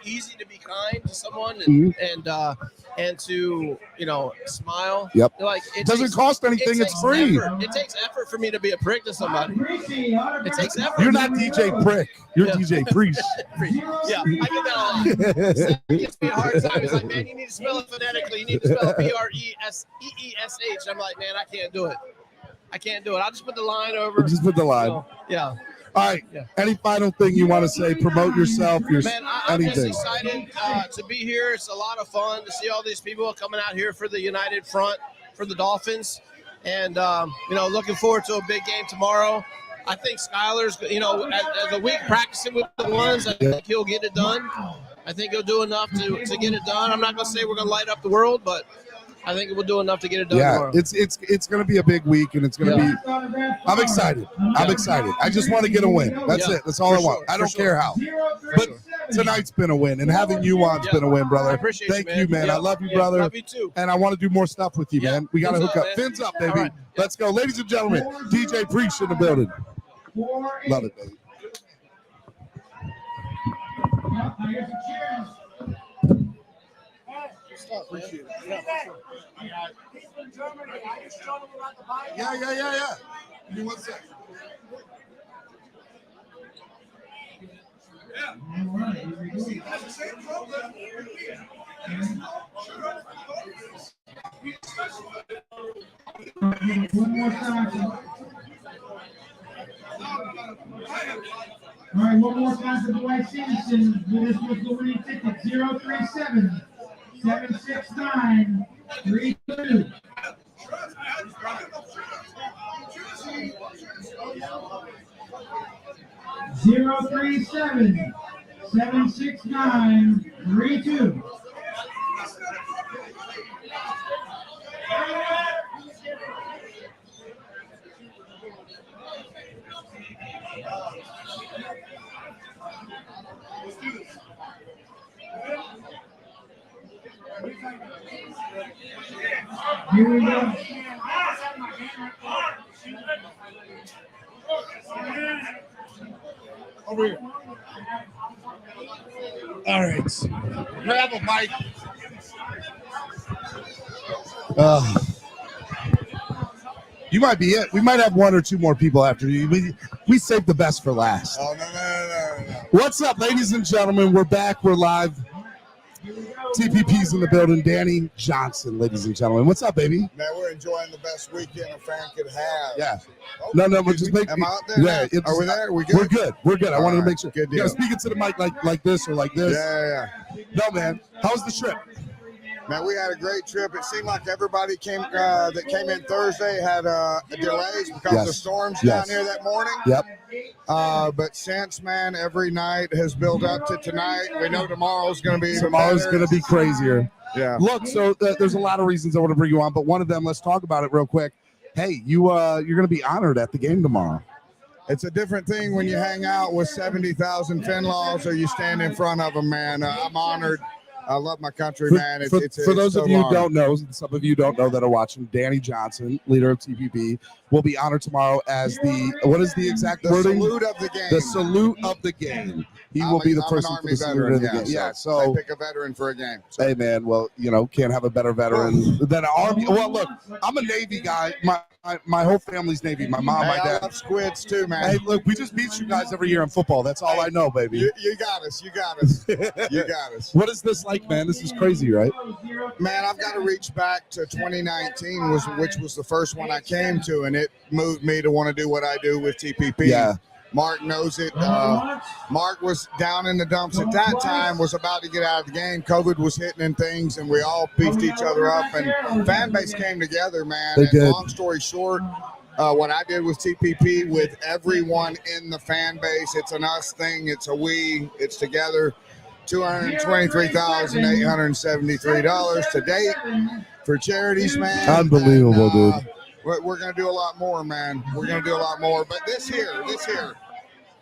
easy to be kind to someone and to smile. Yep. Like it doesn't cost anything. It's free. Effort. It takes effort for me to be a prick to somebody. It takes effort. You're not DJ Prick. You're DJ Priest. Yeah, I get that a lot. It gives me a hard time. It's like, man, you need to spell it phonetically. You need to spell it PRESSEESH. I'm like, man, I can't do it. I'll just put the line over. Just put the line. Yeah. All right. Yeah. Any final thing you want to say? Promote yourself. I'm anything. just excited to be here. It's a lot of fun to see all these people coming out here for the United Front for the Dolphins, and looking forward to a big game tomorrow. I think Skylar's, as a week practicing with the ones, I think he'll get it done. I think he'll do enough to get it done. I'm not going to say we're going to light up the world, but I think we'll do enough to get it done tomorrow. It's going to be a big week, and it's going to be. I'm excited. I'm excited. I just want to get a win. That's it. That's all I want. I don't care how. But tonight's been a win, and having you on's been a win, brother. I appreciate Thank you, man. I love you, brother. Love you too. And I want to do more stuff with you, man. We got to hook up. Man. Fins up, baby. Right. Let's go, ladies and gentlemen. DJ Preach in the building. Love it, baby. Appreciate it. Yeah. Give me 1 second. One more time. All right, one more time for the White Citizens. This was the winning ticket, 037 769 32. 037 769 32. Here we go. Over here. All right. Grab a mic. You might be it. We might have one or two more people after you. We saved the best for last. Oh, no. What's up, ladies and gentlemen? We're back. We're live. TPP's in the building. Danny Johnson, ladies and gentlemen. What's up, baby? Man, we're enjoying the best weekend a fan could have. Yeah. Oh, No, we're just making. Am I out there? Yeah. Are we there? We good? We're good. We're good. I wanted to make sure. Good deal. You know, speaking to the mic like this or like this. Yeah. No, man. How was the trip? Man, we had a great trip. It seemed like everybody that came in Thursday had delays because of storms down here that morning. Yep. But since, man, every night has built up to tonight. We know tomorrow's going to be Going to be crazier. Yeah. Look, so there's a lot of reasons I want to bring you on, but one of them, let's talk about it real quick. Hey, you're going to be honored at the game tomorrow. It's a different thing when you hang out with 70,000 Finlaws or you stand in front of them, man. I'm honored. I love my country, man. For those of you who don't know, some of you don't know that are watching, Danny Johnson, leader of TPP, will be honored tomorrow as what is the exact wording? Salute of the game. The salute of the game. He will be the person for the salute of the game. Yeah, so I pick a veteran for a game. Hey, man, well, can't have a better veteran than an Army. Well, look, I'm a Navy guy. My whole family's Navy. My mom, my dad. I love squids too, man. Hey, look, we just beat you guys every year in football. That's all I know, baby. You got us. You got us. You got us. What is this like, man? This is crazy, right? Man, I've got to reach back to 2019, which was the first one I came to, and it moved me to want to do what I do with TPP. Yeah. Mark knows it. Mark was down in the dumps at that time, was about to get out of the game. COVID was hitting and things, and we all beefed each other up, and fan base came together, man. Long story short, what I did with TPP with everyone in the fan base, it's an us thing, it's a we, it's together. $223,873 to date for charities, man. Unbelievable, dude. We're going to do a lot more, man. We're going to do a lot more. But this here,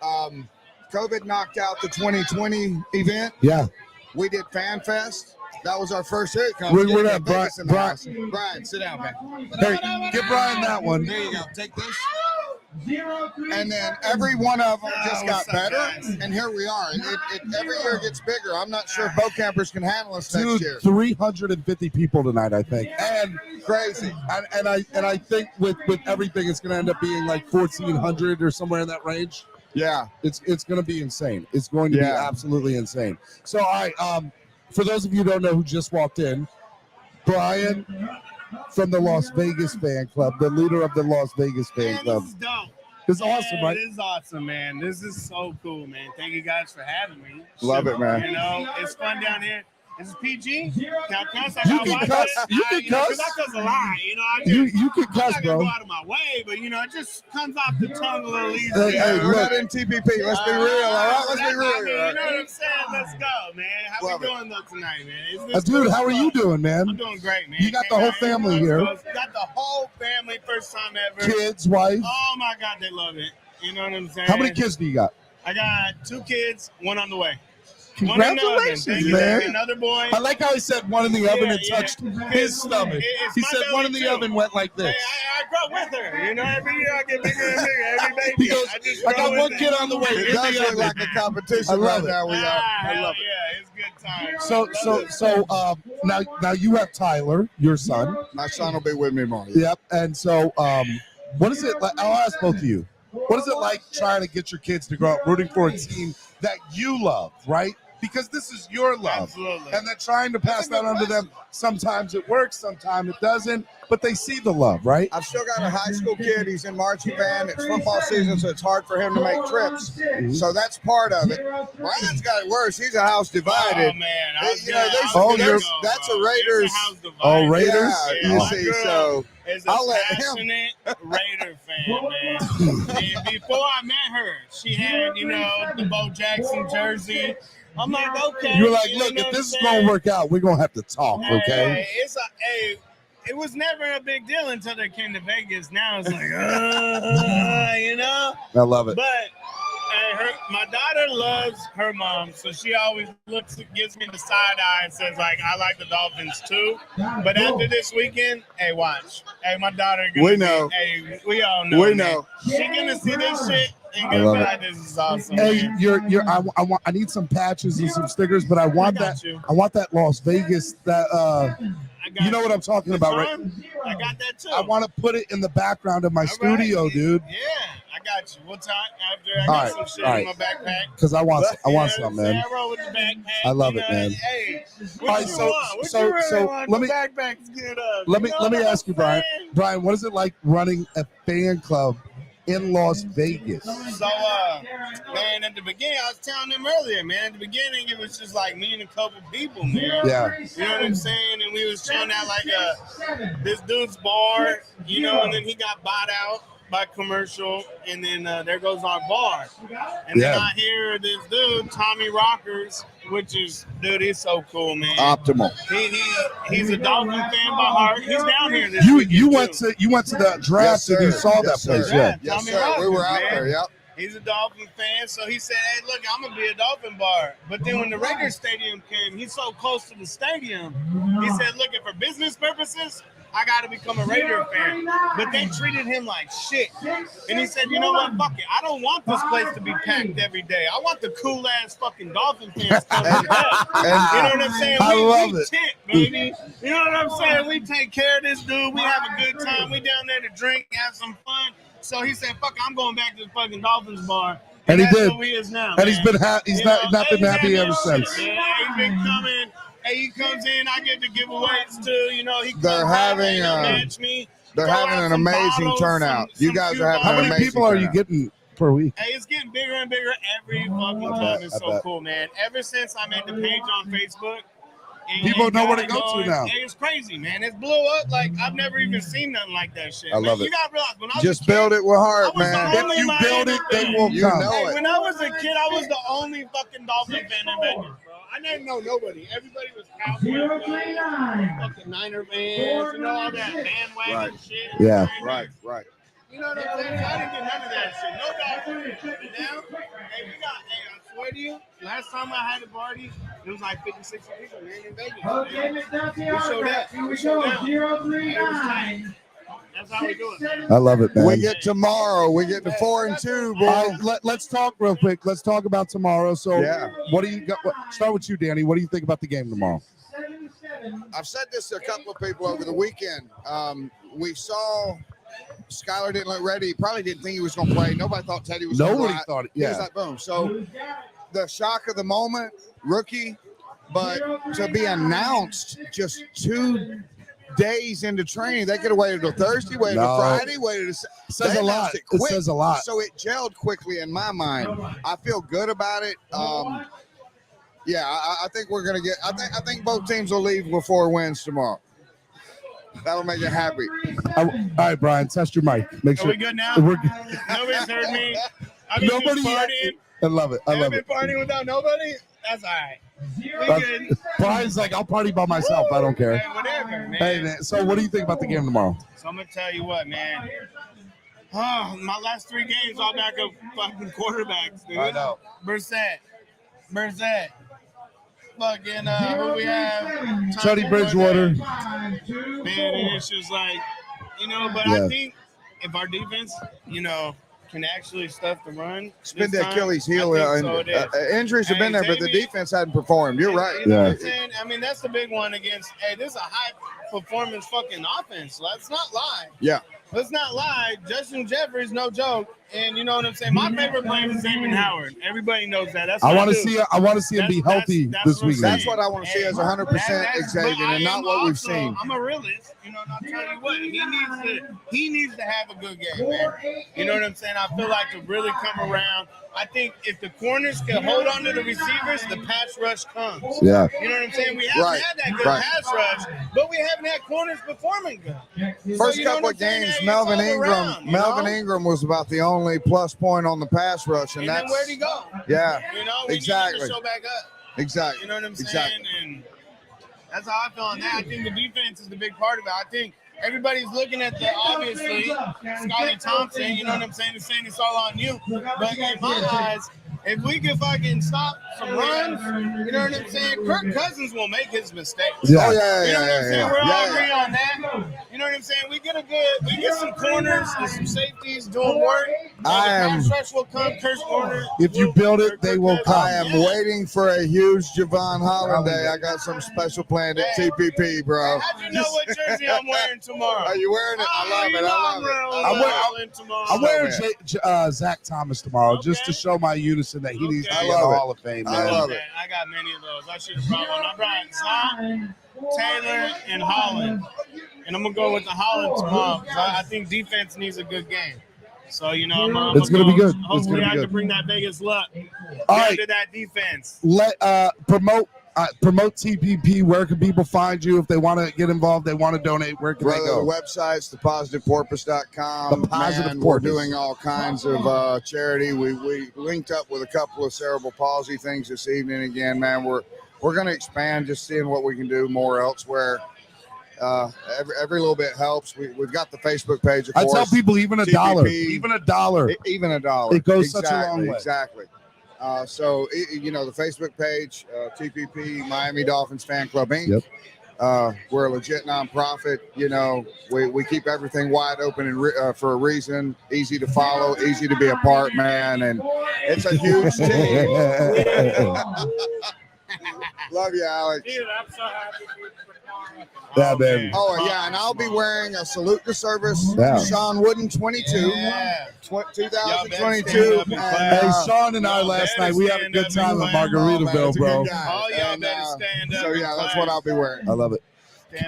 COVID knocked out the 2020 event. Yeah. We did Fan Fest. That was our first hit. We're not Brian, sit down, man. Hey, give Brian that one. There you go. Take this. And then every one of them just got better, and here we are. Every year gets bigger. I'm not sure Bokampers can handle us next year. 350 people tonight, I think, and crazy. And I think with everything, it's going to end up being like 1,400 or somewhere in that range. Yeah, it's going to be insane. It's going to be absolutely insane. So, all right, for those of you who don't know who just walked in, Brian from the Las Vegas Fan Club, the leader of the Las Vegas Fan Club. This is dope. It's awesome, right? It is awesome, man. This is so cool, man. Thank you guys for having me. Love it, man. You know, it's fun down here. Is it PG? Can I cuss? You can cuss. You can cuss. Because I cuss a lot, you know. You can cuss, bro. I'm not gonna go out of my way, but it just comes off the tongue a little easy. Hey, we're not in TPP. Let's be real, all right? Let's be real. You know what I'm saying? Let's go, man. How we doing though tonight, man? Dude, how are you doing, man? I'm doing great, man. You got the whole family here. Got the whole family, first time ever. Kids, wife. Oh my God, they love it. You know what I'm saying? How many kids do you got? I got 2 kids, 1 on the way. Congratulations, man. Another boy. I like how he said one in the oven and touched his stomach. He said one in the oven went like this. I grew up with her. You know, every year I get bigger and bigger. Every baby. He goes, I got one kid on the way. It does look like a competition right now. I love it. Yeah, it's good time. So now you have Tyler, your son. My son will be with me tomorrow. Yep. And so what is it like? I'll ask both of you. What is it like trying to get your kids to grow up rooting for a team that you love, right? because this is your love. Absolutely. And they're trying to pass that on to them. Sometimes it works, sometimes it doesn't, but they see the love, right? I've still got a high school kid. He's in marching band. It's football season, so it's hard for him to make trips. So that's part of it. Brian's got it worse. He's a house divided. Oh, man. That's a Raiders. Oh, Raiders? Yeah, you see, so is I'll a let him. passionate Raider fan, man. And before I met her, she had, the Bo Jackson jersey. I'm like, okay. You're like, look, if this is going to work out, we're going to have to talk, okay? Hey, it was never a big deal until they came to Vegas. Now it's like, I love it. But my daughter loves her mom, so she always gives me the side eye and says, like, I like the Dolphins too. But after this weekend, hey, watch. Hey, my daughter. We know. Hey, we all know. We know. She's gonna see this shit and I go, love God, this is awesome. Hey, man. I need some patches and some stickers, but I want that Las Vegas, you know what I'm talking about, right? I got that too. I want to put it in the background of my studio, dude. Yeah, I got you. We'll talk after. I got some shit in my backpack. Because I want some, man. I roll with the backpack. I love it, man. Hey, All right, so let me let me ask you, Brian. Brian, what is it like running a fan club in Las Vegas? So, man, at the beginning, I was telling them earlier, man. At the beginning, it was just like me and a couple people, man. Yeah. You know what I'm saying? And we was chilling at like this dude's bar, and then he got bought out by commercial, and then there goes our bar. And then I hear this dude, Tommy Rockers, which is, dude, he's so cool, man. Optimal. He's a Dolphin fan by heart. He's down here this You went to the draft and you saw that place, yeah. Yes, Tommy sir. Rockers, We were out man. there, yep. He's a Dolphin fan, so he said, hey, look, I'm going to be a Dolphin bar. But then when the Raiders stadium came, he's so close to the stadium, he said, look, for business purposes, I got to become a Raider fan. But they treated him like shit. And he said, you know what, fuck it. I don't want this place to be packed every day. I want the cool-ass fucking Dolphin fans coming back. You know what I'm saying? I love it. Tip, baby. You know what I'm saying? We take care of this dude. We have a good time. We down there to drink, have some fun. So he said, fuck, I'm going back to the fucking Dolphins bar. And he that's did. Who he is now, and man. he's been he's not been happy ever since. Yeah, he's been coming. Hey, he comes in. I get the giveaways too. He comes They're having match me. They're having an amazing turnout. You guys are having How an many amazing people are you turnout. getting per week? Hey, it's getting bigger and bigger every fucking time. It's so cool, man. Ever since I made the page on Facebook. People know where to go to now. Hey, it's crazy, man. It blew up. Like, I've never even seen nothing like that shit. I love You it. got to realize, when I was Just a kid, build it with heart, man. If you build it, they will You come. know Hey, it. when I was a kid, I was the only fucking Dolphin fan in Vegas, bro. I didn't know nobody. Everybody was Cowboys, fucking Niner fans, all that bandwagon shit. Yeah. Right. You know what I'm saying? So I didn't get none of that shit. No Dolphins. But now, hey, I swear to you, last time I had a party, it was like 50, 60 people, man, in Vegas. We showed up. That's how we do it. I love it, man. We get tomorrow. We get to 4-2, boy. All right, let's talk real quick. Let's talk about tomorrow. So, Yeah. what do you got? Start with you, Danny. What do you think about the game tomorrow? I've said this to a couple of people over the weekend. We saw Skylar didn't look ready. He probably didn't think he was going to play. Nobody thought Teddy was going to play. Nobody thought it. He was Yeah. like, boom. So the shock of the moment, rookie, but to be announced just 2 days into training, they could have waited till Thursday, waited till Friday, waited to Says a lot. It says a lot. So it gelled quickly in my mind. I feel good about it. Yeah, I think we're gonna get. I think both teams will leave with 4 wins tomorrow. That'll make you happy. All right, Brian, test your mic. Make sure Are we good now? We're Nobody's heard me. I've been Nobody. partying. I love it. I love I've it. been partying without nobody. That's all right. We good. Brian's like, I'll party by myself. I don't care. Hey, whatever, man. Hey, man. So, what do you think about the game tomorrow? So I'm gonna tell you what, man. Oh, my last 3 games, all back up fucking quarterbacks, dude. I know. Brissett. Fucking who we have? Teddy Bridgewater. Man, and it's just like, but Yeah. I think if our defense, can actually stuff the run. It's been this the time, Achilles I heel. think so it is. Injuries have been there, but the Xavier- defense hadn't performed. You're right. You know what Yeah. I'm saying? I mean, that's the big one against, this is a high performance fucking offense. Let's not lie. Yeah. let's not lie, Justin Jeffries, no joke. And you know what I'm saying? My favorite player is Xavier Howard. Everybody knows that. That's I want to see. I want to see him be healthy this weekend. That's what I want to see as 100% Xavier, and not what we've seen. I'm a realist, you know. And I'll tell you what, he needs to have a good game, man. You know what I'm saying? I feel like to really come around. I think if the corners can hold on to the receivers, the pass rush comes. Yeah. You know what I'm saying? We haven't had that good pass rush, but we haven't had corners performing good. First couple of games, Melvin Ingram was about the only plus point on the pass rush, and then where'd he go? Yeah, you know, we exactly. need to show back up. Exactly. You know what I'm saying? Exactly. And that's how I feel on that. I think the defense is the big part of it. I think everybody's looking at the obviously Scotty Thompson. You know what I'm saying? They're saying it's all on you, but in my eyes, if we can fucking stop some runs, you know what I'm saying? Kirk Cousins will make his mistakes. Yeah. Oh, yeah, You know what I'm saying? We're all agree yeah. on that. You know what I'm saying? We get some corners and some safeties doing work. Pass rush will come. Kirk's corner. If you build it, they will come. I am waiting for a huge Javon Holiday. I got some special planned at TPP, bro. How'd you know what jersey I'm wearing tomorrow? Are you wearing it? I love it. I'm wearing Zach Thomas tomorrow just to show my unison that he needs to be in the Hall of Fame. Man. I love it. I got many of those. I should have brought one. I brought Zion, Taylor, and Holland. And I'm going to go with the Holland tomorrow. I think defense needs a good game. So, you know, It's going to be good. Hopefully, I can bring that Vegas luck to that defense. Let promote TPP. Where can people find you if they want to get involved? They want to donate. Where can they go? The website's thepositiveporpoise.com. The Positive Man, Porpoise. We're doing all kinds of charity. We linked up with a couple of cerebral palsy things this evening. Again, man, we're going to expand, just seeing what we can do more elsewhere. Every little bit helps. We've got the Facebook page, of course. I tell people even a dollar, even a dollar. It goes such a long way. Exactly. So, you know, the Facebook page, TPP, Miami Dolphins Fan Club, Inc. Yep. We're a legit nonprofit. You know, we keep everything wide open and for a reason. Easy to follow, easy to be a part, man. And it's a huge team. Love you, Alex. Dude, I'm so happy for tomorrow. Yeah, man. Oh, yeah, and I'll be wearing a salute to service, Yeah. Sean Wooden 22, Yeah. 2022. Hey, Sean and I last night, we had a good time at Margaritaville, bro. Oh, y'all better stand up. So, yeah, that's what I'll be wearing. I love it.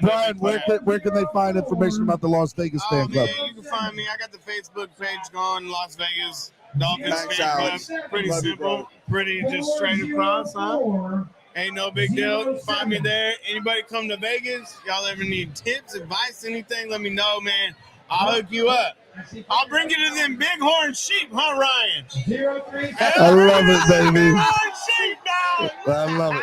Brian, where can they find information about the Las Vegas Fan Club? Man, you can find me. I got the Facebook page going, Las Vegas Dolphins Thanks, Fan Alex. Club. Pretty Love you, simple, bro. pretty just straight across, huh? Ain't no big deal. Find me there. Anybody come to Vegas, y'all ever need tips, advice, anything, let me know, man. I'll hook you up. I'll bring you to them bighorn sheep, huh, Ryan? I love it, baby. Bighorn sheep, dog. I love it.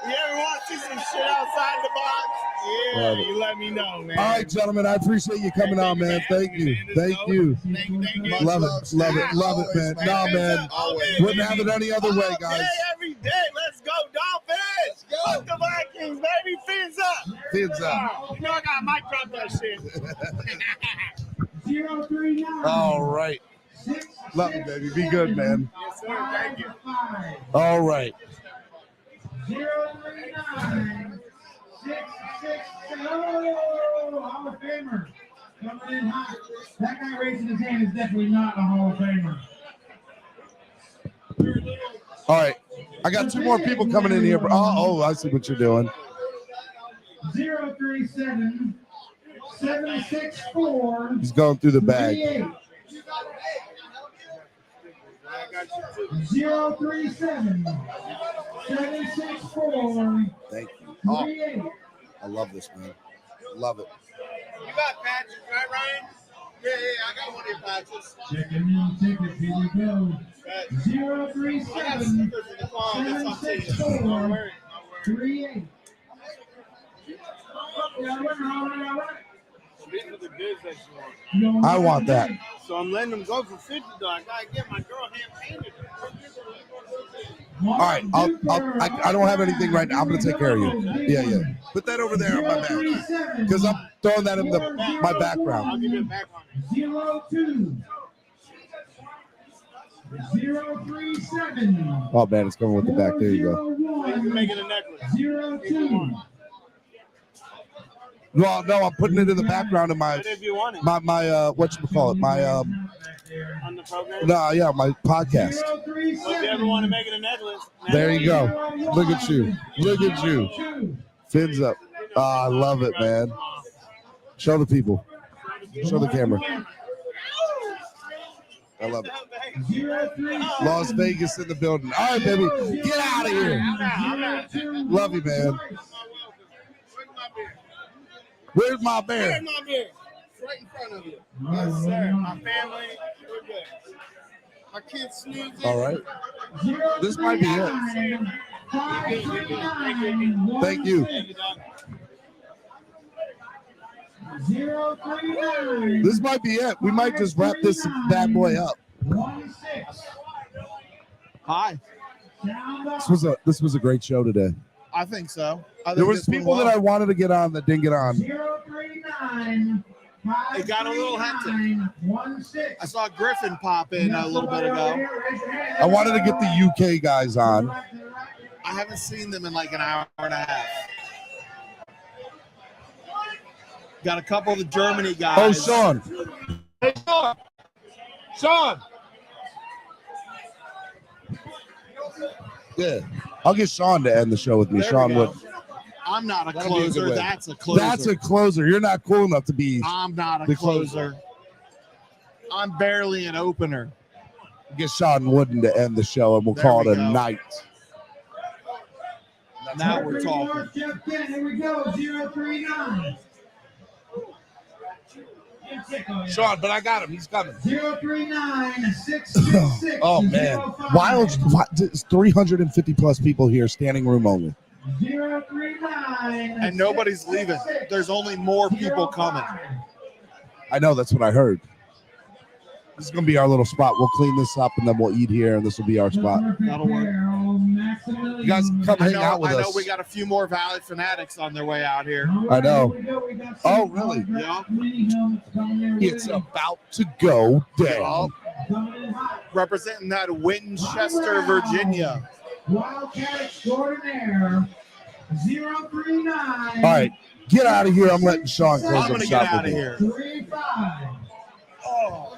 You ever want to see some shit outside the box? Yeah, Love it. you let me know, man. All right, gentlemen, I appreciate you coming on, man. Thank you. Thank you. Love it. Love it. Love it, man. No, man. Wouldn't have it any other way, guys. Every day, let's go Dolphins! Fuck the Vikings, baby! Fins up! Fins up. You know I got mic drop that shit. 039. All right. Love you, baby. Be good, man. Yes, sir. Thank you. All right. 039 660. Hall of Famer coming in hot. That guy raising his hand is definitely not a Hall of Famer. All right. I got two more people coming in here. Oh, I see what you're doing. 037 764. He's going through the bag. 037 764. Thank you. 38. I love this, man. Love it. You got patches, right, Ryan? Yeah, I got one of your patches. Checking in tickets. Here we go. 037 764 38. These are the goods that you want. I want that. So I'm letting them go for 50 though. I gotta get my girl hand painted. All right. I don't have anything right now. I'm going to take care of you. Yeah. Put that over there on my back. Because I'm throwing that in my background. I'll give you a background. 02 037. Oh, man, it's coming with the back. There you go. Make it a necklace. 02 Well, no, I'm putting it in the background of my But if you want it. my whatchamacallit, my On the program? my podcast. Well, if you ever want to make it a necklace. There you go. Look at you. Look at you. Fins up. Oh, I love it, man. Show the people. Show the camera. I love it. Las Vegas in the building. All right, baby. Get out of here. Love you, man. Where's my bear? Where's my beer? Right in front of you. Yes, sir. My family, we're good. My kids snoozing. All right. This might be it. Thank you. This might be it. We might just wrap this bad boy up. Hi. This was a great show today. I think so. There was people that I wanted to get on that didn't get on. It got a little hectic. I saw Griffin pop in a little bit ago. I wanted to get the UK guys on. I haven't seen them in like an hour and a half. Got a couple of the Germany guys. Oh, Sean. Hey, Sean. Sean. Yeah. I'll get Sean to end the show with me. There Sean we go. would. I'm not a That'll be a good closer. way. That's a closer. That's a closer. You're not cool enough to be. I'm not a the closer. I'm barely an opener. Get Sean Wooden to end the show, and we'll There call we it a go. night. Now we're talking. Here we go, 039. Sean, but I got him. He's coming. 039 666. Oh man, wild! 350 plus people here, standing room only. 039. And nobody's leaving. There's only more people coming. I know, that's what I heard. This is gonna be our little spot. We'll clean this up and then we'll eat here, and this will be our spot. That'll work. You guys come hang out with I know us. we got a few more Valley fanatics on their way out here. I know. Oh, really? Yeah. It's about to go down. Representing that Winchester, Virginia. Wildcat extraordinaire. 039. All right, get out of here. I'm letting Sean close I'm up gonna shop get out with of me. here. 35.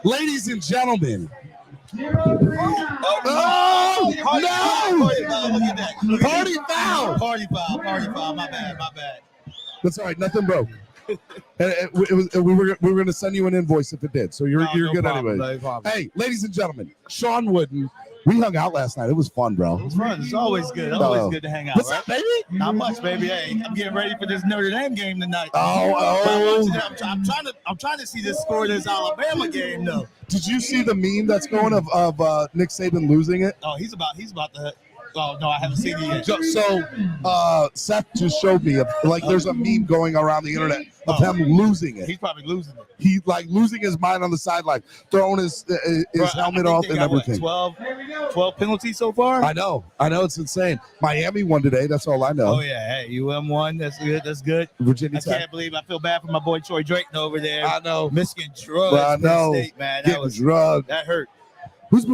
Ladies and gentlemen. 039. Oh, no! Look at that. Party foul. Party foul. My bad. That's all right. Nothing broke. We were going to send you an invoice if it did. So you're good problem, anyway. no problem. Hey, ladies and gentlemen, Sean Wooden. We hung out last night. It was fun, bro. It's fun. It's always good. Always good to hang out. What's right? up, baby? Not much, baby. Hey, I'm getting ready for this Notre Dame game tonight. Oh. I'm trying to see this score in this Alabama game, though. Did you see the meme that's going of Nick Saban losing it? Oh, he's about to. Oh no, I haven't seen it yet. So Seth just showed me there's a meme going around the internet of him losing it. He's probably losing it. He losing his mind on the sideline, throwing his helmet off and everything. 12 penalties so far. I know, it's insane. Miami won today. That's all I know. Oh yeah, hey, UM won. That's good. That's good. Virginia I Tech. can't believe I feel bad for my boy Troy Drayton over there. I know. Michigan drugs. I know. Penn State, man. Getting drugged. That hurt. Who's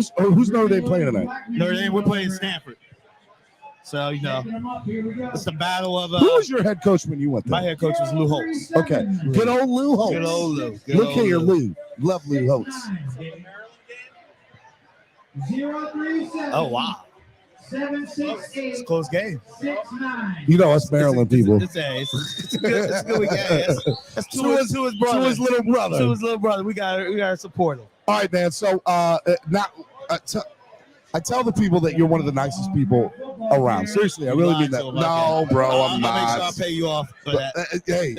Notre Dame playing tonight? Notre Dame. We're playing Stanford. So, it's a battle of. Who was your head coach when you went there? My head coach was Lou Holtz. Okay. Good old Lou Holtz. Good old Lou. Look here, Lou. Love Lou Holtz. 037. Oh, wow. 768. It's a close game. 69. You know us Maryland people. It's a good weekend. That's to his brother. To his little brother. To his little brother. We got to support him. All right, man. So I tell the people that you're one of the nicest people around. Seriously, I really mean that. No, bro, I'm not. I'll make sure I pay you off for that. Hey,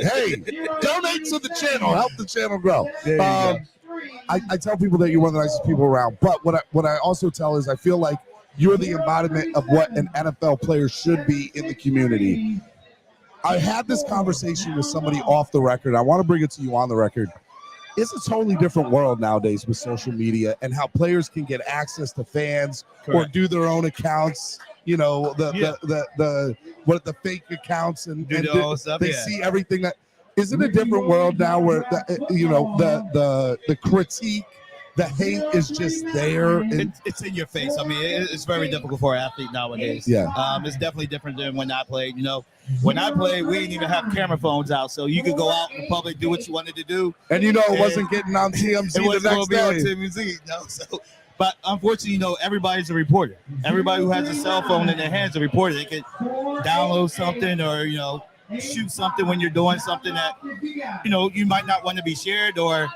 donate to the channel. Help the channel grow. There you go. I tell people that you're one of the nicest people around. But what I also tell is I feel like you're the embodiment of what an NFL player should be in the community. I had this conversation with somebody off the record. I want to bring it to you on the record. It's a totally different world nowadays with social media and how players can get access to fans or do their own accounts. You know, the fake accounts and they see everything. That is it a different world now where the critique the hate is just there. It's in your face. I mean, it's very difficult for an athlete nowadays. Yeah. It's definitely different than when I played. You know, when I played, we didn't even have camera phones out, so you could go out in the public, do what you wanted to do. And you know, it wasn't getting on TMZ it wasn't the next day. On TMZ, you know, so. But unfortunately, you know, everybody's a reporter. Everybody who has a cell phone in their hands is a reporter. They can download something or, you know, shoot something when you're doing something that, you know, you might not want to be shared, or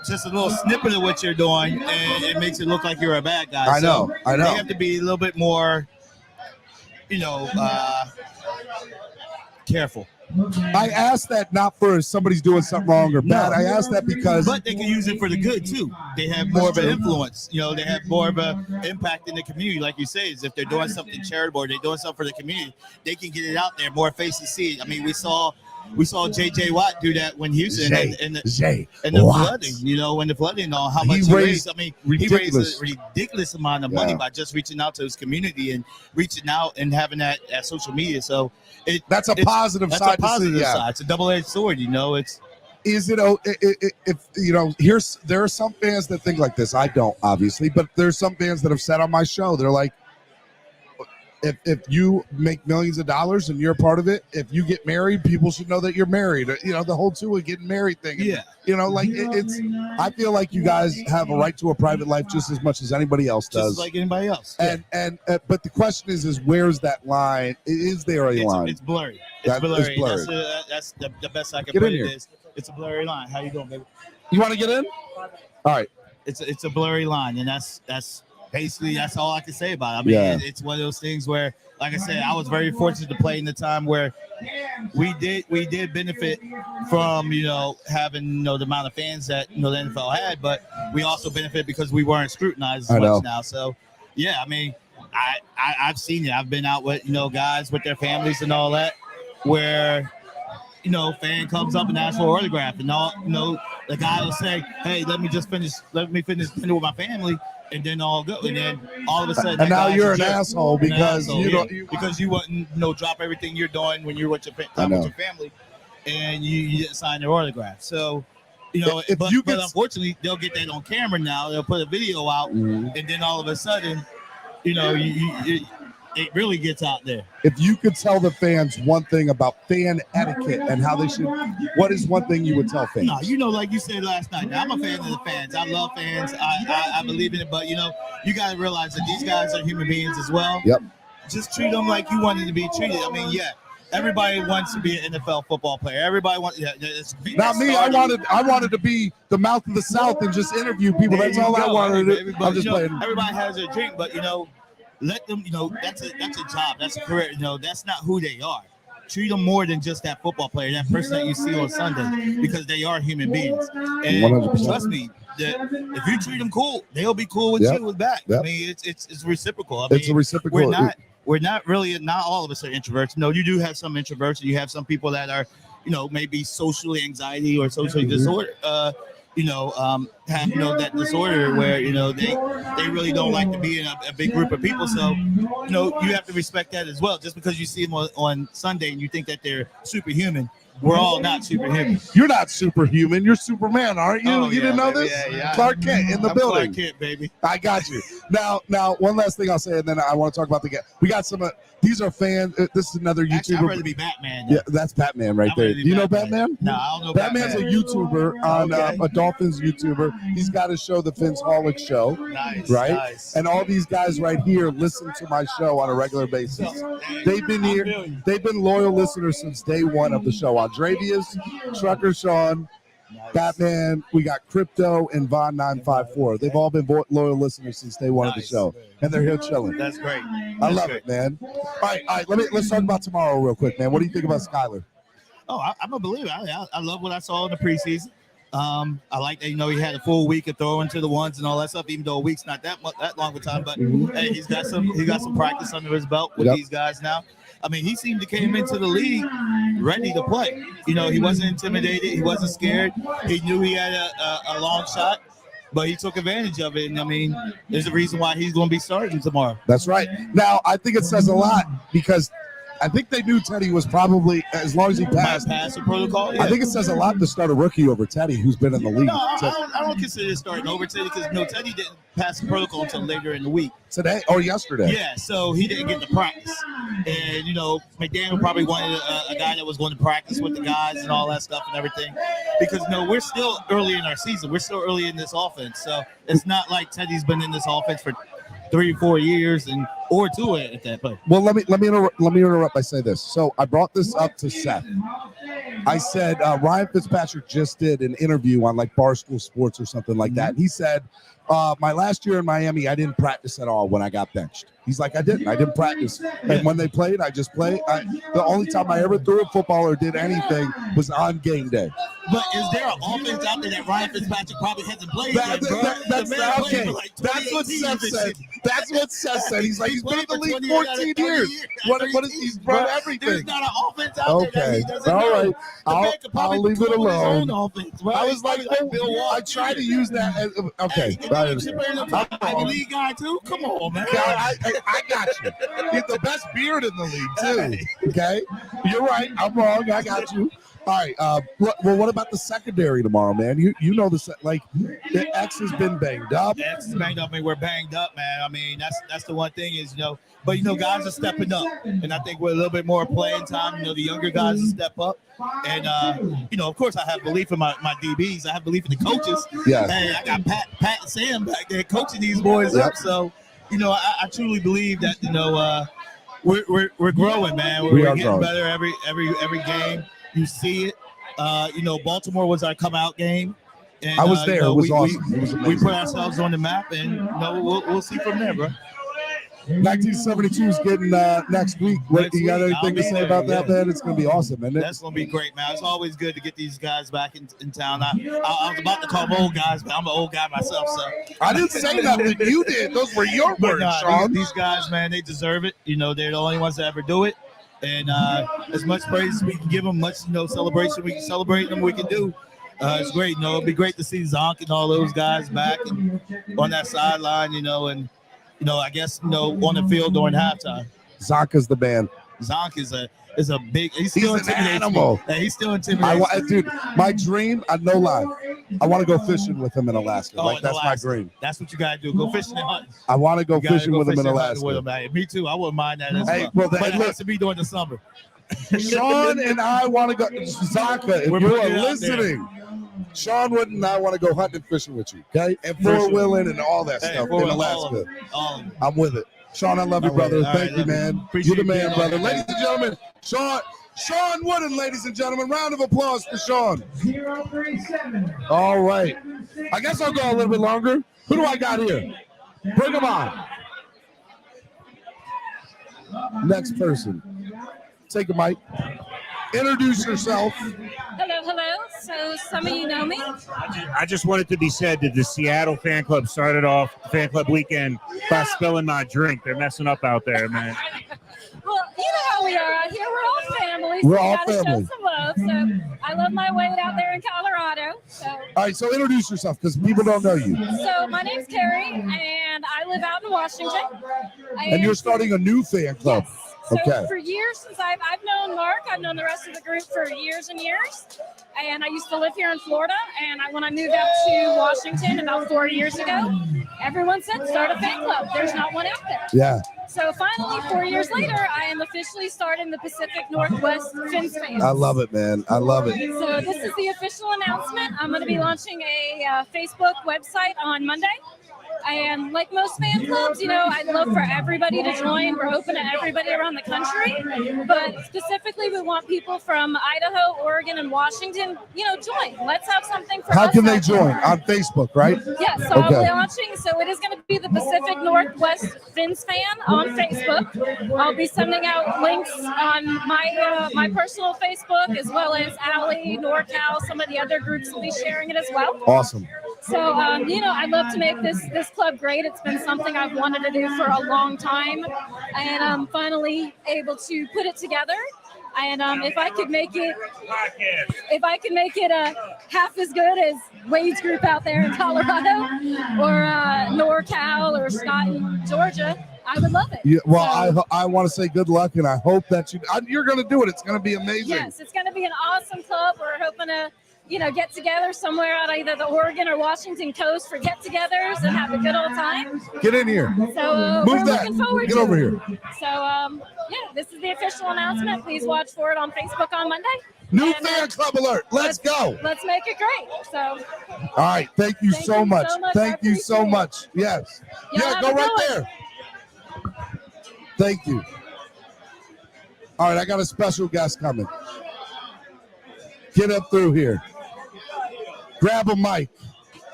just a little snippet of what you're doing, and it makes it look like you're a bad guy. I know. They have to be a little bit more, you know, careful. I asked that not for somebody's doing something wrong or bad. I asked that because... But they can use it for the good, too. They have more of an influence. You know, they have more of an impact in the community. Like you say, is if they're doing something charitable or they're doing something for the community, they can get it out there, more faces see it. I mean, we saw J.J. Watt do that when Houston and the flooding, you know, when the flooding on how much he raised. I mean, he raised a ridiculous amount of money by just reaching out to his community and reaching out and having that at social media. So that's a positive side. That's a positive side. It's a double-edged sword, you know. Is it if you know? There are some fans that think like this. I don't, obviously, but there's some fans that have said on my show, they're like, if you make millions of dollars and you're a part of it, if you get married, people should know that you're married. You know, the whole Tua getting married thing. Yeah. You know, like it's. I feel like you guys have a right to a private life just as much as anybody else does. Just like anybody else. And but the question is where's that line? Is there a line? It's blurry. It's blurry. That's the best I can put it is. It's a blurry line. How you doing, baby? You want to get in? All right. It's a blurry line, and that's basically that's all I can say about it. I mean, it's one of those things where, like I said, I was very fortunate to play in the time where we did benefit from, you know, having, you know, the amount of fans that, you know, the NFL had, but we also benefit because we weren't scrutinized as much now. So yeah, I mean, I've seen it. I've been out with, you know, guys with their families and all that, where, you know, fan comes up and asks for an autograph, and all, you know, the guy will say, "Hey, let me finish dinner with my family," and then all go, and then all of a sudden, and now you're an asshole because because you wouldn't, you know, drop everything you're doing when you're with your family, and you didn't sign their autograph. So, you know, but unfortunately, they'll get that on camera now. They'll put a video out, and then all of a sudden, you know, it really gets out there. If you could tell the fans one thing about fan etiquette and how they should, what is one thing you would tell fans? No, you know, like you said last night, I'm a fan of the fans. I love fans. I believe in it, but, you know, you got to realize that these guys are human beings as well. Yep. Just treat them like you wanted to be treated. I mean, yeah, everybody wants to be an NFL football player. Everybody wants. Yeah, not me. I wanted to be the mouth of the South and just interview people. That's all I wanted to do. I'm just playing. Everybody has their dream, but, you know, let them, you know, that's a job, that's a career, you know, that's not who they are. Treat them more than just that football player, that person that you see on Sunday, because they are human beings. And 100%. Trust me, that if you treat them cool, they'll be cool with you back. I mean, it's reciprocal. I mean, it's a reciprocal. We're not really, not all of us are introverts. No, you do have some introverts, and you have some people that are, you know, maybe socially anxiety or socially disorder. You know, have, you know, that disorder where, you know, they really don't like to be in a big group of people. So, you know, you have to respect that as well. Just because you see them on Sunday and you think that they're superhuman, we're all not superhuman. You're not superhuman. You're Superman, aren't you? You didn't know this? Yeah. Clark Kent in the building. Clark Kent, baby. I got you. Now, one last thing I'll say, and then I want to talk about the game. We got some. These are fans. This is another YouTuber. Actually, I'd rather be Batman. Yeah, that's Batman right there. Do you know Batman? No, I don't know Batman's a YouTuber on a Dolphins YouTuber. He's got a show, the Vince Holic Show. Nice, right? Nice. And all these guys right here listen to my show on a regular basis. They've been here. They've been loyal listeners since day one of the show. Andrevius, Trucker Sean, Batman, we got Crypto, and Von 954. They've all been loyal listeners since day one of the show, and they're here chilling. That's great. I love it, man. All right. Let's talk about tomorrow real quick, man. What do you think about Skyler? Oh, I'm a believer. I love what I saw in the preseason. I like that, you know, he had a full week of throwing to the ones and all that stuff, even though a week's not that long of a time. But hey, he got some practice under his belt with these guys now. I mean, he seemed to came into the league ready to play. You know, he wasn't intimidated. He wasn't scared. He knew he had a long shot, but he took advantage of it. And, I mean, there's a reason why he's going to be starting tomorrow. That's right. Now, I think it says a lot because I think they knew Teddy was probably, as long as he passed the protocol. I think it says a lot to start a rookie over Teddy, who's been in the league. No, I don't consider it starting over Teddy because Teddy didn't pass the protocol until later in the week. Today or yesterday? Yeah, so he didn't get to practice. And, McDaniel probably wanted a guy that was going to practice with the guys and all that stuff and everything. Because, we're still early in our season. We're still early in this offense. So it's not like Teddy's been in this offense for 3 or 4 years or 2 at that point. Well, let me interrupt by saying this. So I brought this up to Seth. I said Ryan Fitzpatrick just did an interview on like Barstool Sports or something like that. He said, my last year in Miami, I didn't practice at all when I got benched. He's like, I didn't practice. And when they played, I just played. The only time I ever threw a football or did anything was on game day. But is there an offense out there that Ryan Fitzpatrick probably hasn't played yet, bro? That's what Seth said. That's what Seth said. He's like, he's been in the league 14 years. What is he's run everything? There's not an offense out there that he doesn't all know. right. I'll leave it alone. Offense, right? I was like, I tried to use that as, okay. I'm a league guy too. Come on, man. I got you. He's the best beard in the league too. Okay, you're right. I'm wrong. I got you. All right. Well, what about the secondary tomorrow, man? You know the X has been banged up. X is banged up, and we're banged up, man. I mean, that's the one thing is but guys are stepping up, and I think with a little bit more playing time, the younger guys will step up, and of course, I have belief in my DBs. I have belief in the coaches. Yeah. Hey, I got Pat and Sam back there coaching these boys up, so. I truly believe that we're growing, man. We're getting growing. Better every game. You see it. Baltimore was our come out game, and I was there. It was awesome. We put ourselves on the map, and we'll see from there, bro. 1972 is getting next week. You got anything to say about that, man? It's going to be awesome, isn't it? That's going to be great, man. It's always good to get these guys back in town. I was about to call them old guys, but I'm an old guy myself, so. I didn't say nothing. You did. Those were your words, Sean. These guys, man, they deserve it. They're the only ones that ever do it. And as much praise as we can give them, much celebration we can celebrate them, we can do. It's great. It'll be great to see Zonk and all those guys back and on that sideline, and I guess on the field during halftime. Zonk is the man. Zonk is a big. He's still an animal. Yeah, he's still intimidating. Dude, my dream. No lie. I want to go fishing with him in Alaska. That's my dream. That's what you gotta do. Go fishing and hunting. I want to go fishing with him in Alaska. With him, me too. I wouldn't mind that as well. But it has to be during the summer. Sean and I want to go. Zonka, if you are listening. Sean Wood and I want to go hunting and fishing with you, okay? And Fort Willing and all that stuff in Alaska. I'm with it. Sean, I love you, brother. Thank you, man. You're the man, brother. Ladies and gentlemen, Sean Wooden, ladies and gentlemen. Round of applause for Sean. 037. All right. I guess I'll go a little bit longer. Who do I got here? Bring them on. Next person. Take a mic. Introduce yourself. Hello. So some of you know me. I just want it to be said that the Seattle fan club started off the fan club weekend by spilling my drink. They're messing up out there, man. Well, you know how we are out here. We're all family. We're so all we gotta family. show some love. So I love my weight out there in Colorado. So. All right, so introduce yourself because people don't know you. So my name's Carrie, and I live out in Washington. And you're starting a new fan club. Yes. So Okay. for years since I've known Mark, I've known the rest of the group for years and years. And I used to live here in Florida. And when I moved out to Washington about 4 years ago, everyone said, start a fan club. There's not one out there. Yeah. So finally, 4 years later, I am officially starting the Pacific Northwest Fins fans. I love it, man. I love it. So this is the official announcement. I'm going to be launching a Facebook website on Monday. And like most fan clubs, I'd love for everybody to join. We're open to everybody around the country. But specifically, we want people from Idaho, Oregon, and Washington, join. Let's have something for us. How can they join? On Facebook, right? Yeah, so I'll be launching. So it is going to be the Pacific Northwest Fins fan on Facebook. I'll be sending out links on my personal Facebook, as well as Allie, NorCal, some of the other groups will be sharing it as well. Awesome. So, I'd love to make this club great. It's been something I've wanted to do for a long time, and I'm finally able to put it together. And if I could make it half as good as Wade's group out there in Colorado, or NorCal, or Scott in Georgia, I would love it. Yeah, well, So, I want to say good luck, and I hope that you're going to do it. It's going to be amazing. yes, it's going to be an awesome club. We're hoping to, get together somewhere on either the Oregon or Washington coast for get-togethers and have a good old time. Get in here. So Move we're that. looking forward Get to over it. here. So this is the official announcement. Please watch for it on Facebook on Monday. New And, fan club alert. Let's go. Let's make it great. So All right. Thank you so much. Thank you so much. Yes. Yeah, go right there. Thank you. All right, I got a special guest coming. Get up through here. Grab a mic.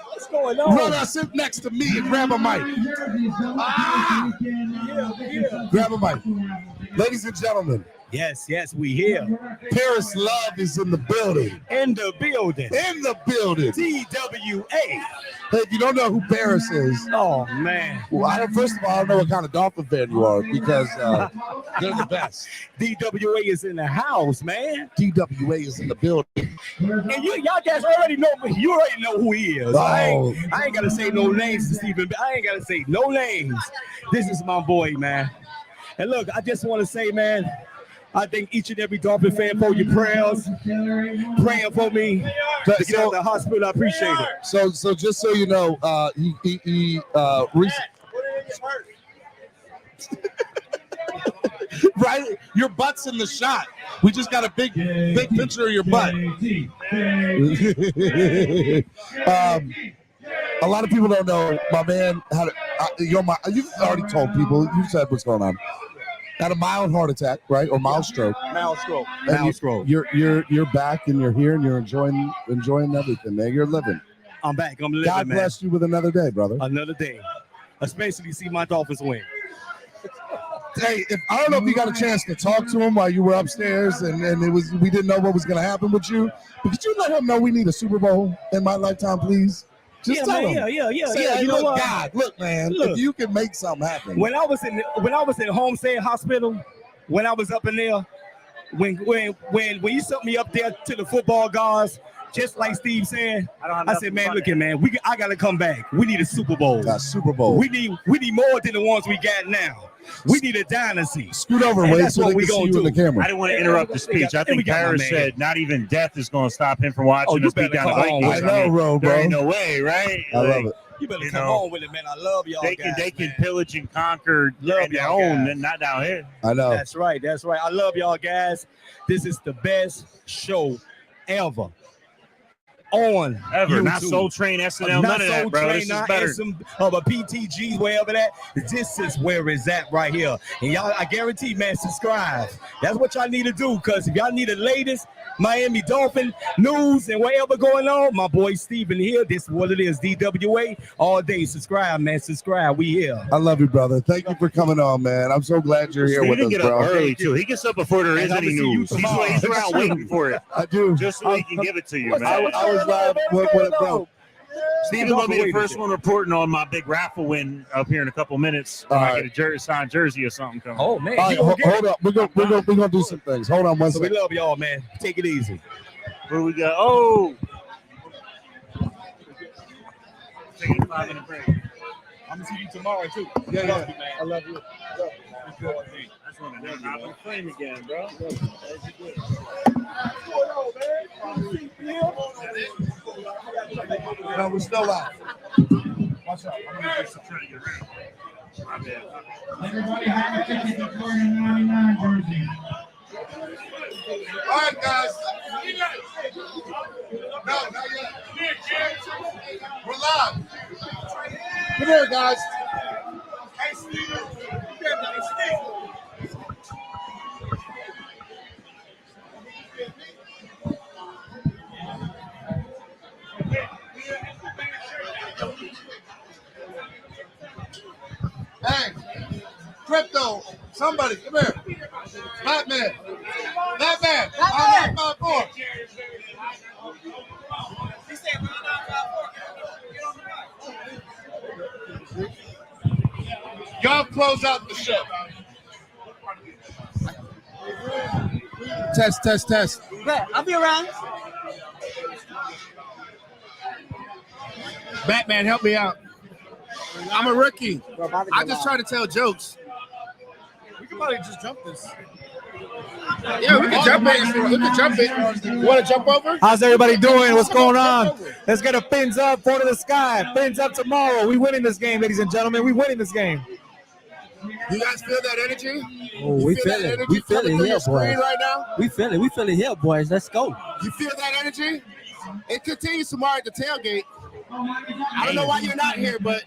What's going on? Run us sit next to me and grab a mic. Grab a mic. Ladies and gentlemen. Yes, we here. Paris Love is in the building. In the building. TWA. Hey, if you don't know who Paris is. Oh, man. Well, first of all, I don't know what kind of Dolphin fan you are because they're the best. DWA is in the house, man. DWA is in the building. And y'all guys already know, you already know who he is. Oh. I ain't got to say no names to Stephen. I ain't got to say no names. This is my boy, man. And look, I just want to say, man, I thank each and every Dolphin fan for your prayers, praying for me to get out of the hospital. I appreciate it. So just so you know, right, your butt's in the shot. We just got a big picture of your butt. A lot of people don't know. My man had you've already told people. You said what's going on. Had a mild heart attack, right, or mild stroke. Mild stroke. You're back and you're here and you're enjoying everything, man. You're living. I'm back. I'm living. God bless you with another day, brother. Another day, especially see my Dolphins win. Hey, I don't know if you got a chance to talk to him while you were upstairs, and we didn't know what was going to happen with you. But could you let him know we need a Super Bowl in my lifetime, please? Just tell him. Yeah. Say, hey, You know what? God, look, man, if you can make something happen. When I was in Homestead Hospital, when I was up in there, when you sent me up there to the football guards, just like Steve said, I said, man, look here, man, I gotta come back. We need a Super Bowl. Super Bowl. We need more than the ones we got now. We need a dynasty. Scoot over, Wade, so they can see you in the camera. I didn't want to interrupt the speech. I think Paris said not even death is going to stop him from watching us beat down the Vikings. I know, bro. There ain't no way, right? I love it. You better come on with it, man. I love y'all They can pillage and conquer their own, and not down here. I know. That's right. I love y'all guys. This is the best show ever. On ever, YouTube. not Soul Train, SNL, none of that, bro. This is better. Of a PTG, wherever that. This is where it's at right here. And y'all, I guarantee, man, subscribe. That's what y'all need to do. Because if y'all need the latest Miami Dolphin news and whatever going on, my boy Steven here. This is what it is. DWA all day. Subscribe, man. Subscribe. We here. I love you, brother. Thank you for coming on, man. I'm so glad you're here with us, get bro. up early too. He gets up before there is any news. He's around waiting for it. I do. Just so he can give it to you, man. I was live. Bro. Steven's gonna be the first one reporting on my big raffle win up here in a couple minutes. I get a signed jersey or something coming. Oh man! All right, hold up. We're gonna do some things. Hold on one second. We love y'all, man. Take it easy. Where we go? Oh. Take a 5-minute break. I'm gonna see you tomorrow too. Yeah. Man. I love you. That's one of them. I'm playing again, bro. No, we're still live. Watch out. I'm gonna just try to get around. My bad. Everybody have a ticket to 499 jersey. All right, guys. No, not yet. We're live. Come here, guys. Hey, Steven. Hey, Crypto, somebody, come here. Batman. I'm 954. Y'all close out the show. Test. I'll be around. Batman, help me out. I'm a rookie. I just try to tell jokes. can probably just jump this. Yeah, we can jump it. We can jump it. You want to jump over? How's everybody doing? What's going on? Let's get a fins up, four to the sky. Fins up tomorrow. We winning this game, ladies and gentlemen. We winning this game. You guys feel that energy? Oh, we feel it. We feel it here, boys. Right now? We feel it. We feel it here, boys. Let's go. You feel that energy? It continues tomorrow at the tailgate. I don't know why you're not here, but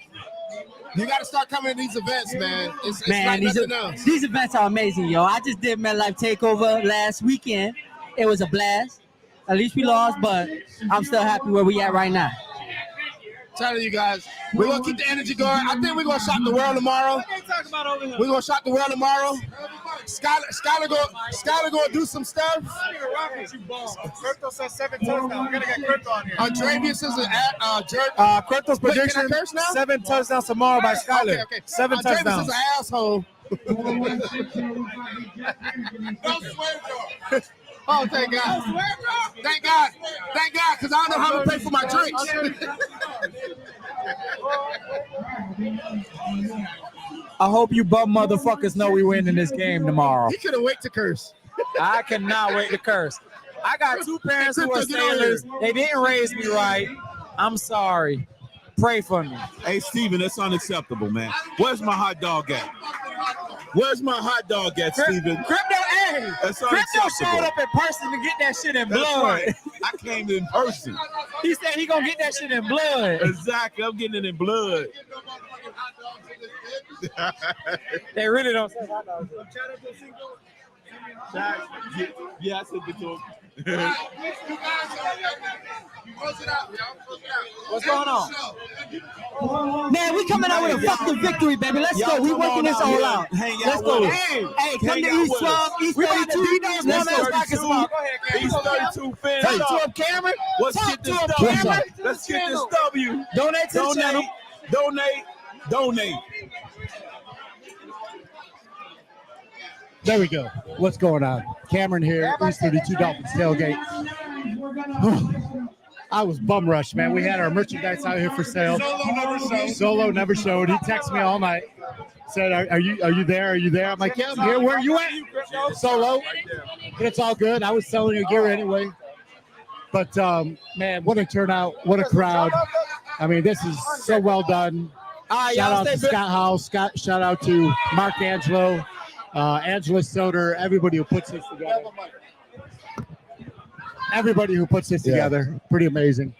you got to start coming to these events, man. It's Man, like nothing else. these events are amazing, yo. I just did MetLife Takeover last weekend. It was a blast. At least we lost, but I'm still happy where we at right now. Telling you guys, we're gonna keep the energy going. I think we're gonna shock the world tomorrow. We're gonna shock the world tomorrow. Skylar gonna do some stuff. Crypto says 7 touchdowns. We're gonna get Crypto on here. Dravius is a jerk. Crypto's prediction: Wait, can I curse now? 7 touchdowns tomorrow by Skylar. Okay. 7 touchdowns. Dravius is an asshole. Oh, thank God. Thank God. Thank God, because I don't know how to pay for my drinks. I hope you bum motherfuckers know we win in this game tomorrow. He couldn't wait to curse. I cannot wait to curse. I got 2 parents who are sailors. They didn't raise me right. I'm sorry. Pray for me. Hey, Steven, that's unacceptable, man. Where's my hot dog at? Where's my hot dog at, Steven? Crypto, hey! That's Crypto unacceptable. showed up in person to get that shit in That's blood. right. I came in person. He said he gonna get that shit in blood. Exactly. I'm getting it in blood. They really don't say hot dogs. Yeah, I said it to him. What's going on? Man, we coming out with a fucking victory, baby. Let's go. We working this all out. Let's go. Hey, come to East 12, East 32. Let's go. East 32 fans. Talk to him, Cameron. Let's Talk get to this him, W. Cameron. Let's get this W. Donate to the channel. Donate. There we go. What's going on? Cameron here, East 32 Dolphins tailgate. I was bum rushed, man. We had our merchandise out here for sale. Solo never showed. He texted me all night. Said, "Are you there? Are you there?" I'm like, "Yeah, I'm here. Where are you at?" Solo. But it's all good. I was selling your gear anyway. But man, what a turnout! What a crowd! I mean, this is so well done. Shout out to Scott House. Shout out to Mark Angelo. Angela Soder, everybody who puts this together. Everybody who puts this together, pretty amazing.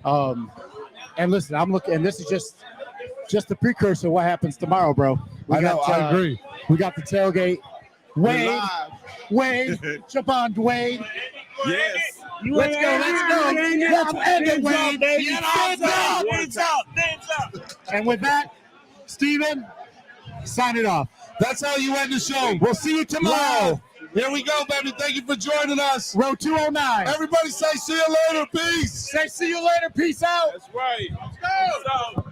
And listen, I'm looking, and this is just the precursor of what happens tomorrow, bro. I agree. We got the tailgate. Wade, jump on, Dwayne. Yes. Let's go. Let's end it, Wade. Hands up. And with that, Steven, sign it off. That's how you end the show. We'll see you tomorrow. Here we go, baby. Thank you for joining us. Row 209. Everybody say see you later. Peace. Say see you later. Peace out. That's right. Let's go.